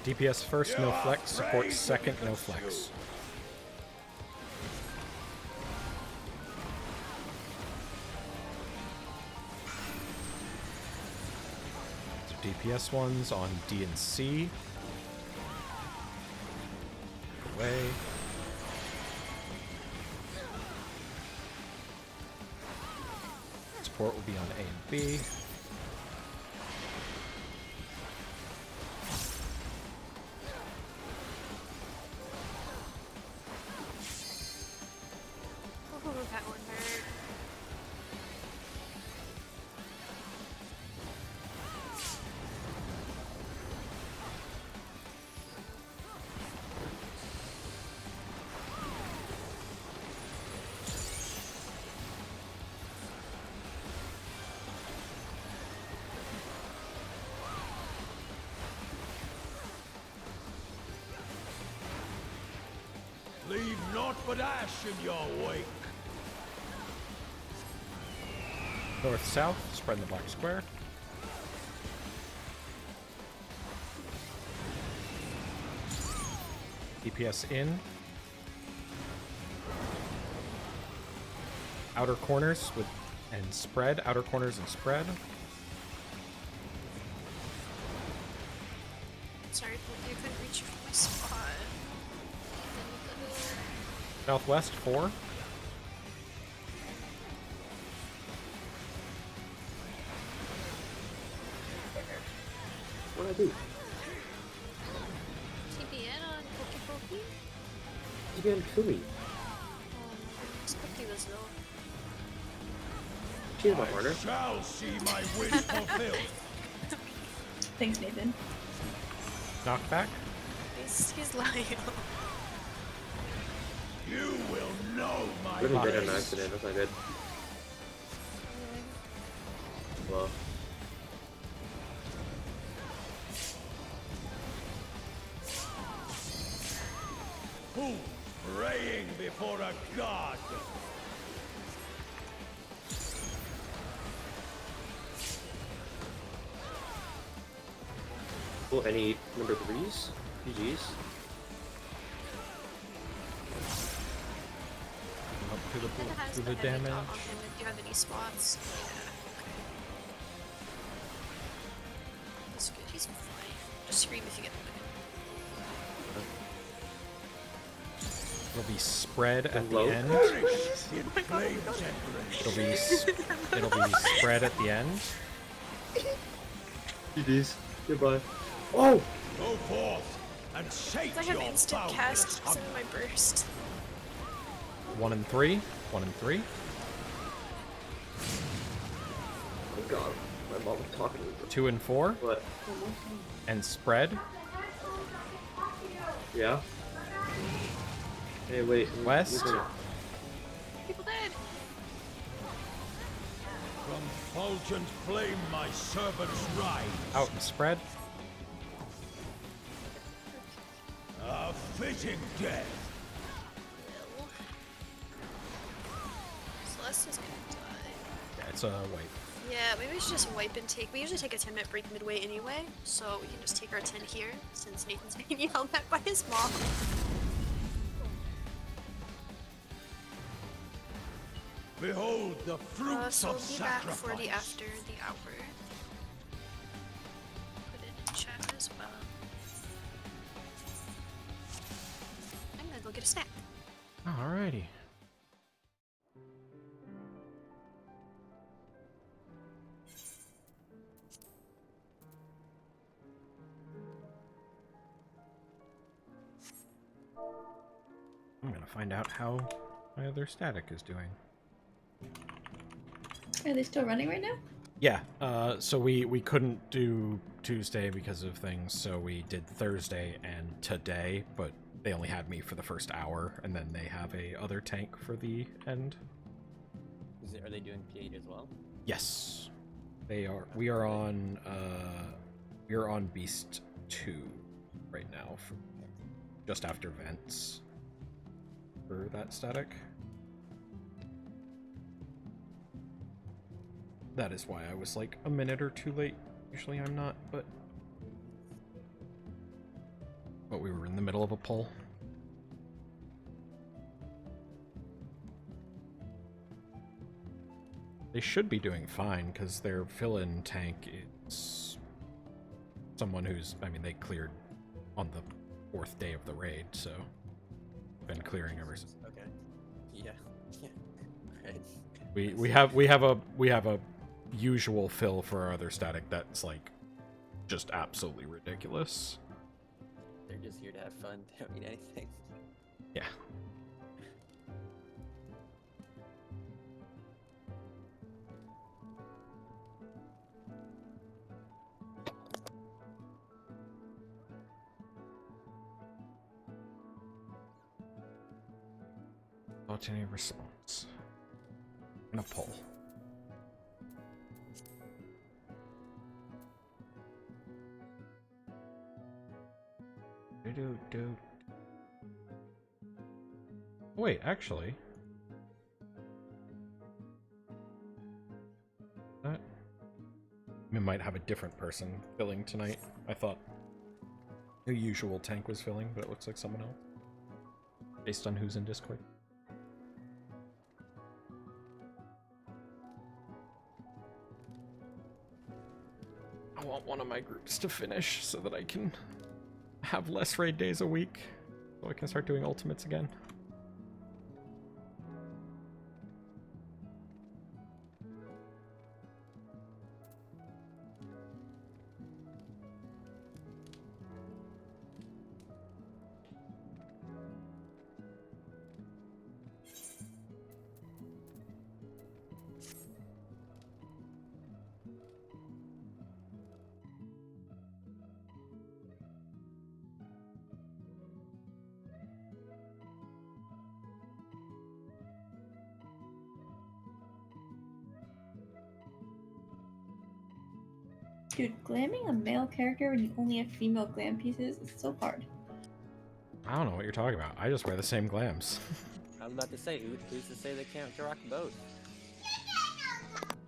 DPS first, no flex. Support second, no flex. So DPS ones on D and C. Away. support will be on A and B. Oh, that one hurt. Leave naught but ash in your wake. North-south, spread in the black square. DPS in. Outer corners with and spread. Outer corners and spread. Sorry, you couldn't reach my spot. Southwest 4. What'd I do? TBN on Pokey. You can kill me. This Pokey was low. She's my partner. Shall see my wish fulfilled. Thanks, Nathan. Knockback. He's lying. You will know my Really did face. an accident, that's not good. Well. Who praying before a god? Oh, any number 3s? GG's. Up to It has the the heavy damage. dot on him if you have any spots. Yeah. That's good. He's fine. Just scream if you get the It'll be spread at the Low. end. It'll be spread at the end. GG's. Goodbye. Oh! Go forth and shake I have your instant boundless cast because hunger. of my burst. 1 and 3. 1 and 3. Oh god. My mom was talking to me. 2 and 4. What? And spread. Yeah? Hey, wait. West. People dead. From fulgent flame my servants rise. Out and spread. A fitting death. Will. Celeste's gonna die. Yeah, it's a wipe. Yeah, maybe we should just wipe and take. We usually take a 10-minute break midway anyway, so we can just take our 10 here since Nathan's being yelled at by his mom. Behold the fruits So of we'll be back sacrifice. for the after the hour. Put it in chat as well. I'm gonna go get a snack. Alrighty. I'm gonna find out how my other static is doing. Are they still running right now? Yeah, so we couldn't do Tuesday because of things, so we did Thursday and today, but they only had me for the first hour, and then they have a other tank for the end. Are they doing P8 as well? Yes, they are. We are on Beast 2 right now, for just after Vents for that static. That is why I was like a minute or two late. Usually I'm not, but we were in the middle of a pull. They should be doing fine because their fill-in tank is someone who's, I mean, they cleared on the 4th day of the raid, so been clearing ever since. Okay. Yeah. Yeah. Right. We have a usual fill for our other static that's like just absolutely ridiculous. They're just here to have fun. They don't need anything. Yeah. Without any response. I'm gonna pull. Do. Wait, actually. That we might have a different person filling tonight. I thought the usual tank was filling, but it looks like someone else. Based on who's in Discord. I want one of my groups to finish so that I can have less raid days a week, so I can start doing ultimates again. Dude, glamming a male character when you only have female glam pieces is so hard. I don't know what you're talking about. I just wear the same glams. I was about to say, who's to say they can't rock both?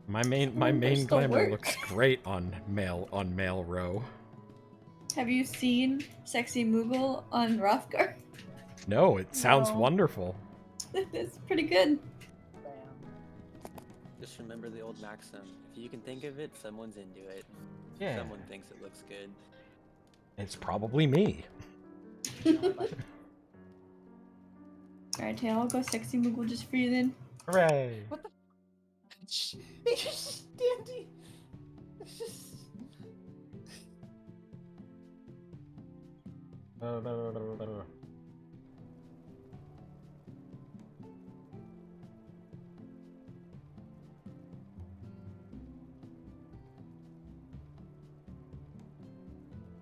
My main still glamour work. looks great on male row. Have you seen Sexy Moogle on Rothgar? No, it sounds No. wonderful. It's pretty good. Just remember the old maxim: if you can think of it, someone's into it. Yeah. Someone thinks it looks good. It's probably me. Alright, Tail, I'll go Sexy Moogle just for you then. Hooray! What the? Dandy.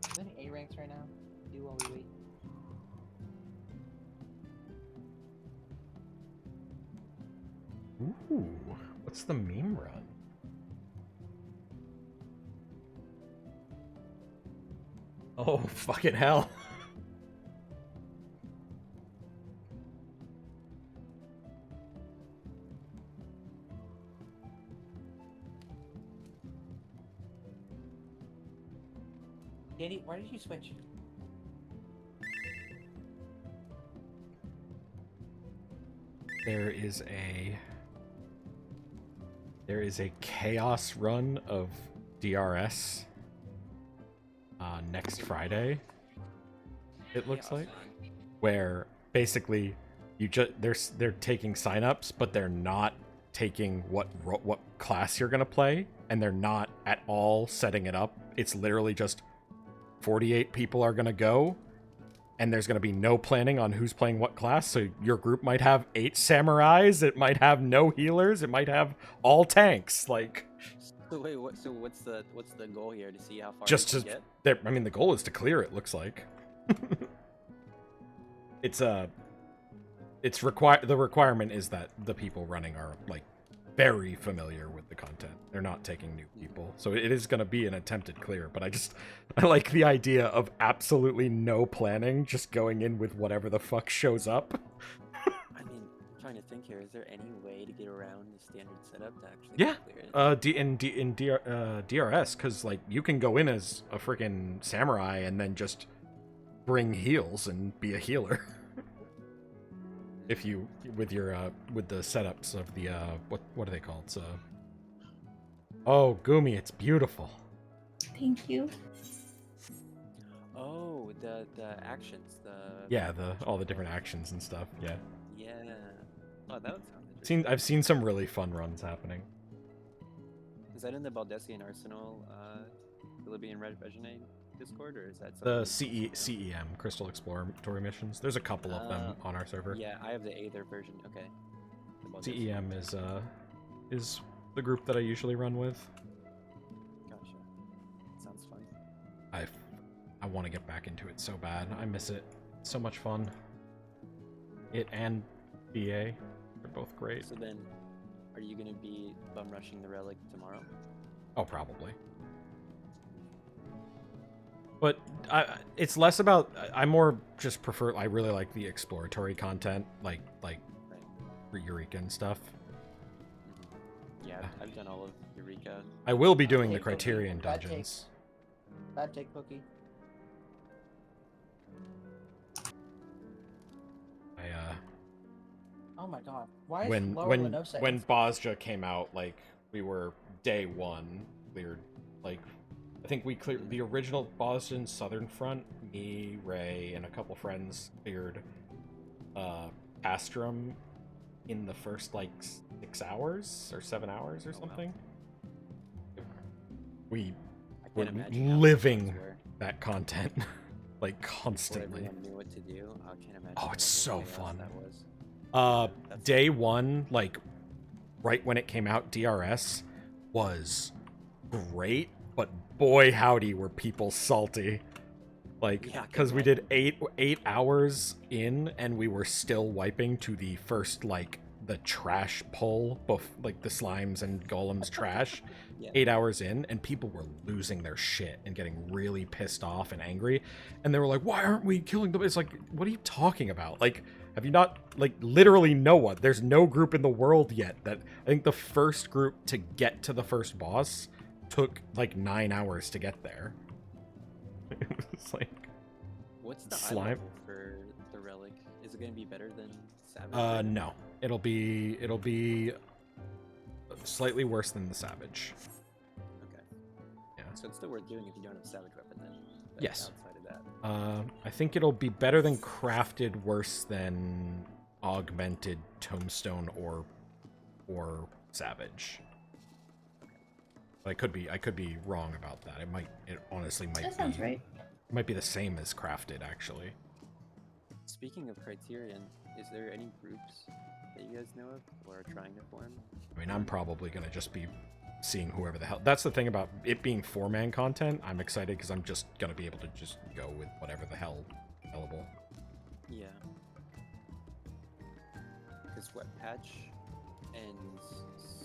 Is there any A ranks right now? Do while we wait. Ooh, what's the meme run? Oh, fucking hell. Danny, why did you switch? There is a chaos run of DRS next Friday. It looks like, where basically they're taking signups, but they're not taking what class you're gonna play, and they're not at all setting it up. It's literally just 48 people are gonna go, and there's going to be no planning on who's playing what class, so your group might have 8 samurais, it might have no healers, it might have all tanks, like... So wait, what's the goal here, to see how far Just you to... can get? I mean, the goal is to clear, it looks like. The requirement is that the people running are, like, very familiar with the content. They're not taking new people. So it is going to be an attempted clear, but I like the idea of absolutely no planning, just going in with whatever the fuck shows up. I mean, I'm trying to think here. Is there any way to get around the standard setup to actually clear it? In DRS, because, like, you can go in as a freaking samurai and then just bring heals and be a healer. If you with the setups of the what are they called? Oh, Gumi, it's beautiful. Thank you. Oh, the actions, all the different actions and stuff. Yeah. Yeah. Oh, that would sound interesting. I've seen some really fun runs happening. Is that in the Baldessian Arsenal, Libyan Reginade Discord, or is that The something? CEM, Crystal Exploratory Missions. There's a couple of them on our server. Yeah, I have the Aether version. Okay. CEM is the group that I usually run with. Gotcha. Sounds fun. I want to get back into it so bad. I miss it. It's so much fun. It and BA, they're both great. So then, are you gonna be bum rushing the relic tomorrow? Oh, probably. But it's less about. I more just prefer. I really like the exploratory content, like Eureka and stuff. Yeah, I've done all of Eureka. I will be doing the Criterion dungeons. Bad take, Cookie. Oh my god. Why is it lower than no seconds? When Bozja came out, like, we were day one, cleared, like, I think we cleared the original Boston Southern Front, me, Ray, and a couple friends cleared Pastrum in the first, like, 6 hours or 7 hours or something. Wow. We were living that content, like, constantly. Everyone knew what to do. I can't imagine. Oh, it's so fun. That was. Day one, like, right when it came out, DRS was great, but boy howdy were people salty. Like, because we did eight hours in, and we were still wiping to the first, like, the trash pull, like the slimes and golems trash, 8 hours in, and people were losing their shit and getting really pissed off and angry, and they were like, why aren't we killing them? It's like, what are you talking about? Like, have you not, like, literally no one, there's no group in the world yet that, I think the first group to get to the first boss took, like, 9 hours to get there. It's like, what's the slime eye level for the relic? Is it going to be better than Savage? No. It'll be slightly worse than the Savage. Okay. Yeah. So it's still worth doing if you don't have a Savage weapon then. But Yes. Outside of that. I think it'll be better than crafted, worse than augmented Tombstone or Savage. But I could be wrong about that. It honestly might That sounds right. It might be the same as crafted, actually. Speaking of Criterion, is there any groups that you guys know of or are trying to form? I mean, I'm probably gonna just be seeing whoever the hell. That's the thing about it being 4-man content. I'm excited because I'm just gonna be able to just go with whatever the hell available. Yeah. Because what, patch ends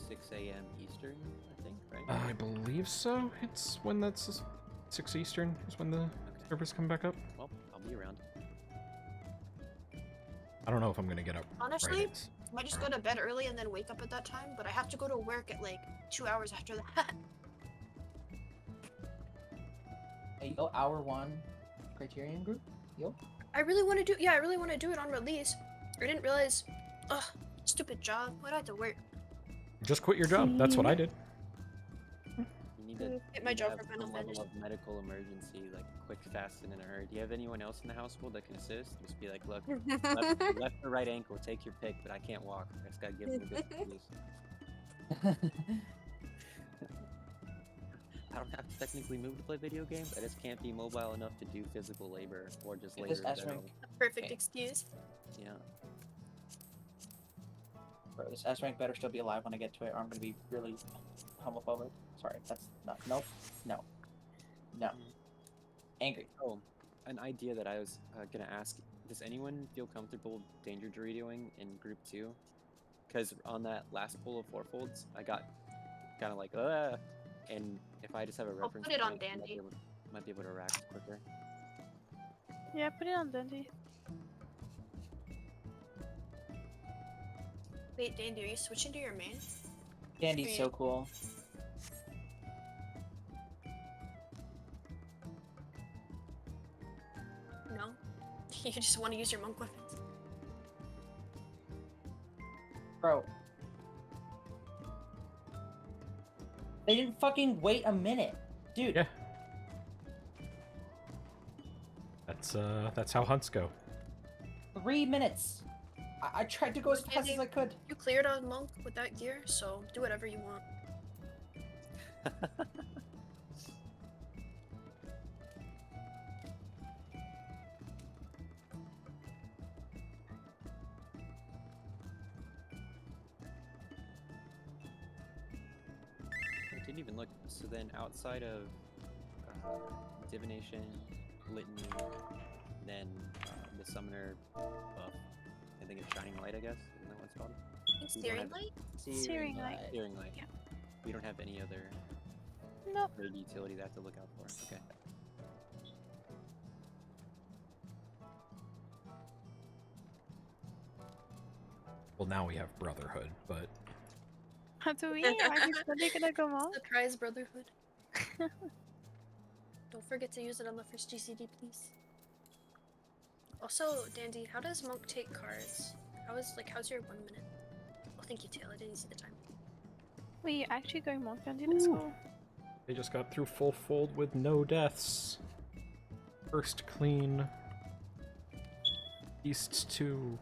6 a.m. Eastern, I think, right? I believe so. It's when that's 6 Eastern is when the servers come back up. Well, I'll be around. I don't know if I'm gonna get up. Honestly, right I might just go to bed early and then wake up at that time, but I have to go to work at like 2 hours after that. Hey, yo, hour 1 Criterion group? Yo. I really want to do, yeah, I really want to do it on release. I didn't realize, ugh, stupid job. Why'd I have to work? Just quit your job. That's what I did. You need to Get my job have for some benefit. level of medical emergency, like quick, fast, and in a hurry. Do you have anyone else in the household that can assist? Just be like, look, left or right ankle, take your pick, but I can't walk. I just gotta give them a good excuse. I don't have to technically move to play video games. I just can't be mobile enough to do physical labor or just labor. This in S general. rank. Perfect excuse. Yeah. Bro, this S rank better still be alive when I get to it, or I'm gonna be really homophobic. Sorry, that's not. Nope. No. No. Angry. Oh, an idea that I was gonna ask: does anyone feel comfortable danger Doritoing in group 2? Because on that last pool of fourfolds, I got kind of like, and if I just have a reference, put it on point, Dandy. Might be able to rack quicker. Yeah, put it on Dandy. Wait, Dandy, are you switching to your main? Dandy's so cool. No? You just want to use your monk weapons? Bro. They didn't fucking wait a minute. Dude. Yeah. That's how hunts go. 3 minutes. I tried to go as fast as I could. You cleared a monk with that gear, so do whatever you want. I didn't even look. So then, outside of divination, litany, then the summoner buff, I think it's shining light. I guess isn't that what it's called? It's We don't steering have- light? Steering light. Steering light. Yeah. We don't have any other Nope. raid utilities I have to look out for. Okay. Well, now we have Brotherhood, but How do we? Are we really gonna go on? Surprise Brotherhood. Don't forget to use it on the first GCD, please. Also, Dandy, how does Monk take cards? How's your 1 minute? Oh, thank you, Tail. I didn't see the time. Wait, you're actually going monk on this school? they just got through full fold with no deaths. First clean. East 2.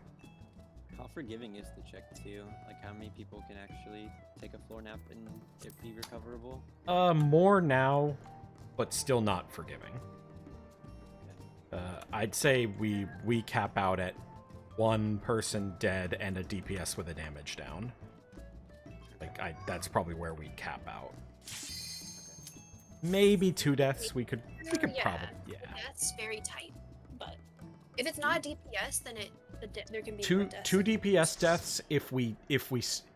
How forgiving is the check too? Like how many people can actually take a floor nap and it be recoverable? More now, but still not forgiving. I'd say we cap out at 1 person dead and a DPS with a damage down. That's probably where we'd cap out. Maybe 2 deaths. We could probably That's very tight, but if it's not a DPS, then there can be two more deaths. 2 DPS deaths if we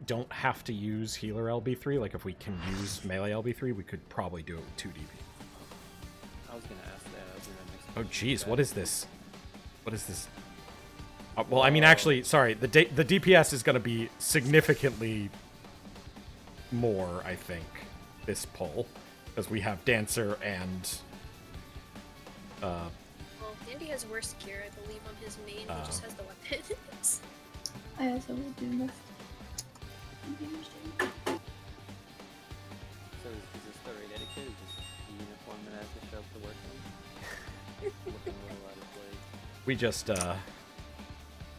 don't have to use healer LB3. Like if we can use melee LB3, we could probably do it with 2 DPS. I was gonna ask that. Oh jeez, what is this? What is this? Well, I mean, actually, sorry. The DPS is going to be significantly more, I think, this pull, because we have Dancer and. Well, Dandy has worse gear, I believe, on his main. He just has the weapons. I also will do this. So is this the raid etiquette? Is this the uniform that I have to show up to work in? Looking a little out of place. We just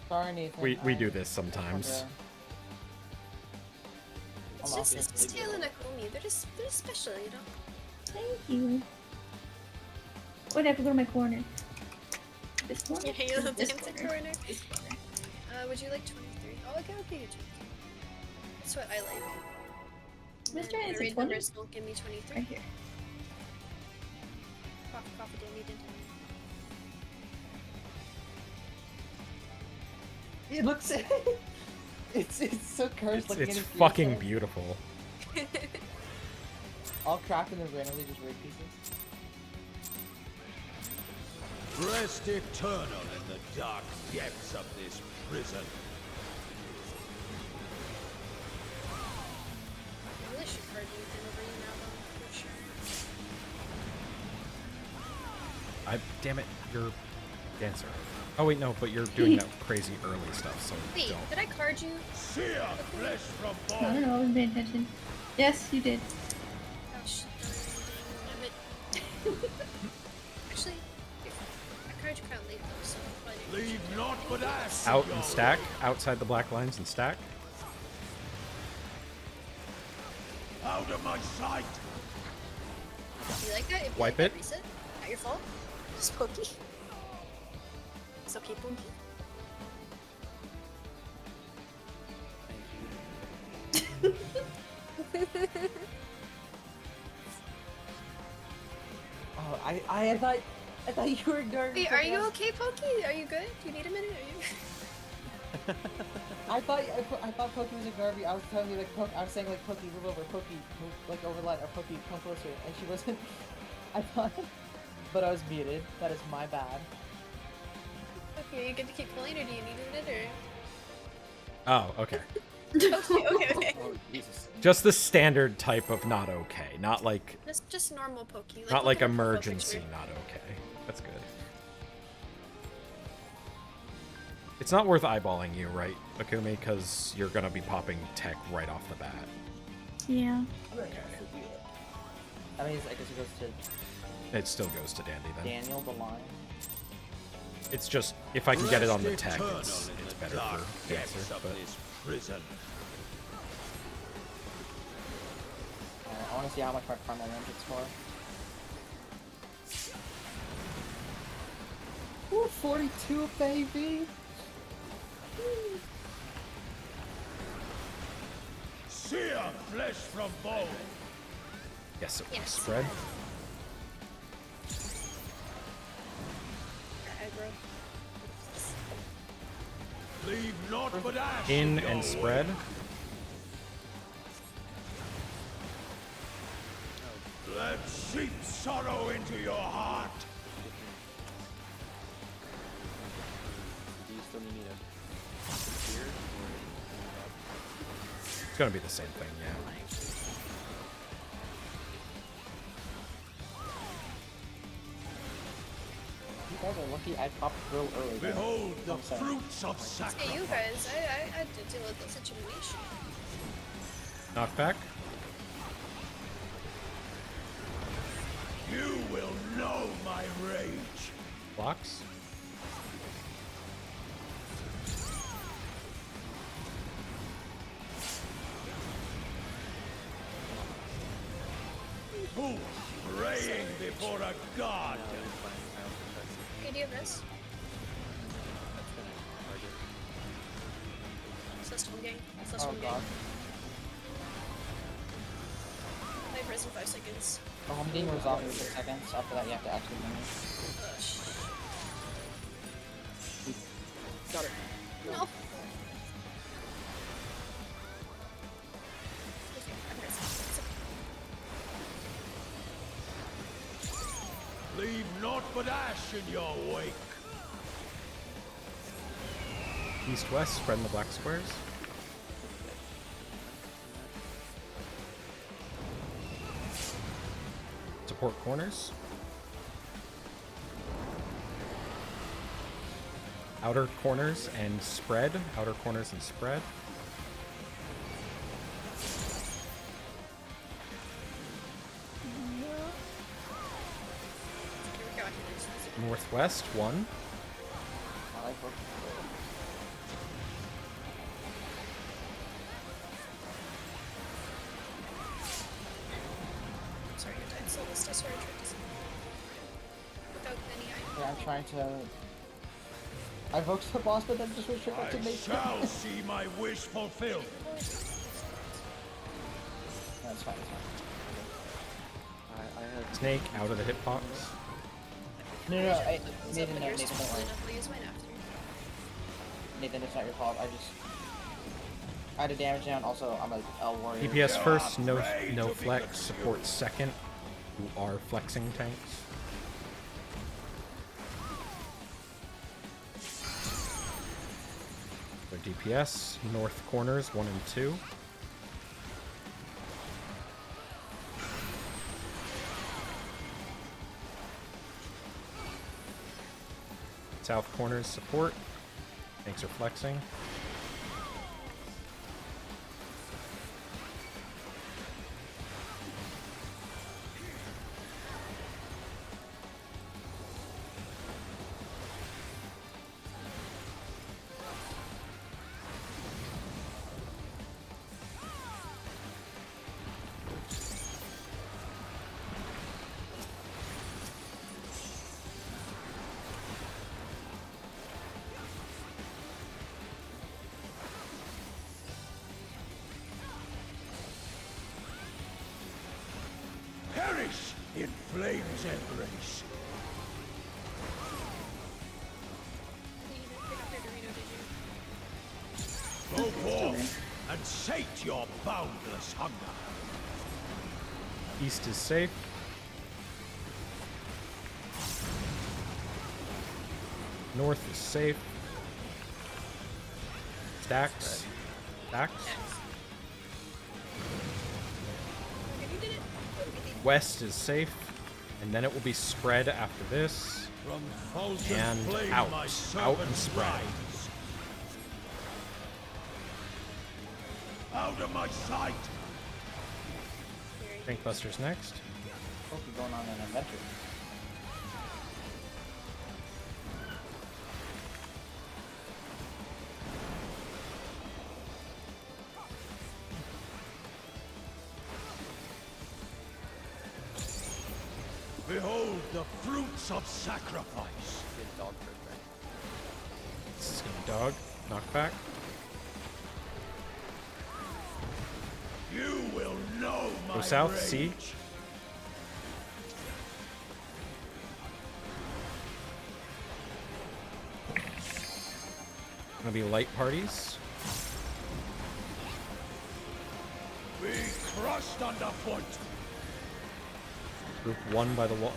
Sorry, Nathan. we do this sometimes. It's just Tail and Akumi. They're just special, you know? Thank you. Wait, I have to go to my corner. This corner? Yeah, you love This dancing corner. corner. This corner. Would you like 23? Oh, okay, I'll pay you 23. That's what I like. Mr. And Hanson, the raid 20? numbers don't give me 23. Right here. Coffee, Dandy didn't tell me. It looks. it's so cursed. It's fucking beautiful. All cracked and then randomly just raid pieces. Rest eternal in the dark depths of this prison. I really should card you over you now, though, for sure. Damn it, you're Dancer. Oh wait, no, but you're doing that crazy early stuff, so Wait, don't. did I card you? Sear flesh from I bone. don't know, I wasn't paying attention. Yes, you did. Gosh, damn it. Actually, I card you kind of late though, so I'll probably do Leave not but ash. Out and stack, outside the black lines and stack. Out of my sight. You like that? If you Wipe like it. That reset? Not your fault. Just pokey. It's okay, Pokey. Oh, I thought you were ignoring me. Wait, are you okay, Pokey? Are you good? Do you need a minute? Are you... I thought Pokey was ignoring me. I was telling you I was saying Pokey move over, Pokey move over line, or Pokey come closer, and she wasn't. I thought, but I was muted. That is my bad. Okay, are you good to keep pulling, or do you need a minute, Oh, okay. okay. Oh, Jesus. Just the standard type of not okay, not like Just normal Pokey. not like look at the profile emergency picture. not okay. That's good. It's not worth eyeballing you, right, Akumi? Because you're gonna be popping tech right off the bat. Yeah. I mean, I guess it goes to It still goes to Dandy then. Daniel the Lion. It's just, if I can get it on the tech, Eternal it's in the better dark for depths dancer. of But this prison. I want to see how much my primal range it's for. Ooh, 42, baby! Sear flesh from bone. yes, it will spread. Aggro. Leave naught but ash In your and spread. wake. Let sheep sorrow into your heart. Do you still need me to spear? It's gonna be the same thing, yeah. You guys are lucky I popped real early. though. Behold the I'm sorry. fruits of Yeah, sacrifice. you guys, I had to deal with the situation. Knockback. You will know my rage. Blocks. Who praying before a god? Okay, do you have this? Celestial gang. Celestial gang. God. I have res in 5 seconds. The home game was off in 6 seconds. After that, you have to actually manage. Got it. No. Okay, I'm res. Leave naught but ash in your wake. East-west, spread in the black squares. Support corners. Outer corners and spread. Outer corners and spread. Northwest, 1. I like both. Sorry, your time still is sorry, tricks. Without any item. Yeah, I'm trying to. I evoked the boss, but then just went straight back to I make shall see my wish fulfilled. That's fine, it's fine. I had Snake out of the hitbox. No, Nathan, But no, yours Nathan, is don't full worry. enough, I'll use mine after. Nathan, it's not your fault. I had a damage down. Also, I'm a L warrior. DPS first, no flex. Support second, who are flexing tanks. So DPS, north corners 1 and 2. South corners support. Tanks are flexing. Perish in flame's embrace. You didn't pick up your Dorito, did you? Go forth and sate your boundless hunger. East is safe. North is safe. Stacks. Stacks. Okay, you did it. West is safe. And then it will be spread after this. From fulgent And flame out. my Out and servant spread. rides. Out of my sight. Tankbuster's next. Supposed to be going on an adventure. Behold the fruits of sacrifice. Good dog trick, right? This is gonna be dog. Knockback. You will know my Go south, rage. C. Gonna be light parties. Be crushed underfoot. Group 1 by the wall,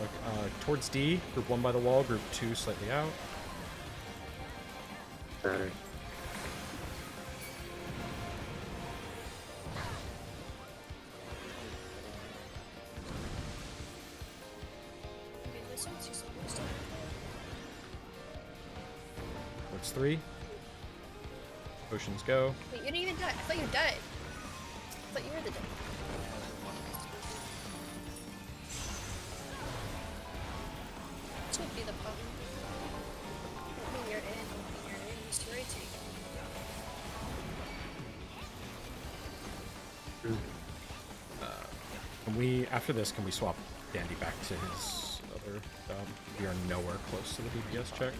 towards D. Group 1 by the wall. Group 2 slightly out. Better. Okay, this one's just almost done. Towards 3. Potions go. Wait, you didn't even die. I thought you died. I thought you were the dead. This would be the problem. Don't be near in. Don't be near in. Used to rotate. Can we, after this, can we swap Dandy back to his other job? We are nowhere close to the DPS check.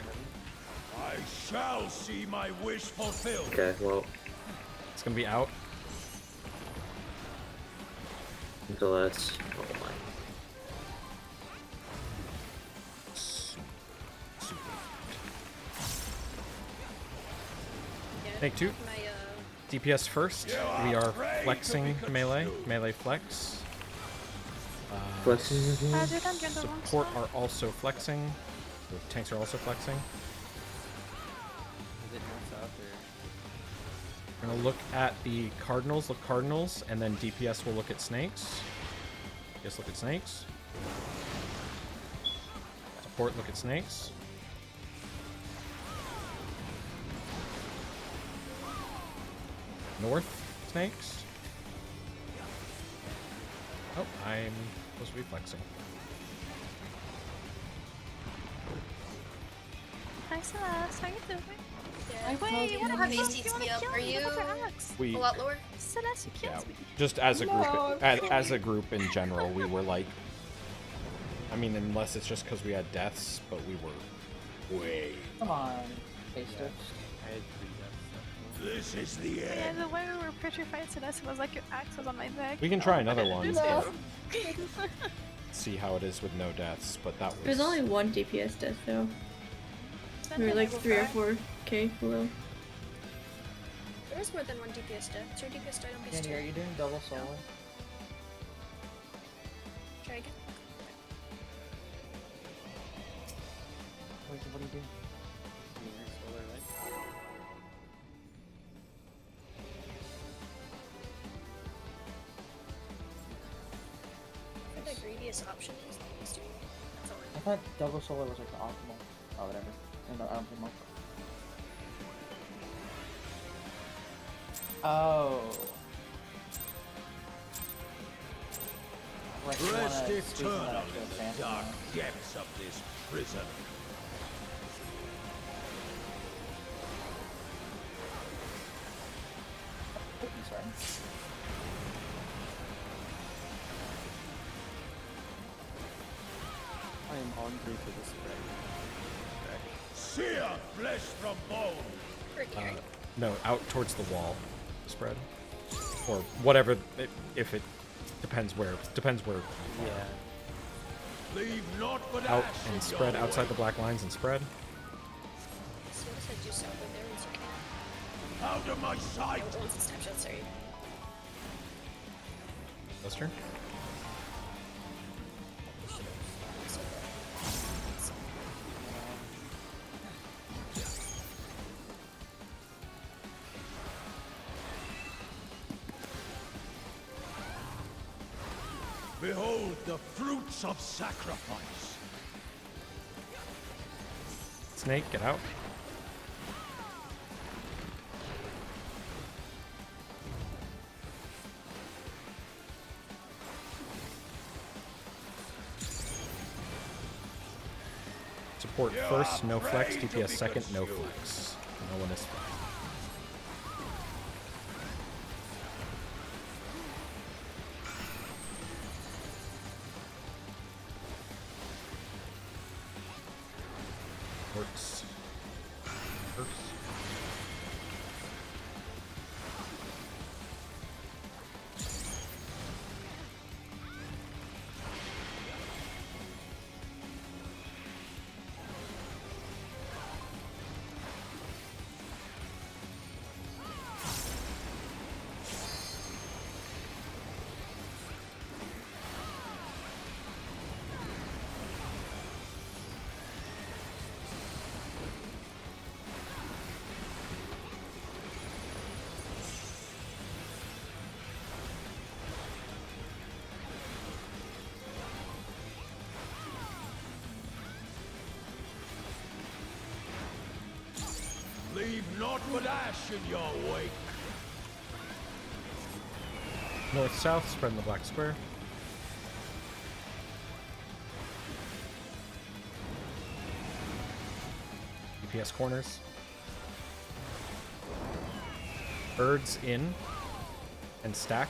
I shall see my wish fulfilled. Okay, well, It's gonna be out. until that's. Oh my. Yeah, Take 2. my, DPS first. We are flexing melee flex. Flexing as well? Support are also flexing. The tanks are also flexing. Is it north south or? We're gonna look at the cardinals. Look cardinals, and then DPS will look at snakes. DPS look at snakes. Support look at snakes. North snakes. Oh, I'm supposed to be flexing. Hi Celeste, how you doing? yeah. Wait, you you wanna have kill- ACT you wanna up. kill Are me? you Look at her axe. We a lot lower? Celeste, you killed me. just as a group, No, as a group in general, we were like, I mean, unless it's just because we had deaths, but we were way. Come on, face Yeah. I had 3 deaths. This is the Yeah, end. the way we were petrified Celeste, it was like your axe was on my back. We can try another one. No. See how it is with no deaths, but that was. There's only one DPS death though. We were like 3 or 4k below. There is more than one DPS death. It's your DPS died on base Danny, 2. are you doing double solo? Try again. What are you doing? Near solar, right? I think the greediest option is base 2. That's all I thought double solo was like the optimal. Oh, whatever. And I don't think more. Oh. Like you wanna Rest squeeze that eternal up to a in the phantom, dark huh? depths of this prison. Cookies, right? I am on through to the spread. Sear flesh from bone. For carry. No, out towards the wall. Spread. Or whatever, if it depends where. Depends where. Yeah. Leave naught but Out ash and in spread your outside way. the black lines and spread. So I said do so over there once you can. Out of my sight. Oh, once it's snapshot, sorry. Lester? Behold the fruits of sacrifice. Snake, get out. Support first, no flex. DPS second, no flex. No one is flex. naught but ash in your wake. North-south, spread in the black square. DPS corners. Birds in and stack.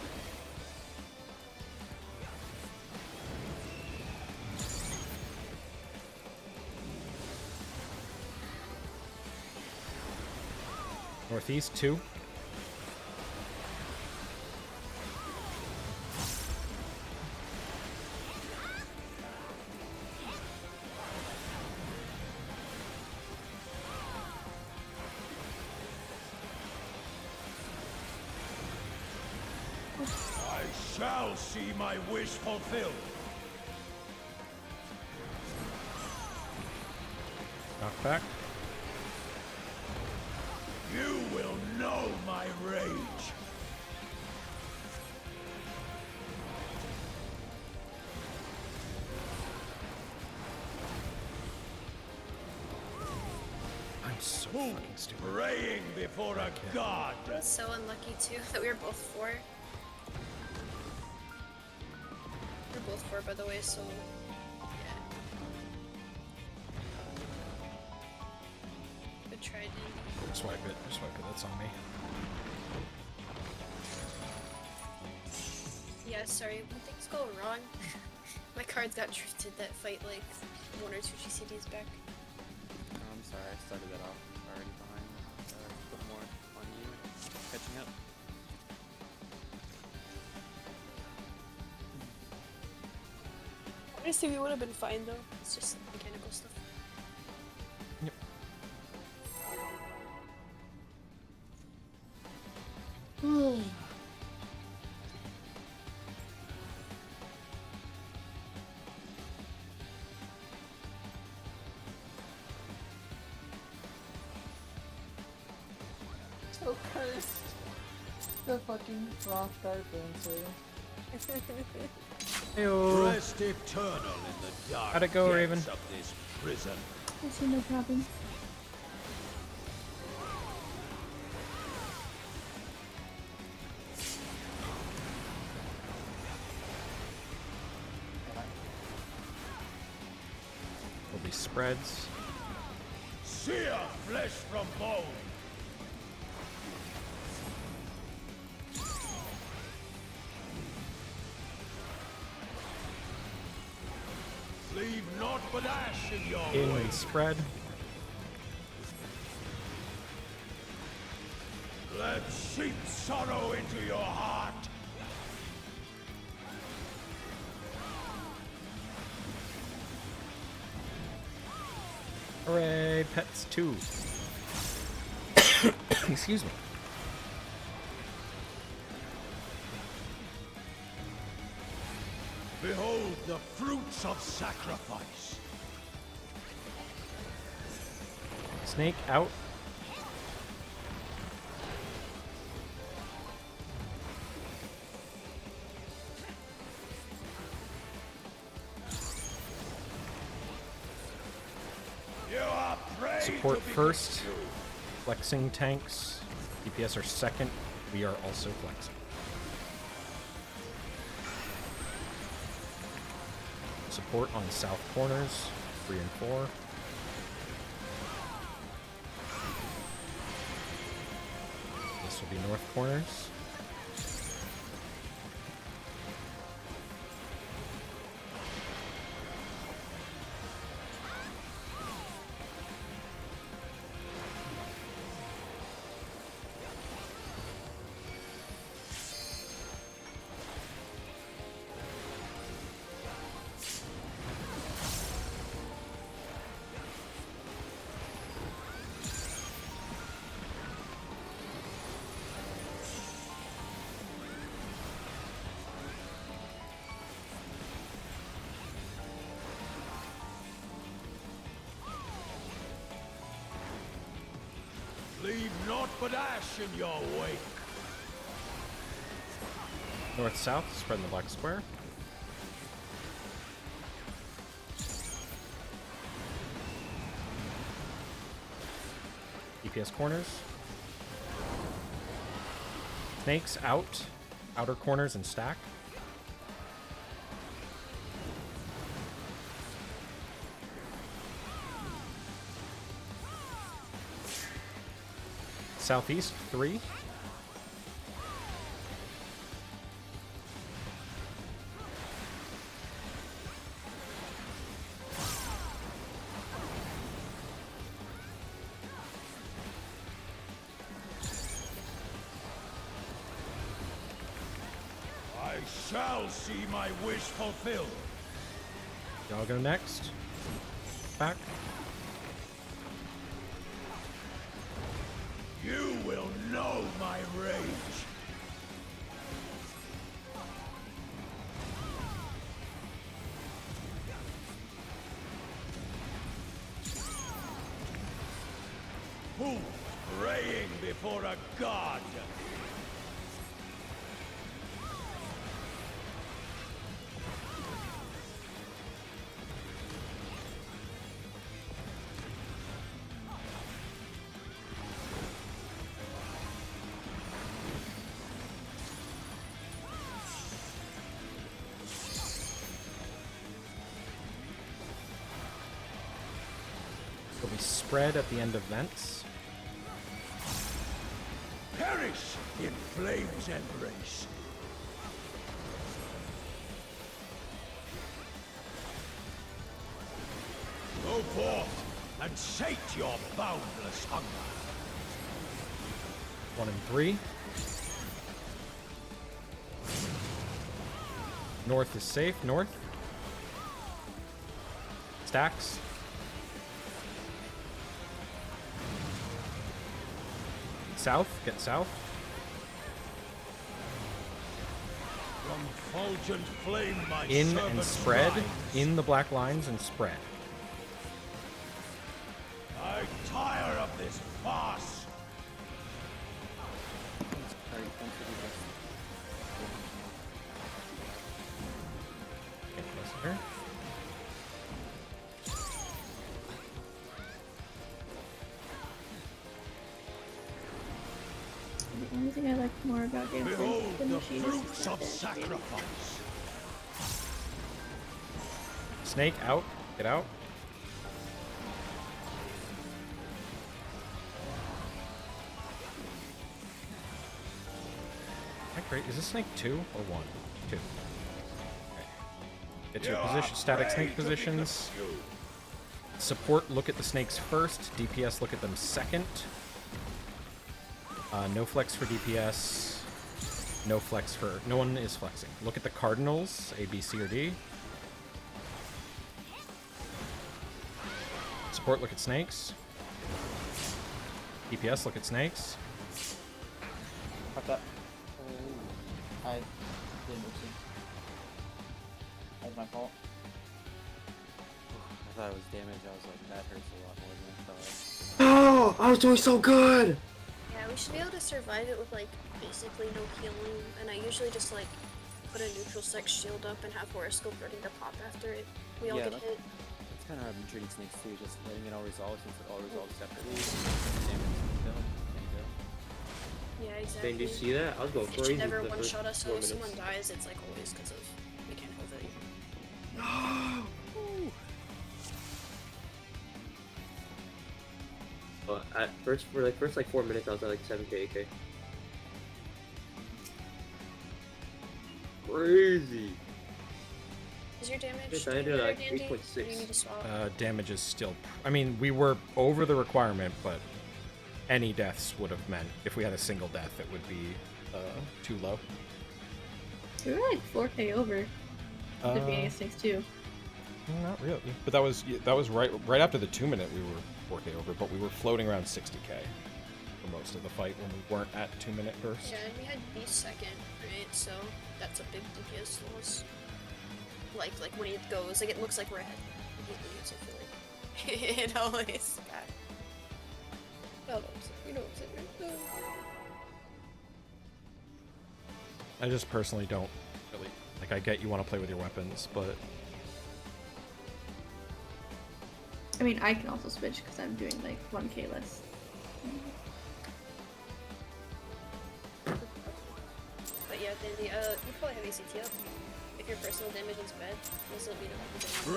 Northeast 2. I shall see my wish fulfilled. Knock back. You will know my rage. I'm so fucking stupid. Praying before a god. I was so unlucky too that we were both 4. We're both 4 by the way, so yeah. Good try, dude. Swipe it, that's on me. Yeah, sorry, when things go wrong, my cards got drifted that fight like 1 or 2 GCDs back. I'm sorry, I started that off already behind. Put more on you. Catching up. Honestly, we would have been fine though. It's just mechanical stuff. Yep. So cursed. The fucking rock dancer. Heyo. Rest eternal in the dark How'd it go, depths Raven? of this prison. I see no problem. Will be spreads. Sear flesh from bone. Leave naught but ash in your In wake. and spread. Let sheep sorrow into your heart. Hooray, pets 2. Excuse me. Behold the fruits of sacrifice. Snake out. You are prey Support to be first. consumed. Flexing tanks. DPS are second. We are also flexing. Support on south corners. 3 and 4. This will be north corners. Leave naught but ash in your wake. North-south, spread in the black square. DPS corners. Snakes out, outer corners and stack. Southeast, 3. I shall see my wish fulfilled. Y'all go next. Back. You will know my rage. Who praying before a god? Will be spread at the end of vents. Perish in flame's embrace. Go forth and sate your boundless hunger. 1 and 3. North is safe. North. Stacks. South. Get south. From fulgent flame my In and servant spread. rise. In the black lines and spread. I tire of this farce. Sorry, thanks for the Get closer. The only thing I like more about Game of Behold Thrones than the the machine is fruits just of that sacrifice. Snake out. Get out. Great. Is this snake 2 or 1? 2. Okay. Get to your position. Static snake positions. Support, look at the snakes first. DPS, look at them second. No flex for DPS. No flex for... No one is flexing. Look at the cardinals. A, B, C, or D. Support, look at snakes. DPS, look at snakes. Fuck that. I didn't see. That was my fault. I thought it was damage. I was like, that hurts a lot more than I thought. Oh, I was doing so good. Yeah, we should be able to survive it with like basically no healing, and I usually just like put a neutral sex shield up and have horoscope ready to pop after it. We all get hit. That's kind of how I've been treating snakes too, just letting it all resolve since it all resolves separately. Damage kill, and go. Yeah, exactly. Did you see that? I was going It crazy should never for the first one-shot us, so 4 if someone minutes. dies, it's like always because of mechanical thing. At first, for like first 4 minutes, I was at like 7k AK. Crazy. Is your damage Yes, I doing did, better, like, Dandy? 8.6. Or do you need to swap? Damage is still... I mean, we were over the requirement, but any deaths would have meant... If we had a single death, it would be too low. We were like 4k over the beginning of Snakes 2. Not really. But that was right after the 2 minute we were 4k over, but we were floating around 60k for most of the fight when we weren't at 2 minute burst. Yeah, and we had B second, right? So that's a big DPS loss. Like when he goes, like it looks like we're ahead. He leaves, I feel like. It always. God. You know what I'm saying? I just personally don't really... Like, I get you want to play with your weapons, but... I mean, I can also switch because I'm doing like 1k less. Yeah, Dandy. You probably have ACT up. If your personal damage is bad, you'll still beat him.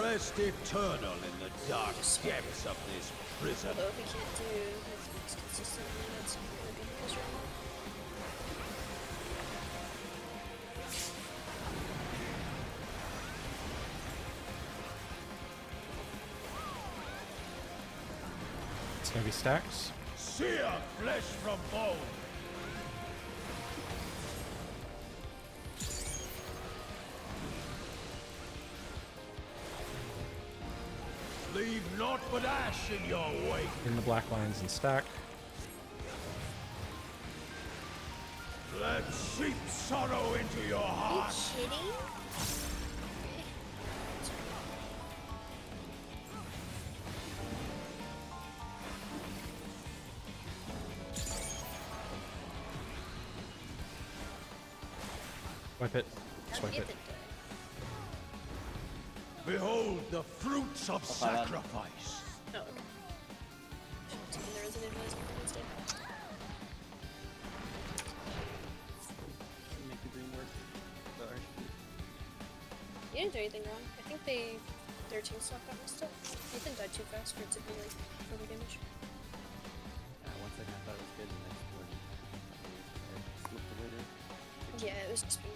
Rest eternal in the dark depths of this prison. Although if we can't do his moves consistently, that's gonna be his right. It's gonna be stacks. Sear flesh from bone. Leave naught but ash in your wake. In the black lines and stack. Let sheep sorrow into your heart. Are you kidding? Swipe it. Swipe it. Behold the fruits of sacrifice. Oh, okay. Should've taken the resident advisor instead. Make the green work. The archfiend. You didn't do anything wrong. I think their team stock got messed up. Ethan died too fast for it to be like further damage. One second I thought it was good, the next one it slipped away there. Yeah, it was just weak.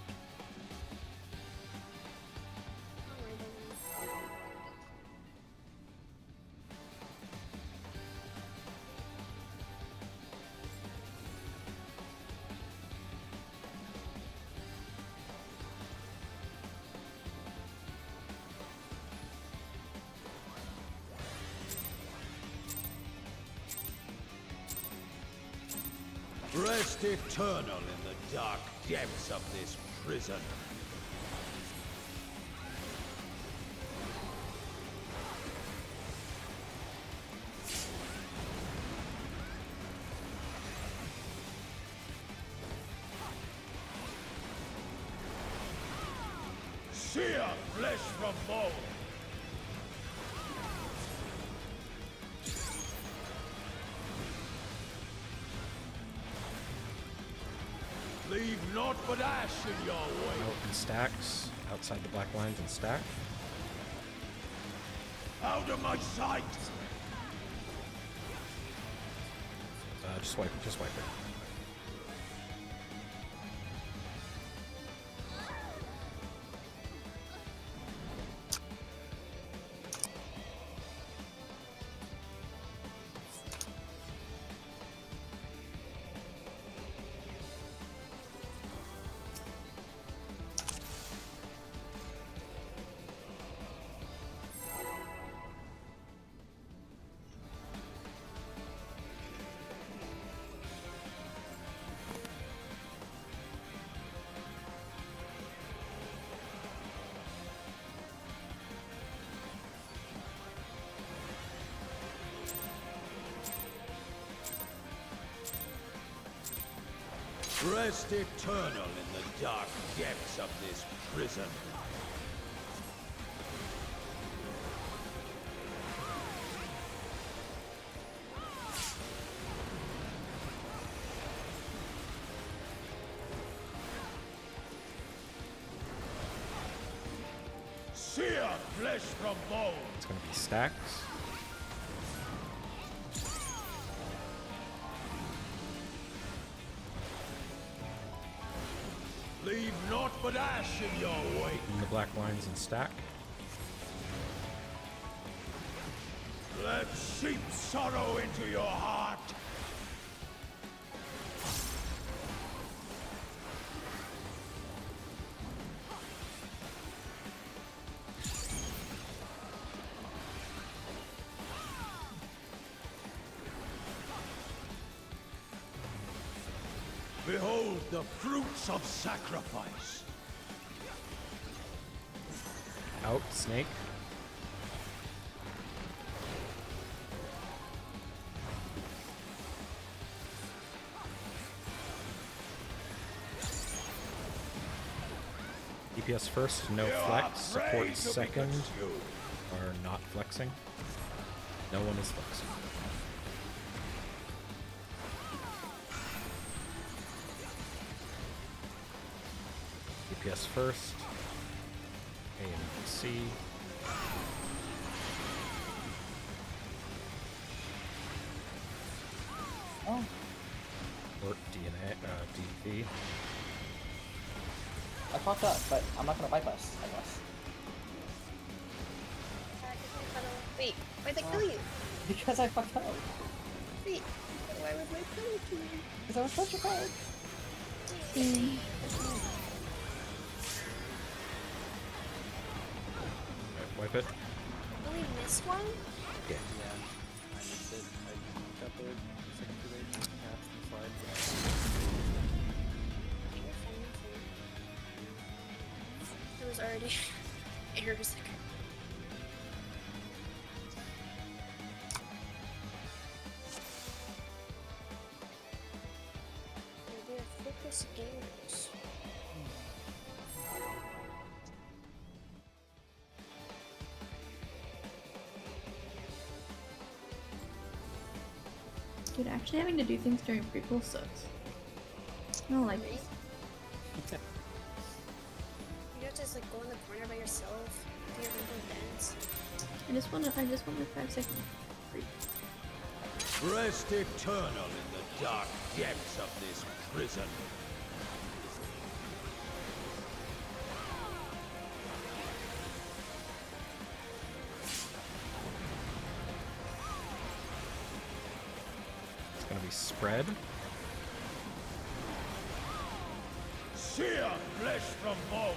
Rest eternal in the dark depths of this prison. Sear flesh from bone. Leave naught but ash in your wake. Out in stacks. Outside the black lines and stack. Out of my sight! Just swipe it. Just swipe it. Rest eternal in the dark depths of this prison. Sear flesh from bone. It's gonna be stacks. Leave naught but ash in your wake. In the black lines and stack. Let sheep sorrow into your heart. Behold the fruits of sacrifice. Out, snake. DPS first, no flex. Support second. Are not flexing. No one is flexing. DPS first. A and C. Oh. Or DV. I fucked up, but I'm not gonna bypass, I guess. Wait, why'd they kill you? Because I fucked up. Wait, why would my kill you? Because I was such a card. Wipe it. Only missed one? Yeah. I missed it. I got there the second two waves, cast and slide. There was already errors. Maybe I focus gears. Dude, actually having to do things during prequel sucks. I don't like this. You have to just like go in the corner by yourself, do your little dance. I just want my 5 seconds. Free. Rest eternal in the dark depths of this prison. It's gonna be spread. Sear flesh from bone.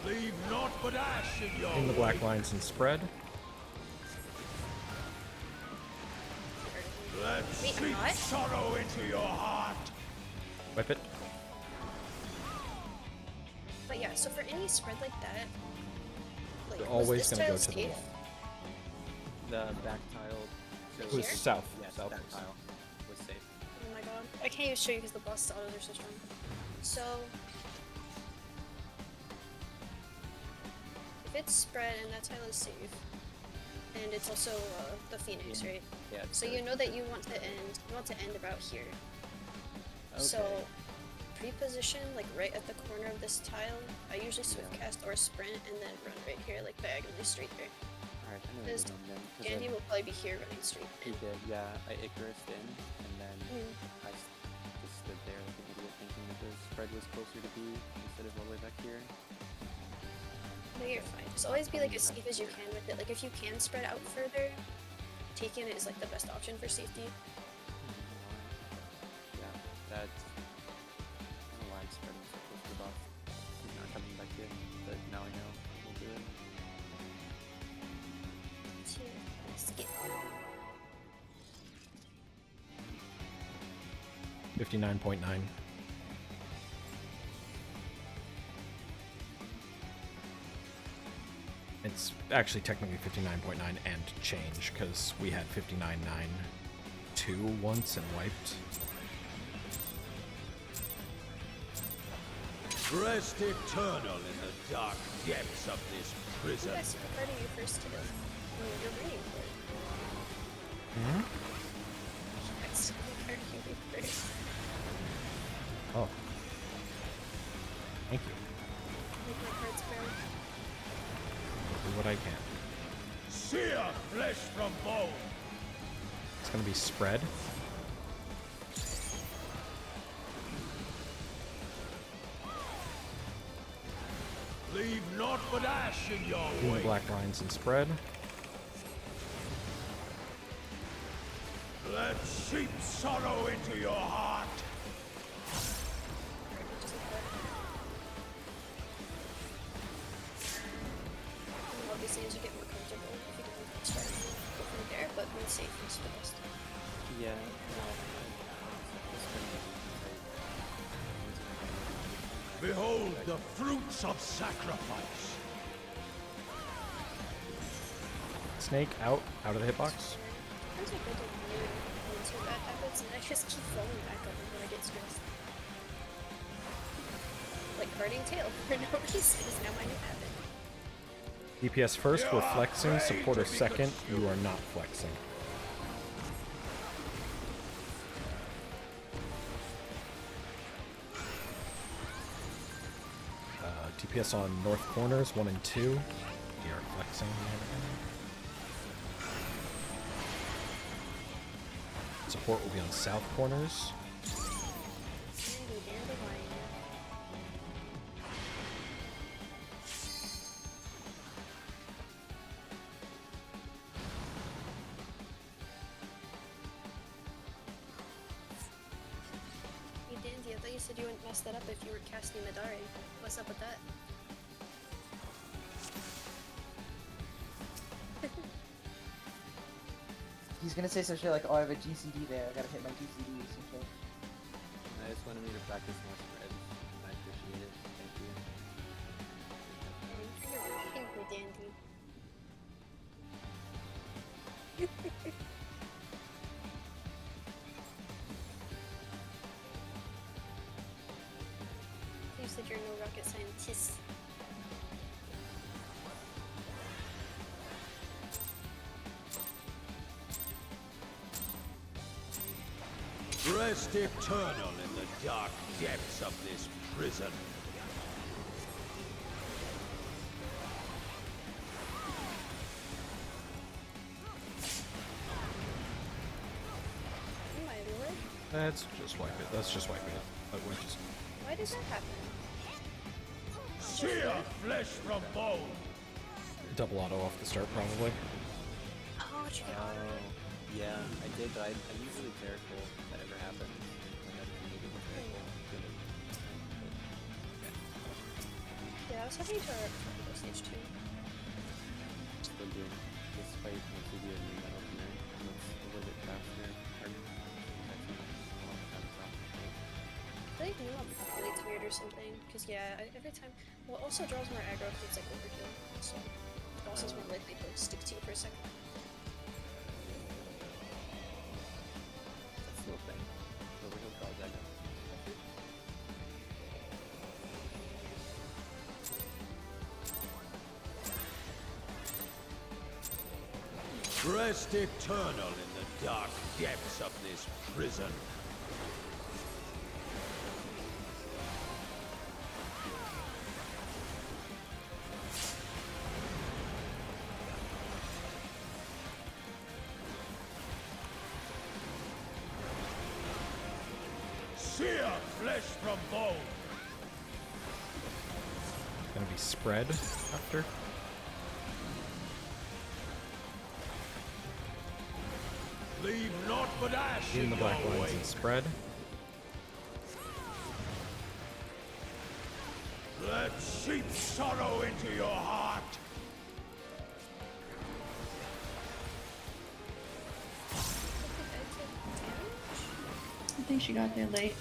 Leave naught but ash in your In the black wake. lines and spread. Let Wait, I'm seep not? sorrow into your heart. Wipe it. But yeah, so for any spread like that, like You're was always this gonna go tile to the safe? wall. The back tile. So It was Here? south. Yeah, South. back tile was safe. Oh my god. I can't even show you because the boss autos are so strong. So if it's spread and that tile is safe, and it's also the Phoenix, right? Yeah. So you know that you want to end about here. Okay. So pre-position like right at the corner of this tile. I usually swift cast or sprint and then run right here, like diagonally straight there. Alright, I know what Because you're doing then. 'cause Andy I- will probably be here running straight. He did, yeah. I Icarused in, and then Mm. I just stood there like an idiot thinking that the spread was closer to B instead of all the way back here. No, you're fine. Just always be like as safe as you can with it. Like if you can spread out further, taking it is like the best option for safety. Yeah, that's... I don't know why I'm spreading so close to the boss. He's not coming back here, but now I know. We'll do it. Skip. 59.9. It's actually technically 59.9 and change, because we had 59.9.2 once and wiped. Rest eternal in the dark depths of this prison. That's part of you first too. You're waiting for it. Hmm? That's part of you first. Oh. Thank you. Make my cards grow. I'll do what I can. Sear flesh from bone. It's gonna be spread. Leave naught but ash in your In the wake. black lines and spread. Let seep sorrow into your heart. Obviously, as you get more comfortable, if you don't start go from there, but be safe is the best. Yeah, no. Behold the fruits of sacrifice. Snake out of the hitbox. Sometimes I go to weird points where that happens, and I just keep falling back up when I get stressed. Like guarding tail for no reason is now my new habit. DPS first, we're flexing. Supporter second, you are not flexing. DPS on north corners, 1 and 2. We are flexing. Support will be on south corners. Hey Dandy, I thought you said you wouldn't mess that up if you were casting Madari. What's up with that? He's gonna say some shit like, oh, I have a GCD there, I gotta hit my GCD or some shit. I just wanted me to practice more spreads. I appreciate it. Thank you. Thank you, Dandy. You said you're no rocket scientist. Rest eternal in the dark depths of this prison. Oh my lord. Let's just wipe it. Let's just wipe it. Why does that happen? Sear flesh from bone. Double auto off the start, probably. Oh, what you get? Yeah, I did, but I'm usually careful if that ever happens. Like, I just need to be careful. Yeah, I was hoping to go stage 2. Still doing this fight makes you do a new metal here. And it's a little bit faster. Or, I feel like new update's weird or something. Because, yeah, every time. Well, it also draws more aggro if it's like overkill. So, the boss is more likely to stick to you for a second. That's the little thing. Overkill draws aggro. Rest eternal in the dark depths of this prison. Sear flesh from bone. Gonna be spread after. Leave naught but ash In the black your lines wake. and spread. Let sheep sorrow into your heart. I think she got there late.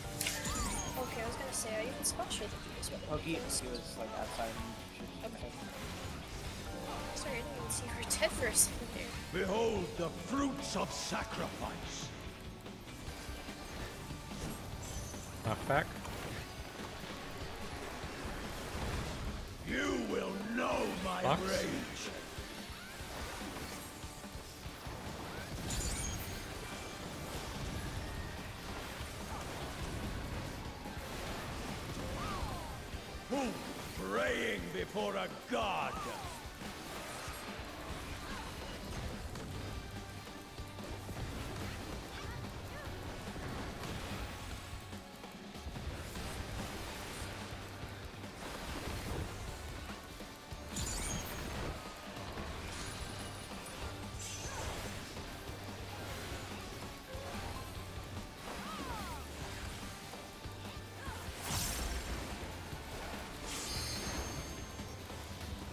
Okay, I was gonna say, I even spot shielded you as well. He was like outside and Okay. Sorry, I didn't even see her dead for a second there. Behold the fruits of sacrifice. Knockback. You will know my Box. rage. Who praying before a god?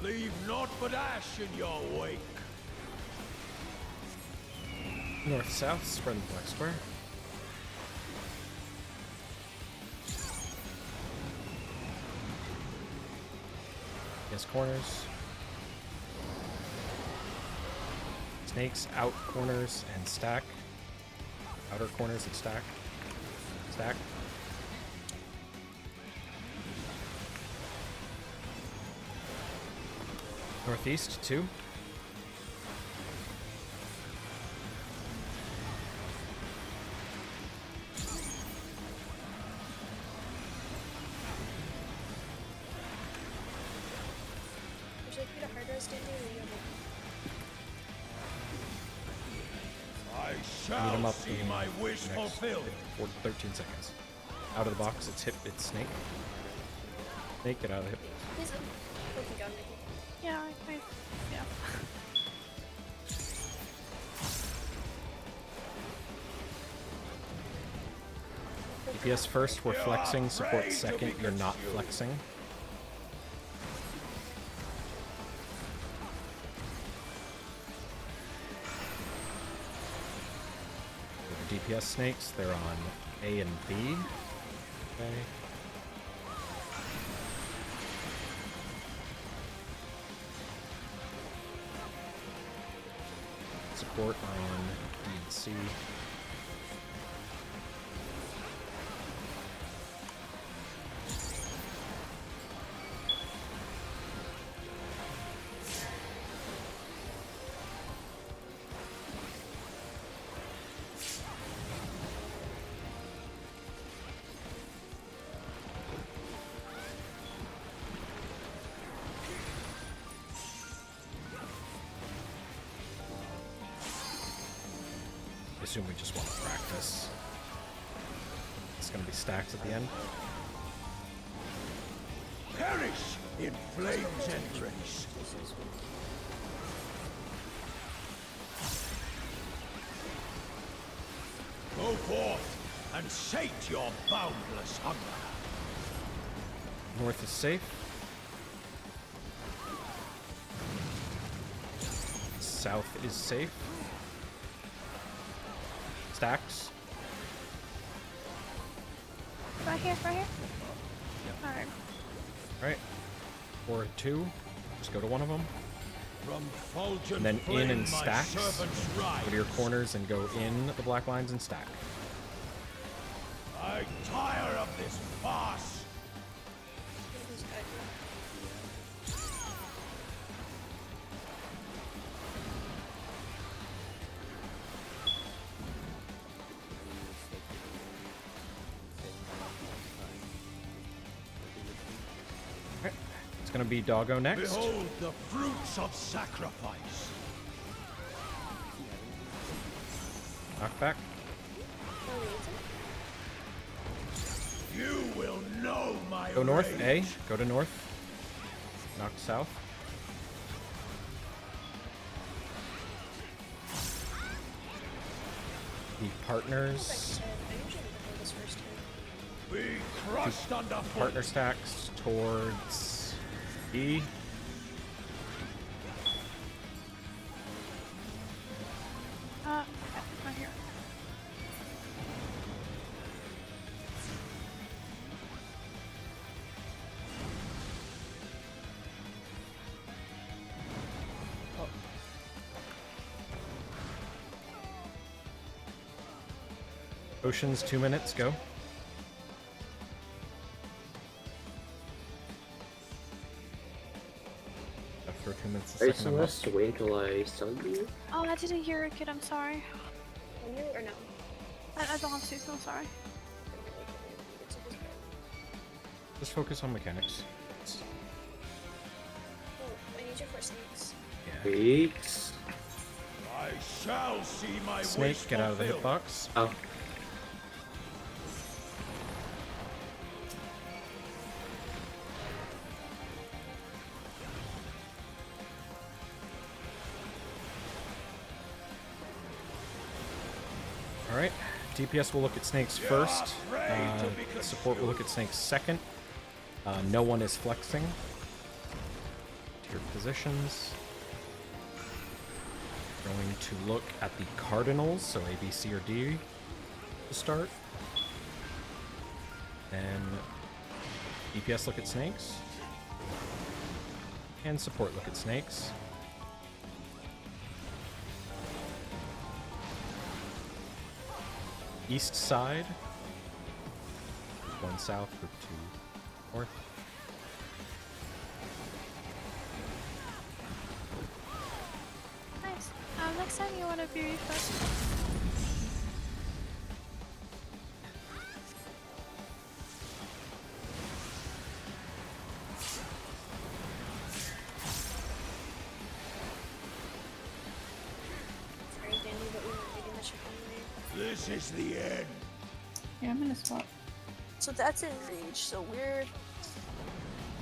Leave naught but ash in your wake. North-south, spread in the black square. Yes, corners. Snakes, out corners, and stack. Outer corners and stack. Stack. Northeast, 2. Would you like me to hard rest, Dandy, or you have I Meet shall him up see in my wish next fulfilled. 13 seconds. Out of the box, it's snake. Snake, get out of the hip. Please, Pokey got me. Yeah, yeah. DPS first, we're flexing. Support second, you're not flexing. DPS snakes, they're on A and B. Okay. Support on D and C. I assume we just want to practice. It's going to be stacked at the end. Perish in flames and grace. Go forth and sate your boundless hunger. North is safe. South is safe. Stacks. Right here, right here. Yep. Alright. Right. Or 2. Just go to one of them. From fulgent And then in and flame my stacks. servants Go rise. to your corners and go in the black lines and stack. I tire of this farce. It's gonna be Doggo next. Behold the fruits of sacrifice. Knockback. You will know my Go north, rage. A. Go to north. Knock south. The partners. Be crushed underfoot. Partner stacks towards E. Okay, right here. Oceans, 2 minutes, go. After 2 minutes, a Alright, second so I'm up. let's wait until I stun you. Oh, I didn't hear it, kid. I'm sorry. Can you or no? I don't have to, so I'm sorry. Just focus on mechanics. Oh, I need you for snakes. Yeah. Wait. I shall see my Snake, wish get out of the fulfilled. hitbox. Oh. Alright. DPS will look at snakes first. Support will look at snakes second. No one is flexing. To your positions. Going to look at the cardinals, so A, B, C, or D to start. Then DPS look at snakes. And support look at snakes. East side. Group 1 south, group 2 north. Next time you want to be refreshed. Sorry, Danny, but we weren't getting the chicken anyway. This is the end. Yeah, I'm gonna swap. So that's in Rage, so weird.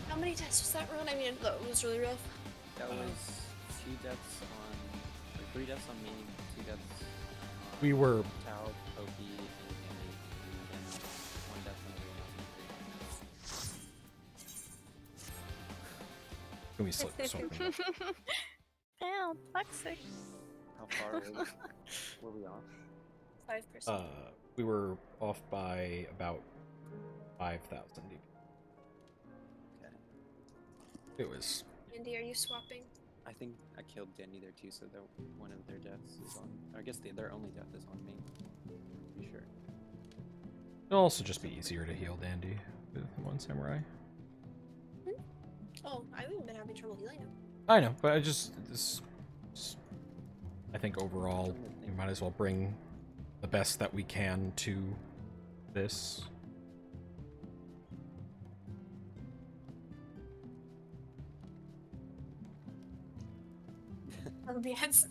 How many deaths was that run? I mean, that was really rough. That was 2 deaths on, or 3 deaths on me, 2 deaths on We were Tao, Pokey, and Andy, and 1 death on everyone else. Can we swap? Damn, toxic. How far were we off? 5%. We were off by about 5,000 DP. Okay. It was. Andy, are you swapping? I think I killed Danny there too, so one of their deaths is on. Or I guess their only death is on me. Pretty sure. It'll also just be easier to heal Dandy with one samurai. Oh, I've even been having trouble healing him. I know, but I think overall you might as well bring the best that we can to this. Oh, the answer.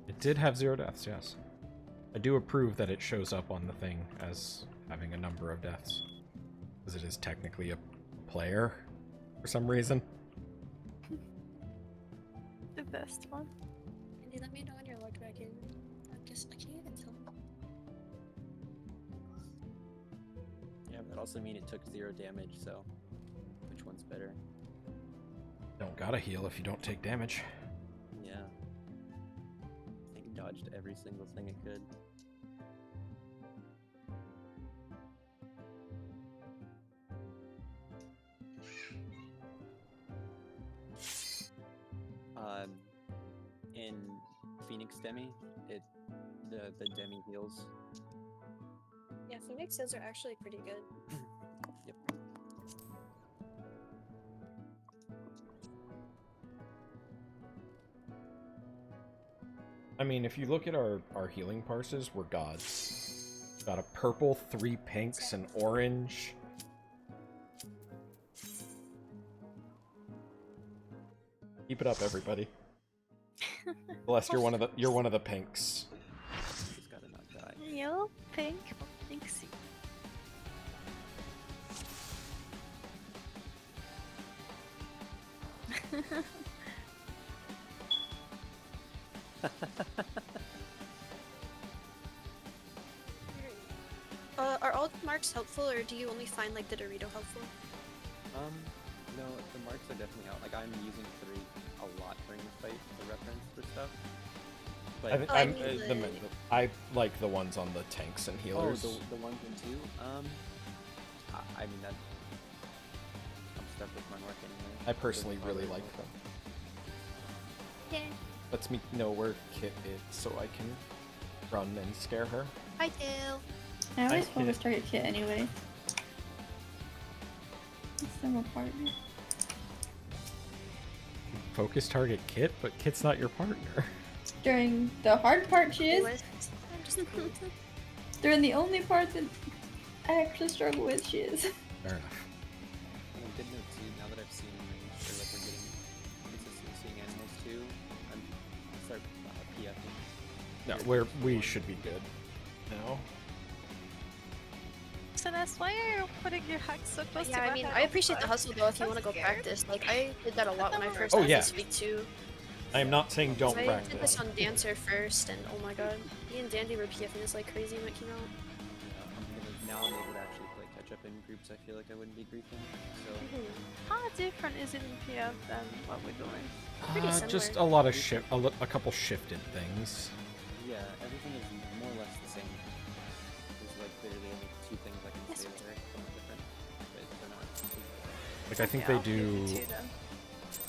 It did have 0 deaths, yes. I do approve that it shows up on the thing as having a number of deaths, because it is technically a player for some reason. The best one. Andy, let me know when you're logged back in. I guess I can't even tell. Yeah, but that also mean it took 0 damage, so which one's better? Don't gotta heal if you don't take damage. Yeah. I think it dodged every single thing it could. In Phoenix Demi, the Demi heals. Yeah, Phoenix heals are actually pretty good. Yep. I mean, if you look at our healing parses, we're gods. Got a purple, 3 pinks, an orange. Keep it up, everybody. Celeste, you're one of the pinks. He's gotta not die. Yellow, pink, pinksy. Are all the marks helpful, or do you only find like the Dorito helpful? No, the marks are definitely out. Like I'm using 3 a lot during the fight for reference for stuff. But I like the ones on the tanks and healers. Oh, the ones in 2. I mean that. I'm stuck with my mark anyway. I personally really like them. Yeah. Lets me know where Kit is so I can run and scare her. Hi, Dale. I always focus target Kit anyway. It's still my partner. Focus target Kit, but Kit's not your partner. During the hard part, she is. I'm just cool. During the only part that I actually struggle with, she is. Fair enough. And a good note too, now that I've seen range, or like we're getting consistently seeing animals too, I'm start PFing. No, we should be good now. So that's why you're putting your hack so close to Yeah, my I mean, head I all appreciate the time. hustle though if you I'm want to go scared. practice. Like, I did that a lot when I first Oh, had yeah. this week too. I am not saying don't I practice. did this on Dancer first, and oh my god, me and Dandy were PFing this like crazy when it came out. Now I'm able to actually play catch up in groups I feel like I wouldn't be griefing, so... How different is it in PF than what we're doing? Pretty similar. Just a lot of a couple shifted things. Yeah, everything is more or less the same. There's like literally only 2 things I can say that are somewhat different, but they're not completely Like I think they do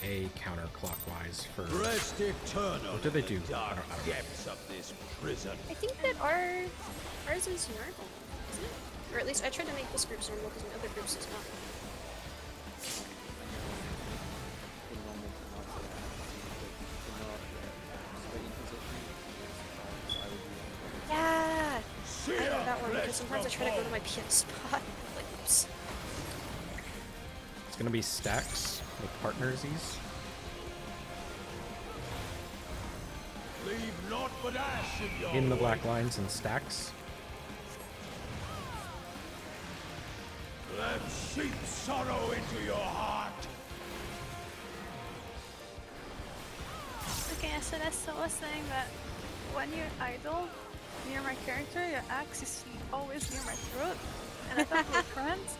a counterclockwise for. Rest eternal. What do they do? Dark depths of this prison. I think that ours is normal, isn't it? Or at least I tried to make this group's normal because my other group's is not. because sometimes I try to go to my PS spot. Like, oops. It's gonna be stacks with partnersies. Leave naught but ash in your In the wake. black lines and stacks. Let sheep sorrow into your heart. Okay, SNS was saying that when you're idle near my character, your axe is always near my throat, and I thought we were friends.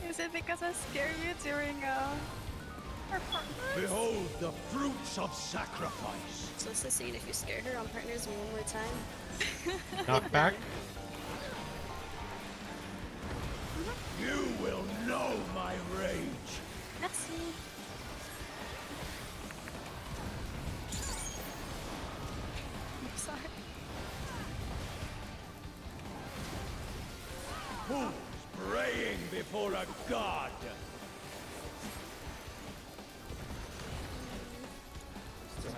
Is it because I scare you during our partners? Behold the fruits of sacrifice. So it's the scene if you scare her on partners one more time. Knock back. You will know my rage. Merci. I'm sorry. Who's praying before a god?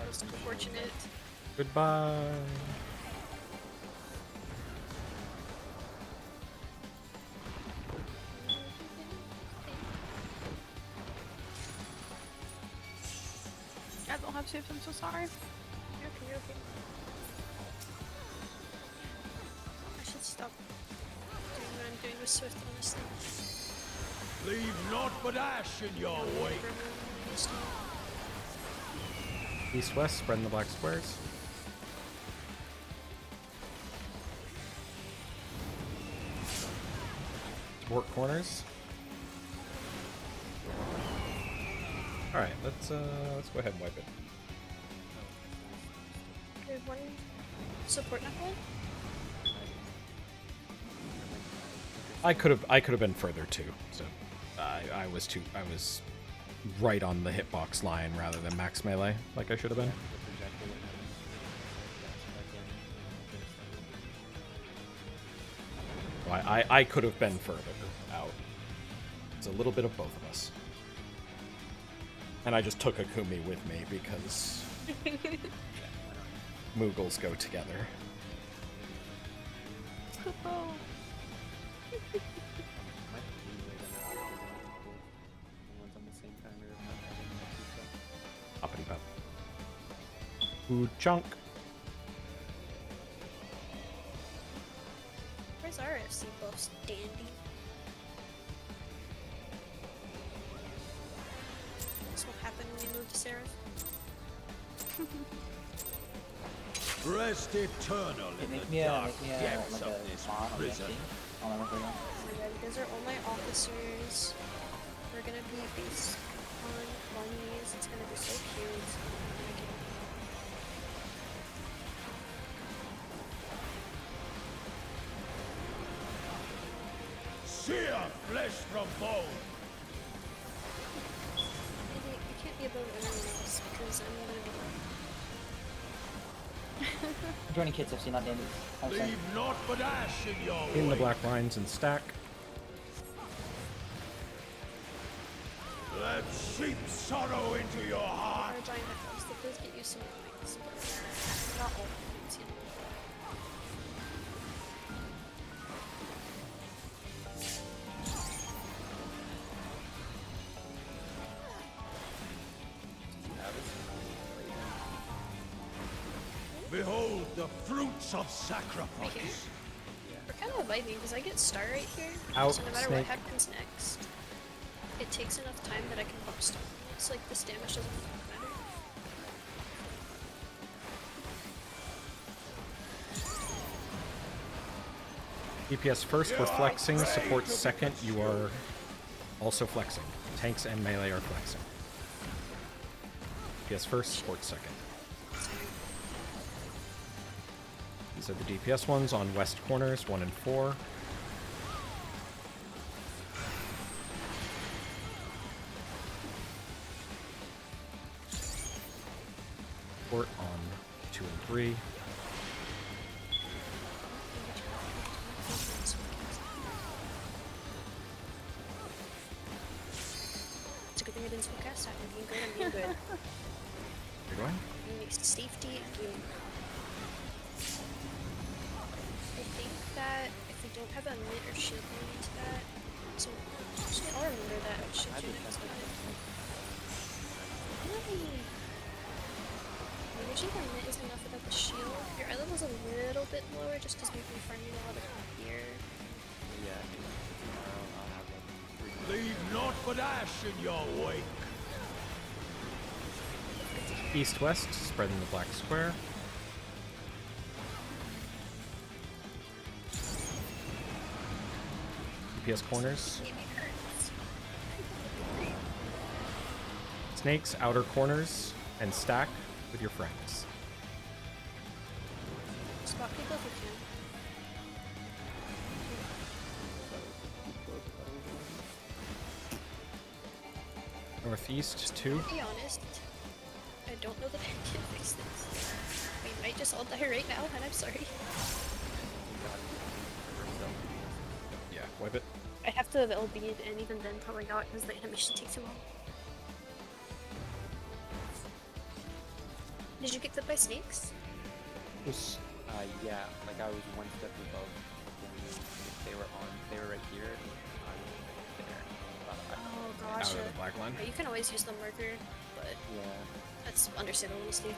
It's unfortunate. Goodbye. I don't have shift, I'm so sorry. You're okay, you're okay. I should stop doing what I'm doing with Swift, honestly. Leave naught but ash in your wake. East-west, spreading the black squares. Support corners. Alright, let's go ahead and wipe it. Okay, one support knuckle. I could have been further too, so I was right on the hitbox line rather than max melee like I should have been. Well, I could have been further out. It's a little bit of both of us. And I just took Akumi with me because Moogles go together. Uppity pop. Ooh, chunk. Where's our FC buffs, dandy? This will happen when we move to Seraph. Rest eternal in the dark depths of this prison. Oh my god, you guys are all my officers. We're gonna be based on bunnies. It's gonna be so cute. Sear flesh from bone. Maybe I can't be above everyone else because I'm gonna be Joining kids FC, not dandies. Leave naught but ash in your In the wake. black lines and stack. Let sheep sorrow into your heart. Our giant house. That does get you some points, but not all points, you know. Behold the fruits of sacrifice. We're kind of vibing because I get star right here. Out, so no matter snake. what happens next, it takes enough time that I can pop star. It's like this damage doesn't matter. DPS first, we're flexing. Support second, you are also flexing. Tanks and melee are flexing. DPS first, support second. These are the DPS ones on west corners, 1 and 4. Support on 2 and 3. It's a good thing I didn't spell cast out. I'm being good, I'm being good. You're going? It makes safety and healing. that if we don't have a mitt or shield going into that. So actually, I'll remember that. Should I'd you be next tempted time? to Really? Usually the mitt is enough without the shield. Your eye level's a little bit lower just because we've been farming a lot of gear. Yeah, I think tomorrow I'll have like 3. Leave naught but ash in your wake. East-west, spreading the black square. DPS corners. Snakes, outer corners, and stack with your friends. Spot people if you can. Northeast, 2. To be honest, I don't know that I can fix this. We might just all die right now, and I'm sorry. Yeah, wipe it. I have to have LB'd, and even then probably not, because the animation takes too long. Did you get clipped by snakes? Yeah, like I was one step above them. If they were right here, I was right there. Oh gosh. Out of the black line. You can always use the marker, but Yeah. that's understandable, Steve.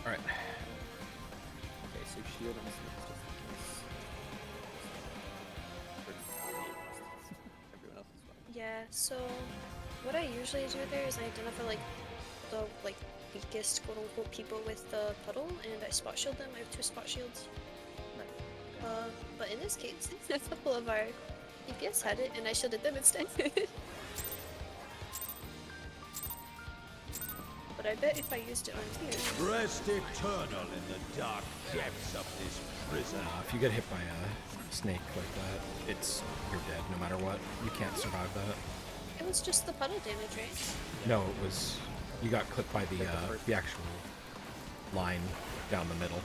Alright. Okay, so shield on snakes just in case. Everyone else is fine. Yeah, so what I usually do there is I identify like the weakest quote unquote people with the puddle and I spot shield them. I have 2 spot shields. Right. But in this case, a couple of our DPS had it and I shielded them instead. But I bet if I used it on here. Rest eternal in the dark depths of this prison. If you get hit by a snake like that, you're dead no matter what. You can't survive that. It was just the puddle damage, right? No, it was... You got clipped by the actual line down the middle.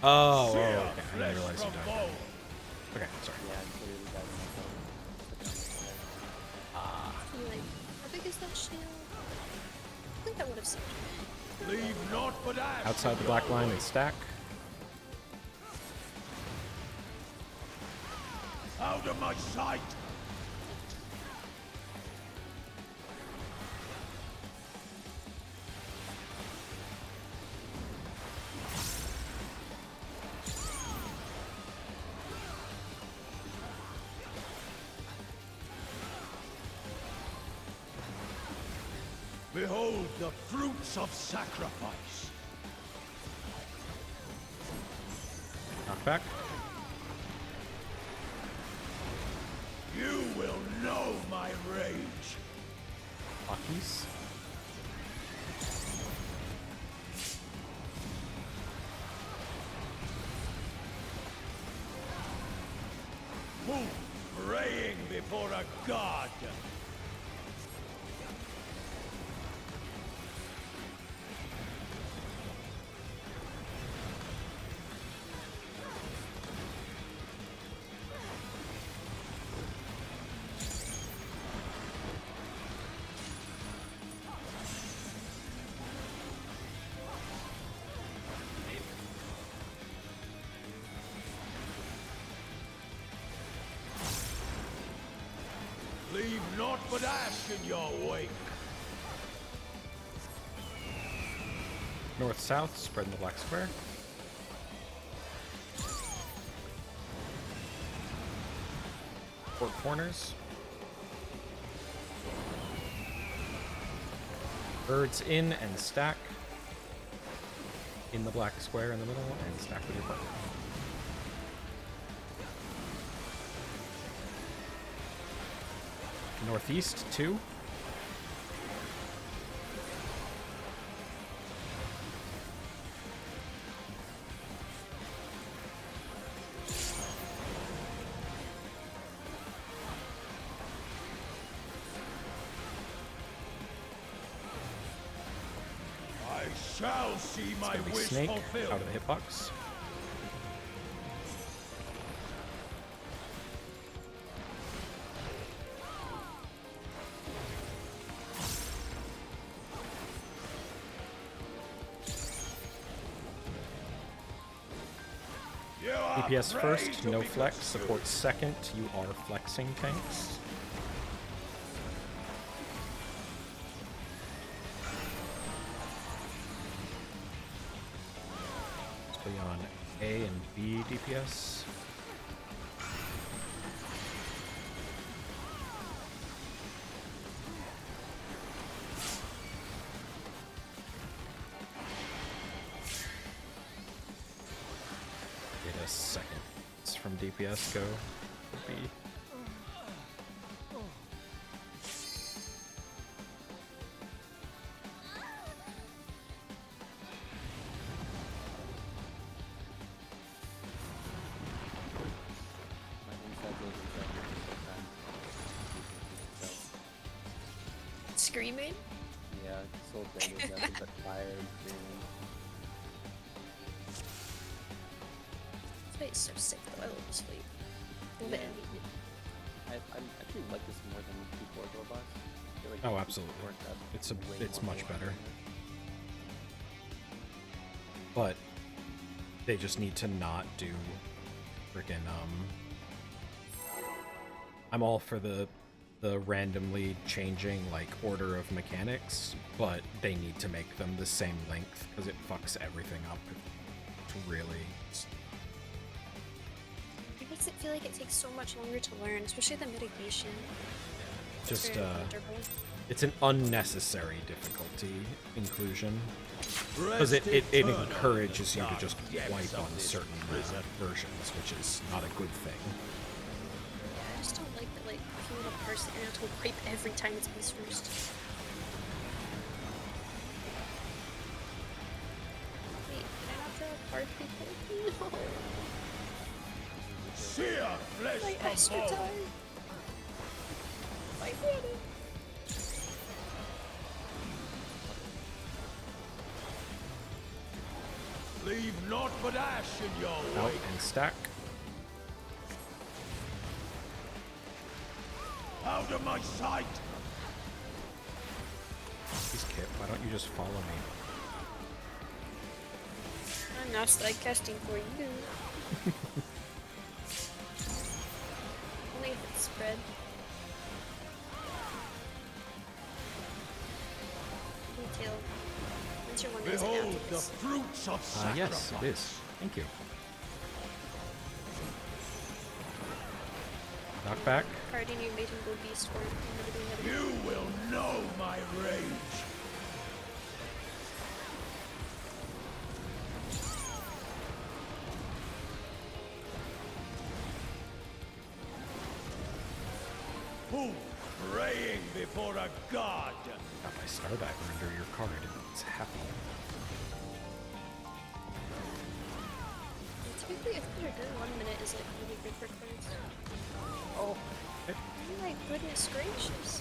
Oh, okay. I didn't realize you died. Okay, sorry. Like, how big is that shield? I think that would have saved me. Leave naught but ash. Outside the black line and stack. Out of my sight. Behold the fruits of sacrifice. Knockback. You will know my rage. Lockies. Move, praying before a god. Leave naught but ash in your wake. North-south, spreading the black square. Four corners. Birds in and stack. In the black square in the middle and stack with your partner. Northeast, 2. I shall see It's my gonna be wish snake fulfilled. out of the hitbox. DPS first, no flex. Support second, you are flexing tanks. Especially on A and B DPS. Wait a second. It's from DPS go to B. Screaming? Yeah, soul dead is nothing but fire and screaming. This fight's so sick though, I love this fight. Love it. I actually like this more than before Gorbox. I feel like Oh, it absolutely. worked out It's way it's more much well. better. But they just need to not do freaking I'm all for the randomly changing like order of mechanics, but they need to make them the same length because it fucks everything up. It's really It makes it feel like it takes so much longer to learn, especially the mitigation. just Very uncomfortable. it's an unnecessary difficulty inclusion because it encourages you to just wipe on certain versions, which is not a good thing. I just don't like that, like, if you want to parse it, you're gonna have to wipe every time it's beast first. Wait, did I not draw a card before? No. Sear flesh My from extra bone. time. My mana. Leave naught but ash in your Out wake. and stack. Out of my sight. Please, Kit, why don't you just follow me? I'm now slide casting for you. Only if it's spread. Detail. Once your one is Behold out, the fruits of sacrifice. Yes, it is. Thank you. Knock back. card and you made him go beast for it. You will know my rage. Who praying before a god? Got my Stardagger under your card. It's happy. Typically, if they're good, 1 minute is like really good for cards. Oh my goodness gracious.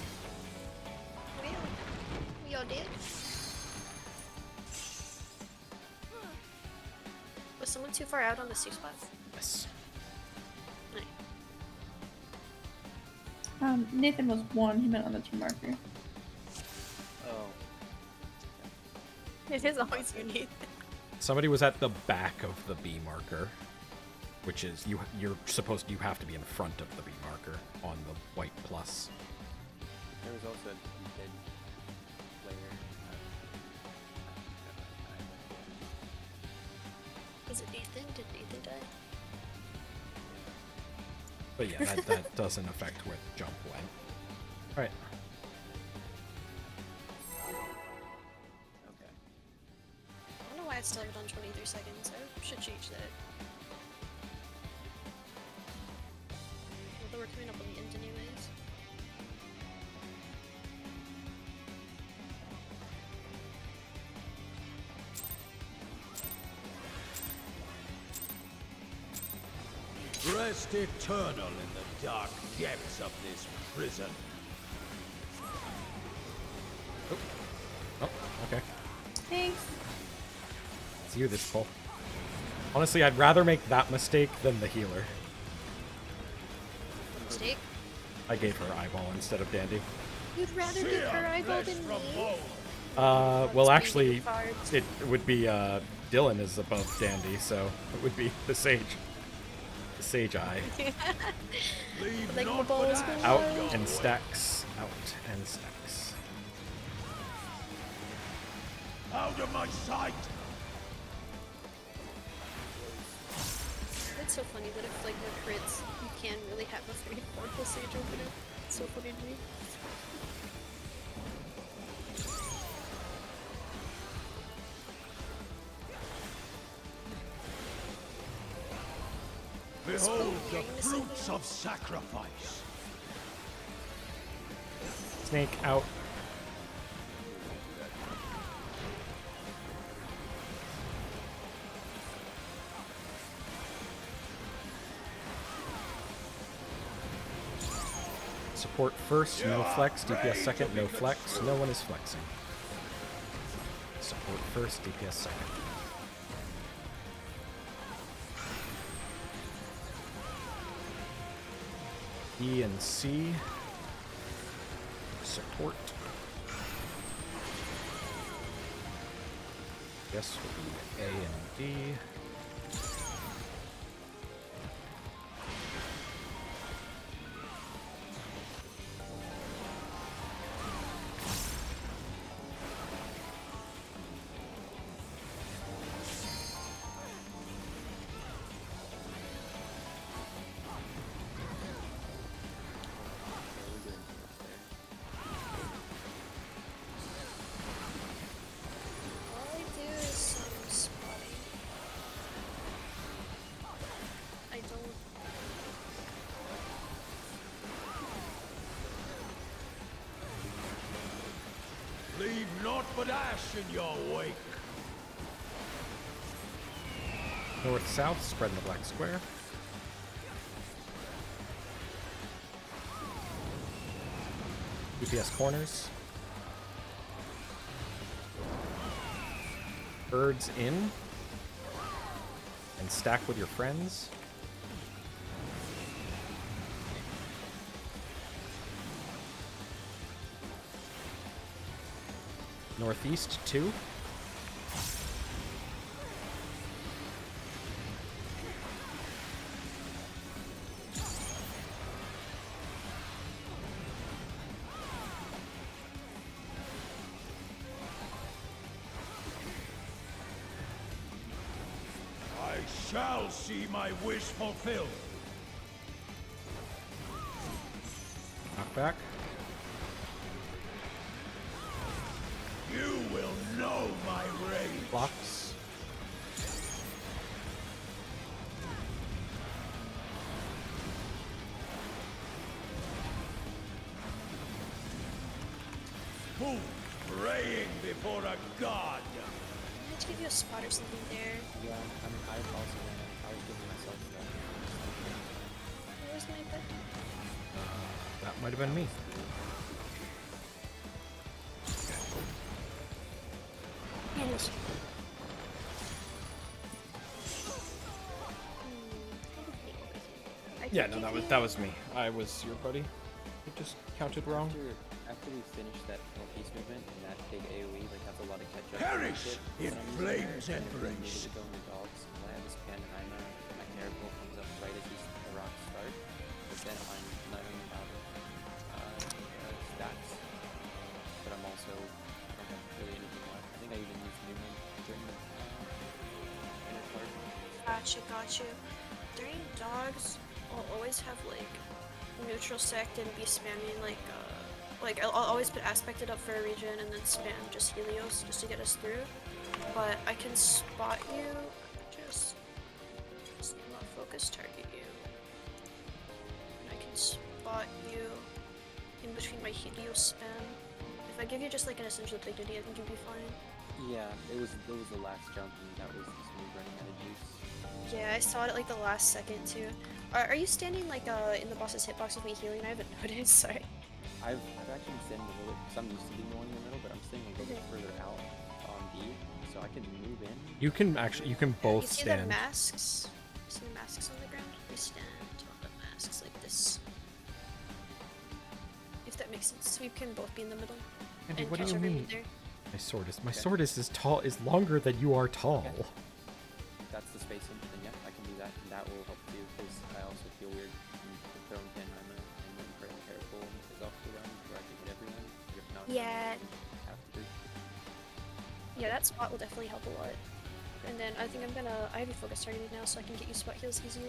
Well, we all did. Was someone too far out on the 6 spot? Yes. Nice. Nathan was 1. He meant on the 2 marker. Oh. It is always unique. Somebody was at the back of the B marker, which is you have to be in front of the B marker on the white plus. There was also a dead player. Was it Nathan? Did Nathan die? But yeah, that doesn't affect where the jump went. Alright. Okay. I don't know why I still have it on 23 seconds. I should change that. Although we're coming up on the end anyways. Rest eternal in the dark depths of this prison. Oh, okay. Thanks. It's you this pull. Honestly, I'd rather make that mistake than the healer. Mistake? I gave her eyeball instead of Dandy. You'd rather give her eyeball than me? Well, actually, it would be Dylan is above Dandy, so it would be the Sage. Sage Eye. Like the balls go Out wild. and stacks. Out and stacks. Out of my sight! It's so funny that if like no crits, you can really have a 34 Sage opener. It's so funny to me. Behold the fruits of sacrifice! Snake out. Support first, no flex. DPS second, no flex. No one is flexing. Support first, DPS second. E and C. Support. Guess will be A and D. All I do is some spotting. I don't. Leave naught but ash in your wake! North south, spread in the black square. DPS corners. Birds in. And stack with your friends. Northeast 2. I shall see my wish fulfilled! Knockback. You will know my rage! Blocks. Who praying before a god? I need to give you a spot or something there. Yeah, I mean, I also I was giving myself that. Where's my bed? That might have been me. Manage. Yeah, no, that was me. I was your buddy. You just counted wrong. After we finish that northeast movement and that big AoE, like that's a lot of catch up. Perish in flames and to grace! go into dogs. When I have this pen and my miracle comes up right as these rocks start. But then I'm not only out of stacks, but I'm also I don't have really anything left. I think I even used movement during the inner part. Gotcha. During dogs, I'll always have like neutral sect and be spamming like I'll always put aspected up for a region and then spam just Helios just to get us through. But I can spot you, just not focus target you. And I can spot you in between my Helios spam. If I give you just like an essential dignity, I think you'll be fine. Yeah, it was the last jump and that was just me running out of juice. Yeah, I saw it at like the last second too. Are you standing like in the boss's hitbox with me healing? I haven't noticed. Sorry. I've actually been standing a little. Cause I'm used to being going in the middle, but I'm staying a little bit further out on B, so I can move in. You can both You see stand. the masks? You see the masks on the ground? We stand on the masks like this. If that makes sense, we can both be in the middle. Andy, and what do catch you everyone mean? there. My sword is longer than you are tall. That's the spacing. Then yeah, I can do that. that will help too, because I also feel weird throwing 10 mana and then praying careful is off the run where I can hit everyone. If not, Yeah. half the group. Yeah, that spot will definitely help a lot. And then I think I have you focus targeted now, so I can get you spot heals easier.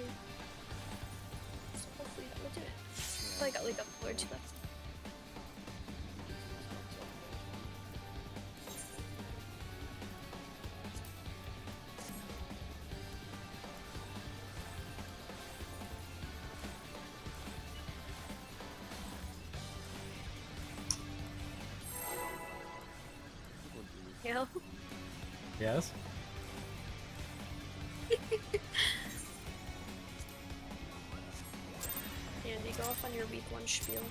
So hopefully that will do it. I got like a or two left. Yeah. Yes? Andy, go off on your week 1 spiel.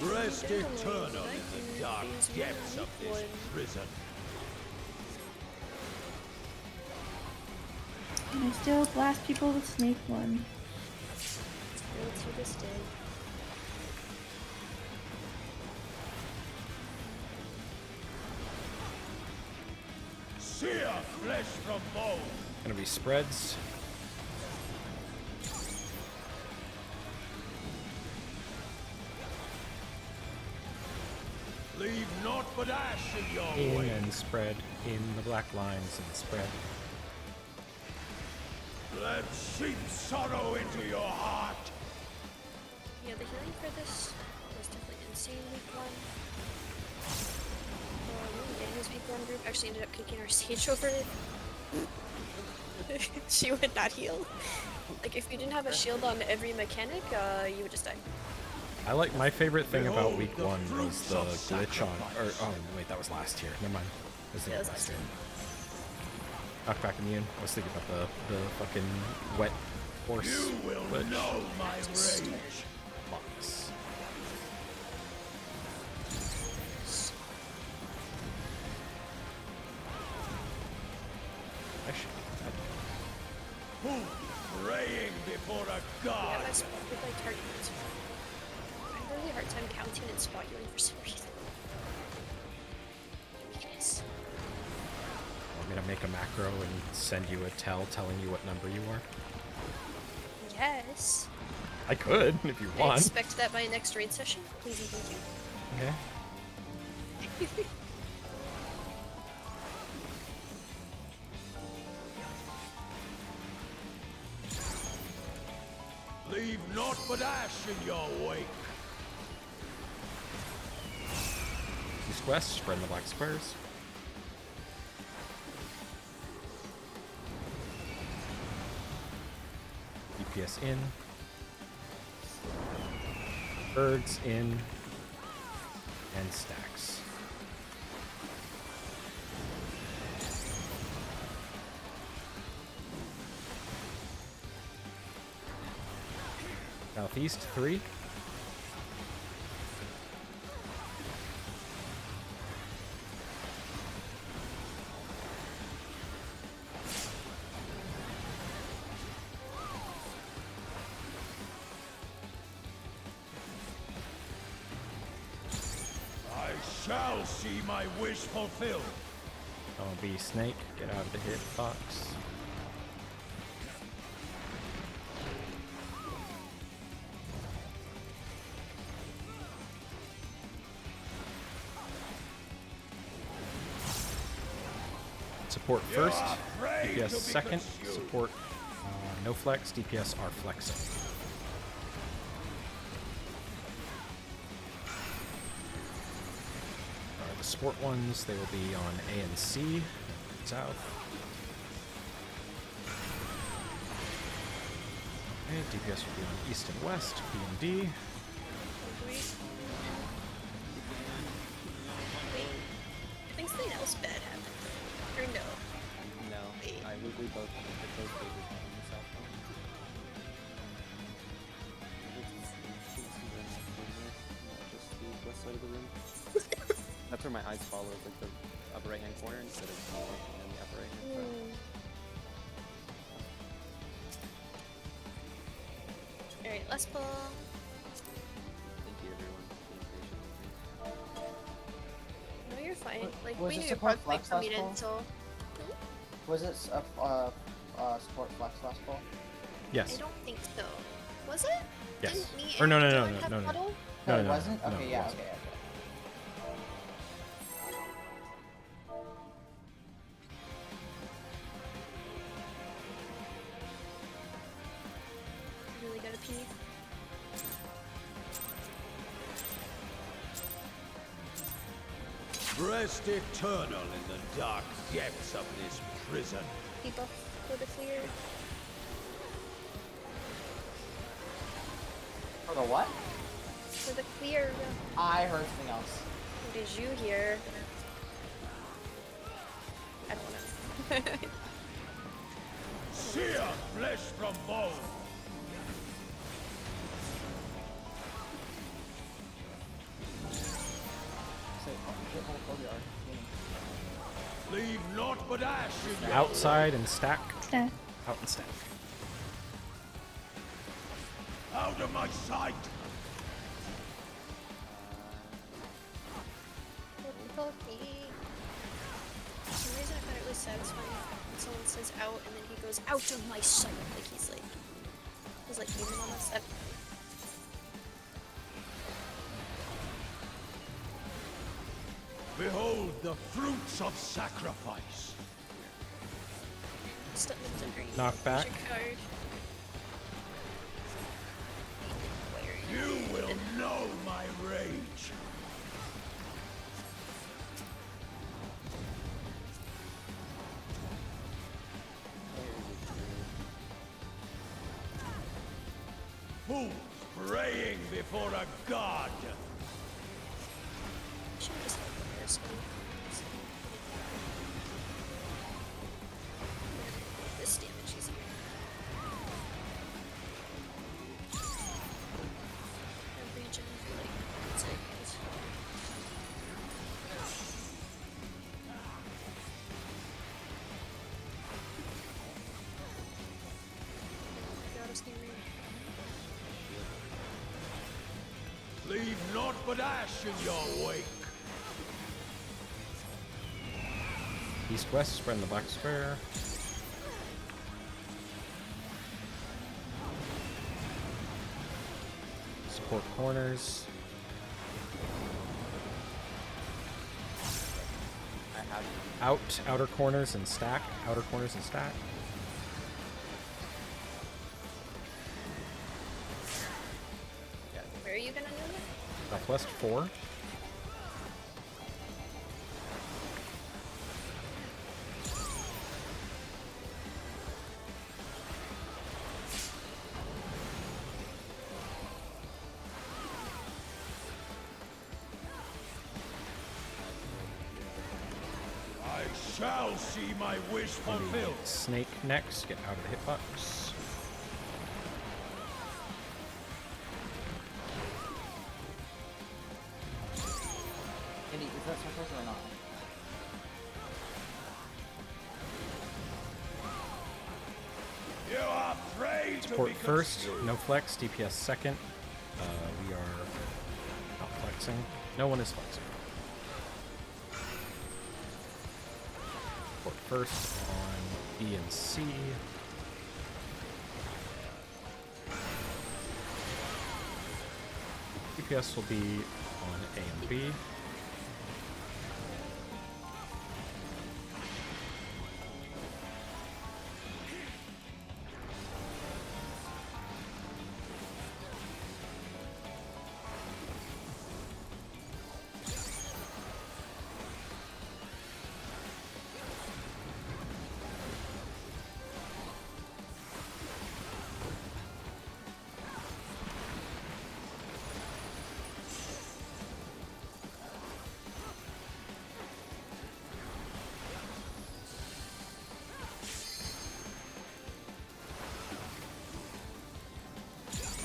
Rest eternal in the dark depths of this prison. And I still blast people with Snake One. Still to this day. Sear flesh from bone. Gonna be spreads. Leave naught but ash in your In wake. and spread. In the black lines and spread. Let sheep sorrow into your heart. Yeah, the healing for this was definitely insane week 1. Daniel's week 1 group actually ended up kicking our stage over it. She would not heal. Like, if you didn't have a shield on every mechanic, you would just die. I like my favorite thing about week 1 was the glitch on, or oh wait, that was last year. Never mind. I was thinking last year. Knockback immune. I was thinking about the fucking wet horse. You will glitch. know my rage. Box. Who praying before a god? Yeah, that's with like target moves. I have a really hard time counting and spot healing for some reason. Weakness. Want me to make a macro and send you a tell telling you what number you are? Yes. I could, if you I want. expect that by next raid session. Please and thank you. Okay. Leave naught but ash in your wake. East west, spread in the black squares. DPS in. Birds in. And stacks. Southeast 3. I shall see my wish fulfilled. Don't be snake. Get out of the hitbox. Support first, DPS second, support no flex, DPS are flexing. The support ones, they will be on A and C, south. Okay, DPS will be on east and west, B and D. I think something else bad happened. Or no? No, we both bases on the south one. Just the west side of the room. That's where my eyes follow, like the upper right hand corner instead of the upper right hand side. Alright, last pull. Thank you everyone for being patient with me. No, you're fine. Like, was we it knew your support prog might flex come last in pull? until. Was it Sport Flex last fall? Yes. I don't think so. Was it? Yes. Didn't me Or no, and no, no, Dylan no, have no, no. Puddle? No, it wasn't? Okay, it yeah, wasn't. okay. Really gotta pee. Rest eternal in the dark depths of this prison. Debuff for the clear. For the what? For the clear. I heard something else. What did you hear? I don't know. Sear flesh from bone. Leave naught but ash in your Outside and stack. Stack. Out and stack. Out of my sight! Pokey. For some reason I find it really satisfying when someone says out and then he goes out of my sight. Like he's like aiming on us. Behold the fruits of sacrifice. Knock back. You will know my rage. Fools praying before a god. Should've just held the first one. This damage is regen for like 1 second. Got us near me. Leave naught but ash in your wake. East-west, spread in the black square. Support corners. Out, outer corners and stack. Outer corners and stack. Where are you gonna do it? Southwest 4. I shall see my wish fulfilled. Snake next. Get out of the hitbox. Andy, is that supposed or not? You are prey to Support be first. consumed. No flex. DPS second. We are not flexing. No one is flexing. Support first on B and C. DPS will be on A and B.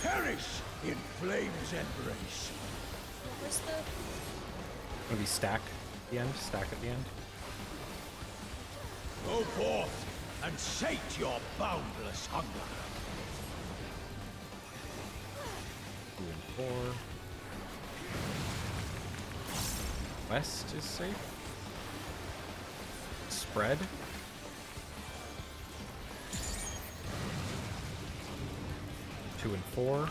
Perish in flame's embrace. Where's the... Maybe stack at the end. Stack at the end. Go forth and sate your boundless hunger. 2 and 4. West is safe. Spread. 2 and 4.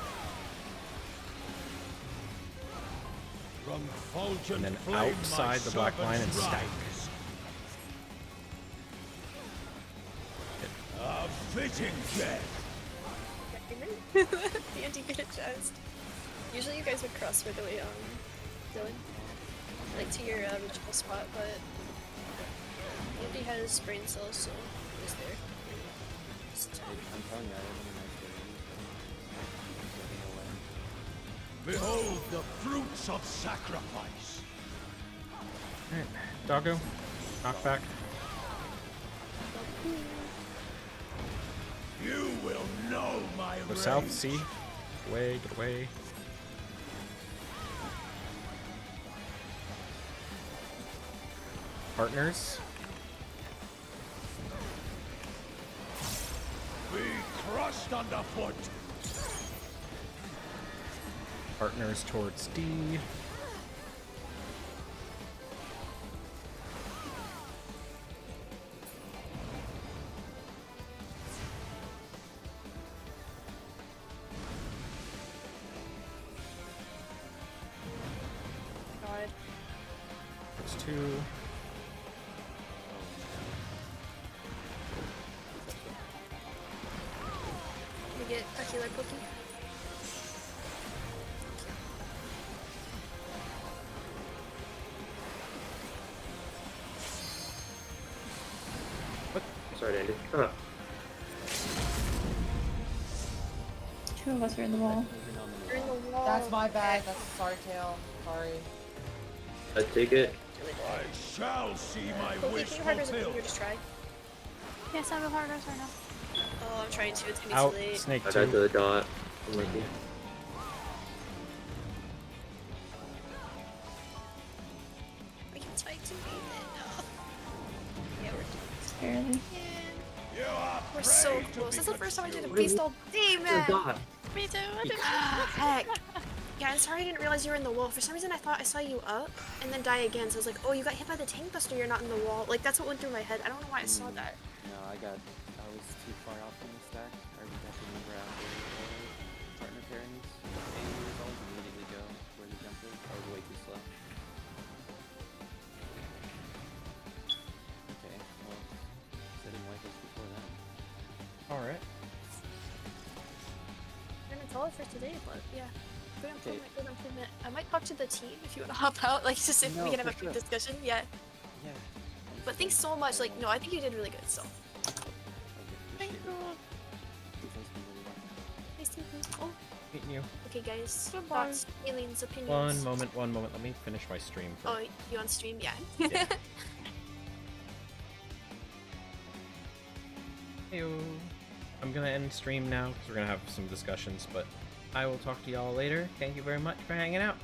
From fulgent And then flame, my outside the black line and servants stack. rise. A fitting death. The anti-beta chest. Usually you guys would cross right away, Dylan. Like to your original spot, but Andy has brain cells, so he's there. Just... I'm telling you, I live in a nice area. Behold the fruits of sacrifice. Alright, doggo, knockback. You will know my Go rage. south, C. Get away, get away. Partners. Be crushed underfoot. Partners towards D. God. Towards 2. We get a healer cookie. Sorry, Andy. Ah. 2 of us are in the wall. You're in the wall. That's my bad. That's sorry, Tail. Sorry. I take it. I shall see my Cookie, wish can you hard as a fulfilled. finger just try? Yes, I will hard as right now. Oh, I'm trying to. It's gonna be Out, too late. snake I got 2. the dot. I'm with you. We can try to beat it. Oh. Yeah, we're doing Barely. You are We're so prey to close. be That's the first time I did a consumed. beast all day, man. Dot. Me too. I didn't Heck. Yeah, I'm sorry I didn't realize you were in the wall. For some reason I thought I saw you up and then die again. So I was like, oh, you got hit by the tank buster, you're not in the wall. Like, that's what went through my head. I don't know why I saw that. No, I was too far off from the stack. I would have to remember after partner pairings. And we would always immediately go where the jump is. I was way too slow. Okay, well, setting white was before that. Alright. I'm gonna tell it for today, but yeah. Good improvement, good improvement. I might talk to the team if you want to hop out. Like, just if No, we can have a for quick sure. discussion. Yeah. Yeah. But thanks so much. Like, no, I think you did really good, so. Thank you. Nice to meet you. Oh, Meeting you. okay, guys. Goodbye. Thoughts, feelings, opinions. One moment. Let me finish my stream first. Oh, you on stream? Yeah. Yeah. Heyo. I'm gonna end stream now because we're gonna have some discussions, but I will talk to y'all later. Thank you very much for hanging out.